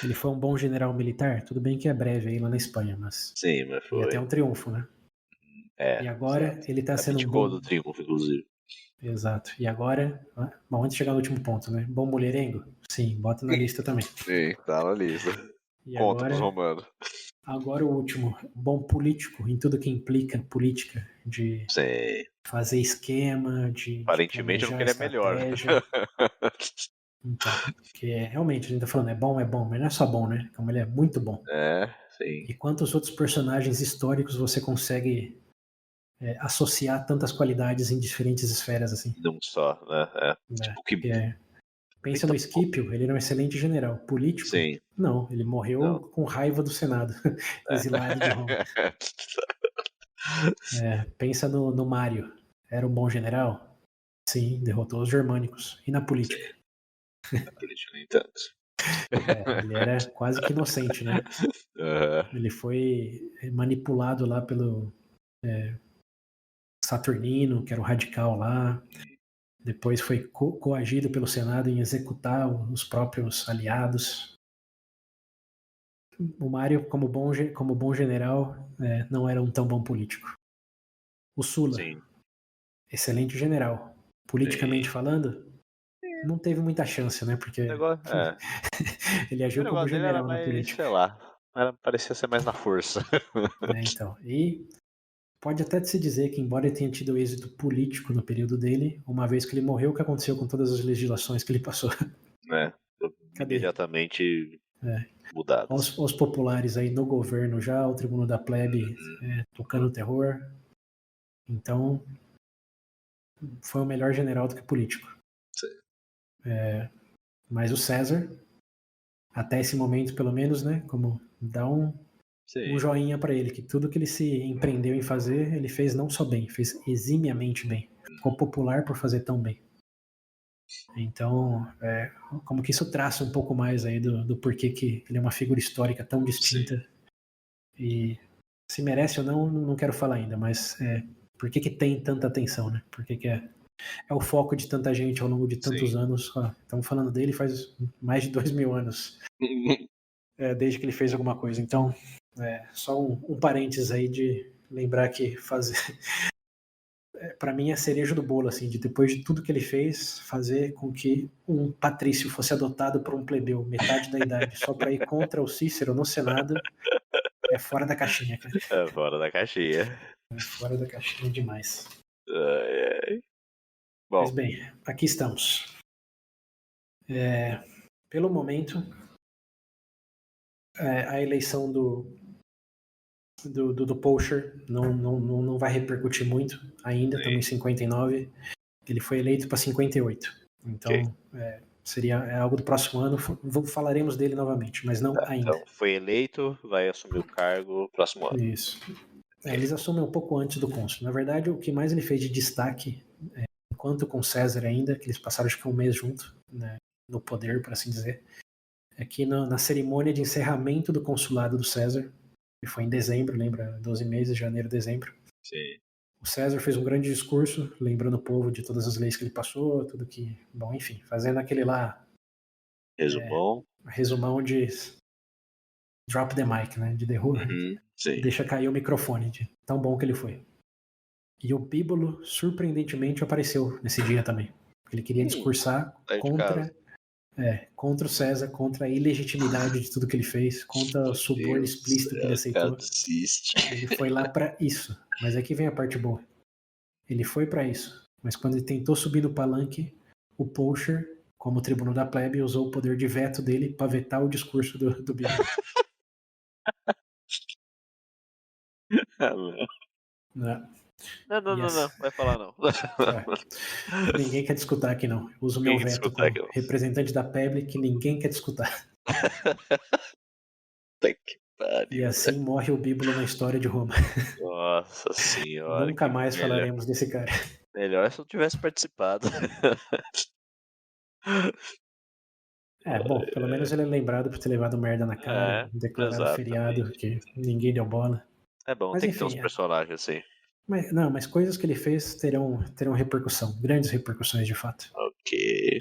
Ele foi um bom general militar? Tudo bem que é breve aí lá na Espanha, mas. Sim, mas foi. E até um triunfo, né? E agora ele tá sendo um bom. do triunfo, inclusive. Exato. E agora, bom, antes de chegar no último ponto, né? Bom mulherengo? Sim, bota na lista também. Sim, tá na lista. E conta pros romanos. Agora o último, bom político, em tudo que implica política, de fazer esquema, de aparentemente eu não queria melhor. Então, porque realmente a gente tá falando, é bom, mas não é só bom, né? Como ele é muito bom. Sim. E quantos outros personagens históricos você consegue associar tantas qualidades em diferentes esferas, assim? Não só, né? Tipo, Pensa no Scipio, ele era um excelente general. Político? Sim. Não, ele morreu Não. com raiva do Senado, exilado de Roma. Pensa no Mário. Era um bom general? Sim, derrotou os germânicos. E na política? Na política nem tanto. Ele era quase que inocente, né? Ele foi manipulado lá pelo Saturnino, que era o radical lá. Depois foi coagido pelo Senado em executar os próprios aliados. O Mário, como bom general, não era um tão bom político. O Sulla, Sim. excelente general. Politicamente falando, não teve muita chance, né? Porque ele agiu como dele era general na mais, política. sei lá, parecia ser mais na força. Então, e pode até se dizer que, embora ele tenha tido êxito político no período dele, uma vez que ele morreu, o que aconteceu com todas as legislações que ele passou? Cadê? Imediatamente mudadas. Os populares aí no governo já, o tribuno da plebe tocando terror. Então, foi o melhor general do que político. Sim. Mas o César, até esse momento pelo menos, né, como dá um joinha para ele, que tudo que ele se empreendeu em fazer, ele fez não só bem, fez eximiamente bem. Ficou popular por fazer tão bem. Então, como que isso traça um pouco mais aí do porquê que ele é uma figura histórica tão distinta. Sim. E se merece ou não quero falar ainda, mas por que tem tanta atenção, né? Por que é o foco de tanta gente ao longo de tantos anos. Estamos falando dele faz mais de 2000 anos, desde que ele fez alguma coisa. Então, só um parênteses aí de lembrar que fazer... para mim é cereja do bolo, assim, de depois de tudo que ele fez, fazer com que um patrício fosse adotado por um plebeu, metade da idade, só para ir contra o Cícero no Senado, é fora da caixinha, cara. É fora da caixinha. É fora da caixinha demais. Bom. Mas bem, aqui estamos. Pelo momento, a eleição do Poacher não vai repercutir muito ainda, estamos em 59. Ele foi eleito para 58. Então, seria algo do próximo ano. Falaremos dele novamente, mas não ainda. Então, foi eleito, vai assumir o cargo próximo ano. Isso. Eles assumem um pouco antes do cônsul. Na verdade, o que mais ele fez de destaque, enquanto com César ainda, que eles passaram acho que um mês junto, né, no poder, por assim dizer, é que na cerimônia de encerramento do consulado do César, que foi em dezembro, lembra? 12 meses, janeiro, dezembro. Sim. O César fez um grande discurso, lembrando o povo de todas as leis que ele passou, tudo que... Bom, enfim, fazendo aquele lá... Resumão de... Drop the mic, né? De derruba. Deixa cair o microfone, de tão bom que ele foi. E o Bíbulo, surpreendentemente, apareceu nesse dia também. Ele queria discursar contra o César, contra a ilegitimidade de tudo que ele fez, contra o suborno explícito que ele aceitou. Ele foi lá para isso. Mas aqui vem a parte boa. Ele foi para isso. Mas quando ele tentou subir no palanque, o Poacher, como tribuno da plebe, usou o poder de veto dele para vetar o discurso do Bíbulo. Não, vai falar não. Ninguém quer discutir aqui não. Eu uso meu veto como representante da plebe que ninguém quer discutir. E assim morre o Bíbulo na história de Roma. Nossa senhora. Nunca mais falaremos desse cara. Melhor se eu tivesse participado. Bom, pelo menos ele é lembrado por ter levado merda na cara, declarado feriado, que ninguém deu bola. É bom, mas, tem que ter uns personagens assim. Mas coisas que ele fez terão repercussão, grandes repercussões de fato. Ok.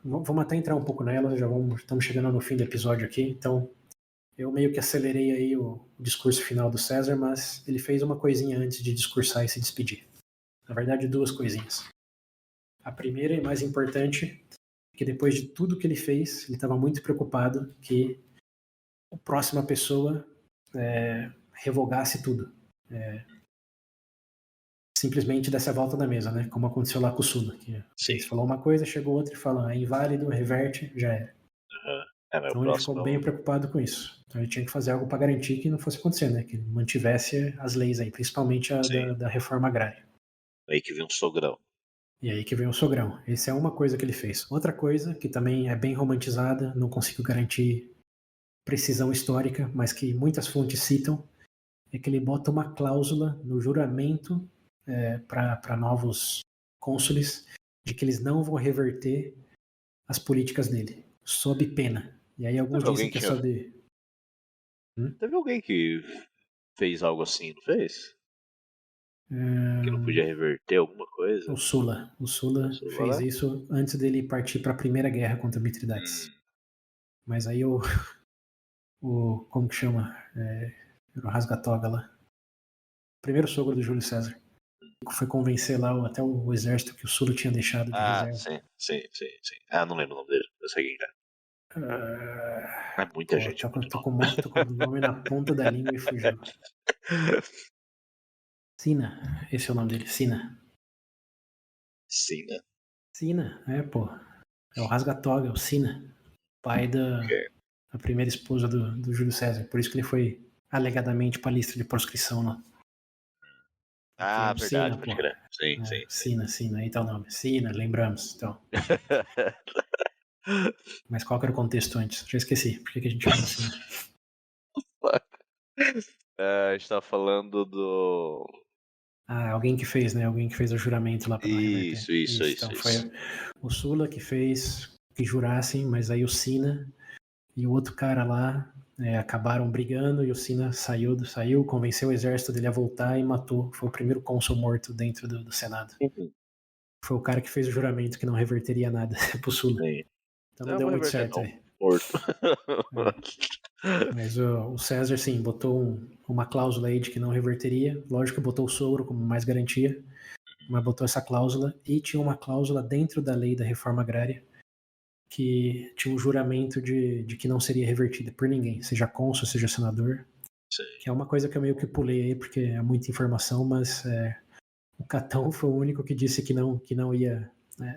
Vamos até entrar um pouco nelas, estamos chegando no fim do episódio aqui, então eu meio que acelerei aí o discurso final do César, mas ele fez uma coisinha antes de discursar e se despedir. Na verdade, duas coisinhas. A primeira e mais importante é que depois de tudo que ele fez, ele estava muito preocupado que a próxima pessoa revogasse tudo. Simplesmente dessa volta da mesa, né? Como aconteceu lá com o Sulla. Ele falou uma coisa, chegou outra e falou, é inválido, reverte, já era. Então ele ficou bem preocupado com isso. Então ele tinha que fazer algo para garantir que não fosse acontecer, né? Que ele mantivesse as leis aí, principalmente a da reforma agrária. Aí que vem um sogrão. E aí que vem o sogrão. Essa é uma coisa que ele fez. Outra coisa que também é bem romantizada, não consigo garantir precisão histórica, mas que muitas fontes citam, é que ele bota uma cláusula no juramento para novos cônsules de que eles não vão reverter as políticas dele, sob pena. E aí alguns dizem que é sob... Teve alguém que fez algo assim, não fez? Que não podia reverter alguma coisa? O Sulla fez né? isso antes dele partir para a Primeira Guerra contra Mitridates. Mas aí o como que chama? Era o Rasgatoga lá. O primeiro sogro do Júlio César. Foi convencer lá até o exército que o Sulla tinha deixado de reserva. Sim. Não lembro o nome dele. Eu sei quem é. É muita gente. Tô com o nome na ponta da língua e fugiu. Sina, esse é o nome dele, Sina. Sina, pô. É o Rasgatoga, é o Sina. Pai da primeira esposa do Júlio César. Por isso que ele foi alegadamente pra lista de proscrição lá. Verdade, Sina, pode crer. Sim. Sina, aí tá o nome. Sina, lembramos, então. Mas qual que era o contexto antes? Já esqueci. Por que a gente chama Sina? A gente tava falando do... alguém que fez, né? Alguém que fez o juramento lá pra não reverter. Isso. Então foi o Sulla que fez que jurassem, mas aí o Sina e o outro cara lá acabaram brigando e o Sina saiu, convenceu o exército dele a voltar e matou. Foi o primeiro cônsul morto dentro do Senado. Foi o cara que fez o juramento que não reverteria nada pro Sulla. Então não deu muito certo aí. Morto. Mas o César, sim, botou uma cláusula aí de que não reverteria. Lógico que botou o sogro como mais garantia, mas botou essa cláusula e tinha uma cláusula dentro da lei da reforma agrária que tinha um juramento de que não seria revertida por ninguém, seja cônsul, seja senador. Sim. Que é uma coisa que eu meio que pulei aí porque é muita informação, mas o Catão foi o único que disse que não ia,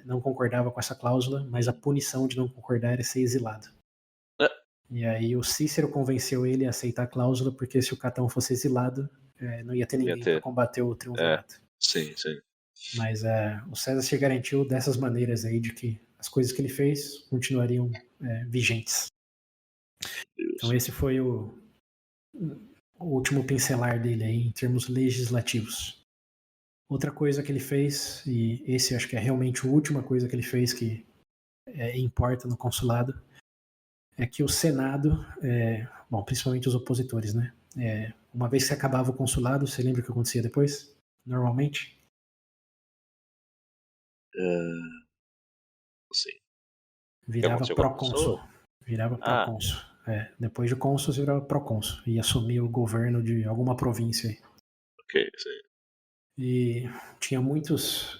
não concordava com essa cláusula, mas a punição de não concordar era ser exilado. E aí o Cícero convenceu ele a aceitar a cláusula, porque se o Catão fosse exilado, não ia ter ninguém para combater o triunvirato. Sim. Mas o César se garantiu dessas maneiras aí de que as coisas que ele fez continuariam vigentes. Então esse foi o último pincelar dele aí em termos legislativos. Outra coisa que ele fez, e esse acho que é realmente a última coisa que ele fez que importa no consulado, é que o Senado, principalmente os opositores, né? Uma vez que acabava o consulado, você lembra o que acontecia depois? Normalmente? Sim. Virava pró-cônsul. Depois de cônsul, virava pró-cônsul. E assumia o governo de alguma província aí. Ok, sim. E tinha muitos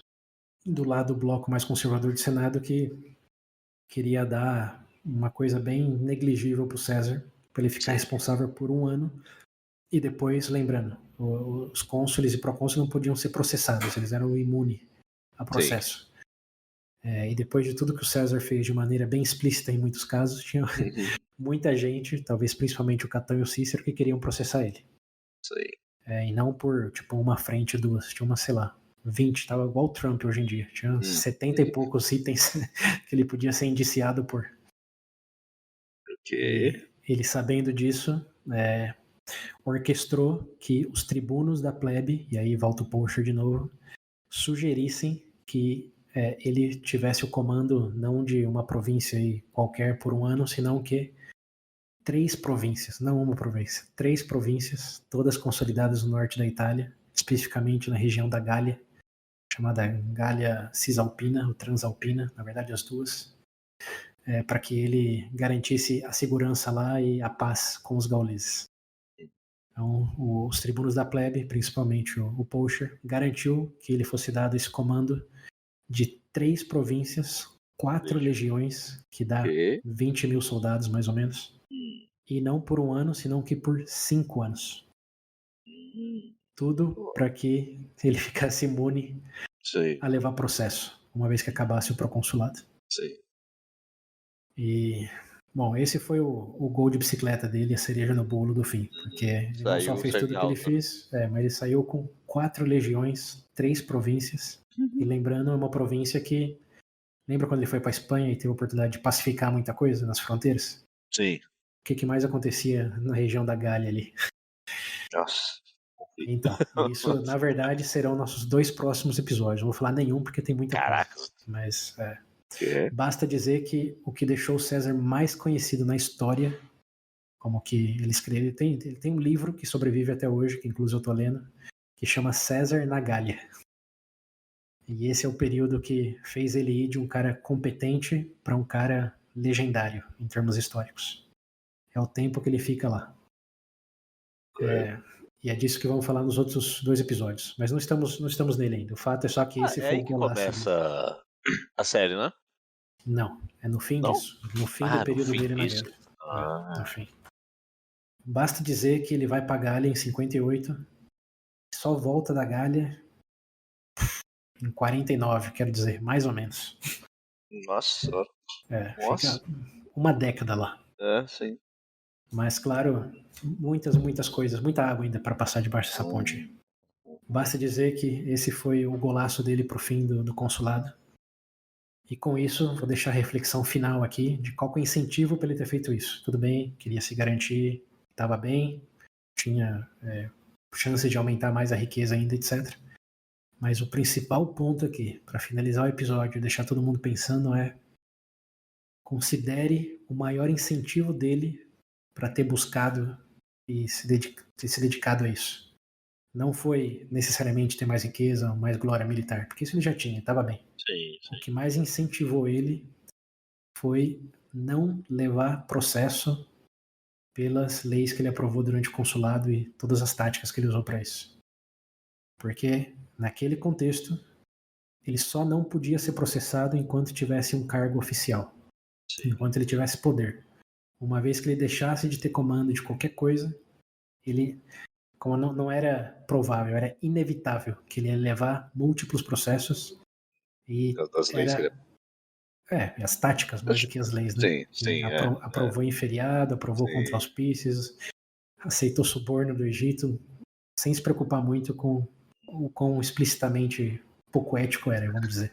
do lado do bloco mais conservador do Senado que queria dar uma coisa bem negligível para o César, para ele ficar responsável por 1 ano. E depois, lembrando, os cônsules e procônsules não podiam ser processados, eles eram imunes a processo. E depois de tudo que o César fez de maneira bem explícita em muitos casos, tinha muita gente, talvez principalmente o Catão e o Cícero, que queriam processar ele. E não por uma frente, 2, tinha sei lá, 20, tava igual o Trump hoje em dia, tinha 70 e poucos itens que ele podia ser indiciado por. E ele, sabendo disso, orquestrou que os tribunos da plebe, e aí volta o Poacher de novo, sugerissem que ele tivesse o comando não de uma província aí qualquer por 1 ano, senão que 3 províncias, não uma província, 3 províncias, todas consolidadas no norte da Itália, especificamente na região da Gália, chamada Gália Cisalpina ou Transalpina, na verdade as duas, para que ele garantisse a segurança lá e a paz com os gauleses. Então, os tribunos da plebe, principalmente o Poacher, garantiu que ele fosse dado esse comando de 3 províncias, 4 legiões, que dá 20 mil soldados mais ou menos, e não por 1 ano, senão que por 5 anos. Tudo para que ele ficasse imune a levar processo, uma vez que acabasse o proconsulado. E, bom, esse foi o gol de bicicleta dele, a cereja no bolo do fim, porque ele não só fez tudo o que ele fez, mas ele saiu com 4 legiões, 3 províncias, E lembrando, é uma província que... Lembra quando ele foi para a Espanha e teve a oportunidade de pacificar muita coisa nas fronteiras? Sim. O que mais acontecia na região da Gália ali? Nossa. Então, isso, na verdade, serão nossos 2 próximos episódios. Não vou falar nenhum porque tem muita Caraca. coisa. Mas Que? basta dizer que o que deixou o César mais conhecido na história, como que ele escreve, ele tem um livro que sobrevive até hoje, que inclusive eu estou lendo, que chama César na Gália. E esse é o período que fez ele ir de um cara competente para um cara legendário, em termos históricos. É o tempo que ele fica lá. E é disso que vamos falar nos outros 2 episódios. Mas não estamos nele ainda. O fato é só que esse é foi aí o que golaço. começa a série, né? Não, é no fim Não? disso. No fim do período no fim dele disso? na Gália. No fim. Basta dizer que ele vai pra Gália em 58, só volta da Gália em 49, quero dizer, mais ou menos. Nossa. Nossa. Fica uma década lá. Sim. Mas, claro, muitas coisas, muita água ainda para passar debaixo dessa ponte. Basta dizer que esse foi o golaço dele pro fim do consulado. E com isso, vou deixar a reflexão final aqui de qual que é o incentivo para ele ter feito isso. Tudo bem, queria se garantir, estava bem, tinha chance de aumentar mais a riqueza ainda, etc. Mas o principal ponto aqui, para finalizar o episódio e deixar todo mundo pensando, é: considere o maior incentivo dele para ter buscado e ter se dedicado a isso. Não foi necessariamente ter mais riqueza, mais glória militar, porque isso ele já tinha, estava bem. Sim. O que mais incentivou ele foi não levar processo pelas leis que ele aprovou durante o consulado e todas as táticas que ele usou para isso. Porque, naquele contexto, ele só não podia ser processado enquanto tivesse um cargo oficial, enquanto ele tivesse poder. Uma vez que ele deixasse de ter comando de qualquer coisa, ele, como não era provável, era inevitável que ele ia levar múltiplos processos e as táticas mais do que as leis, né? Sim. Aprovou em feriado, aprovou contra auspícios, aceitou suborno do Egito, sem se preocupar muito com o quão explicitamente pouco ético era, vamos dizer.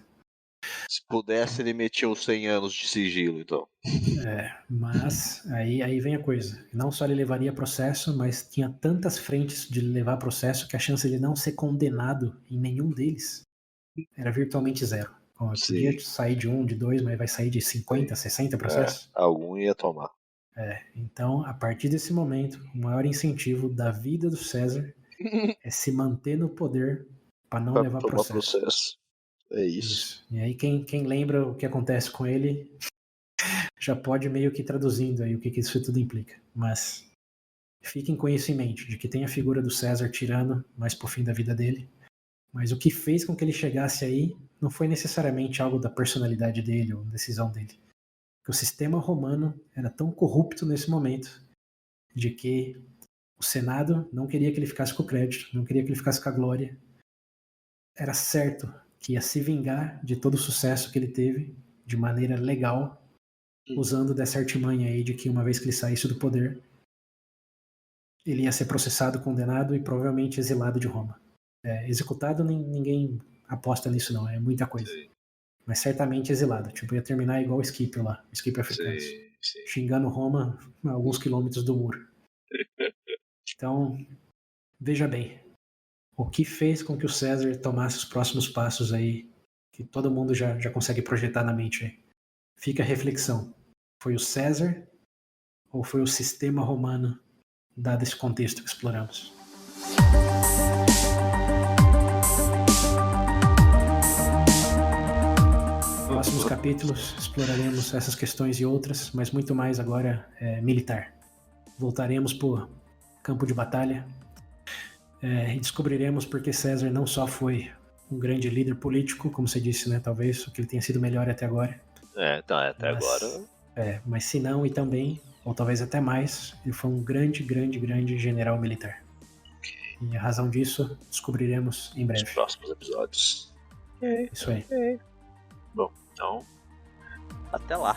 Se pudesse, ele metia os 100 anos de sigilo, então. Mas aí vem a coisa. Não só ele levaria processo, mas tinha tantas frentes de levar processo que a chance de ele não ser condenado em nenhum deles era virtualmente zero. Bom, eu podia sair de 1, de 2, mas vai sair de 50, 60 processos? Algum ia tomar. Então, a partir desse momento, o maior incentivo da vida do César é se manter no poder para não levar processo. É isso. E aí quem lembra o que acontece com ele já pode meio que traduzindo aí o que isso tudo implica. Mas fiquem com isso em mente, de que tem a figura do César tirano mais pro fim da vida dele. Mas o que fez com que ele chegasse aí não foi necessariamente algo da personalidade dele ou decisão dele. Porque o sistema romano era tão corrupto nesse momento de que o Senado não queria que ele ficasse com o crédito, não queria que ele ficasse com a glória. Era certo que ia se vingar de todo o sucesso que ele teve de maneira legal, usando dessa artimanha aí de que uma vez que ele saísse do poder, ele ia ser processado, condenado e provavelmente exilado de Roma. Executado, ninguém aposta nisso não, é muita coisa. Mas certamente exilado, tipo, ia terminar igual o Scipio lá, o Scipio africano, xingando Roma a alguns quilômetros do muro. Então, veja bem, o que fez com que o César tomasse os próximos passos aí, que todo mundo já consegue projetar na mente aí. Fica a reflexão. Foi o César ou foi o sistema romano, dado esse contexto que exploramos? Nos próximos capítulos exploraremos essas questões e outras, mas muito mais agora militar. Voltaremos para o campo de batalha e descobriremos porque César não só foi um grande líder político, como você disse, né? Talvez o que ele tenha sido melhor até agora. Agora. Mas se não, e também, ou talvez até mais, ele foi um grande general militar. E a razão disso descobriremos em breve. Nos próximos episódios. Isso aí. Bom, então, até lá.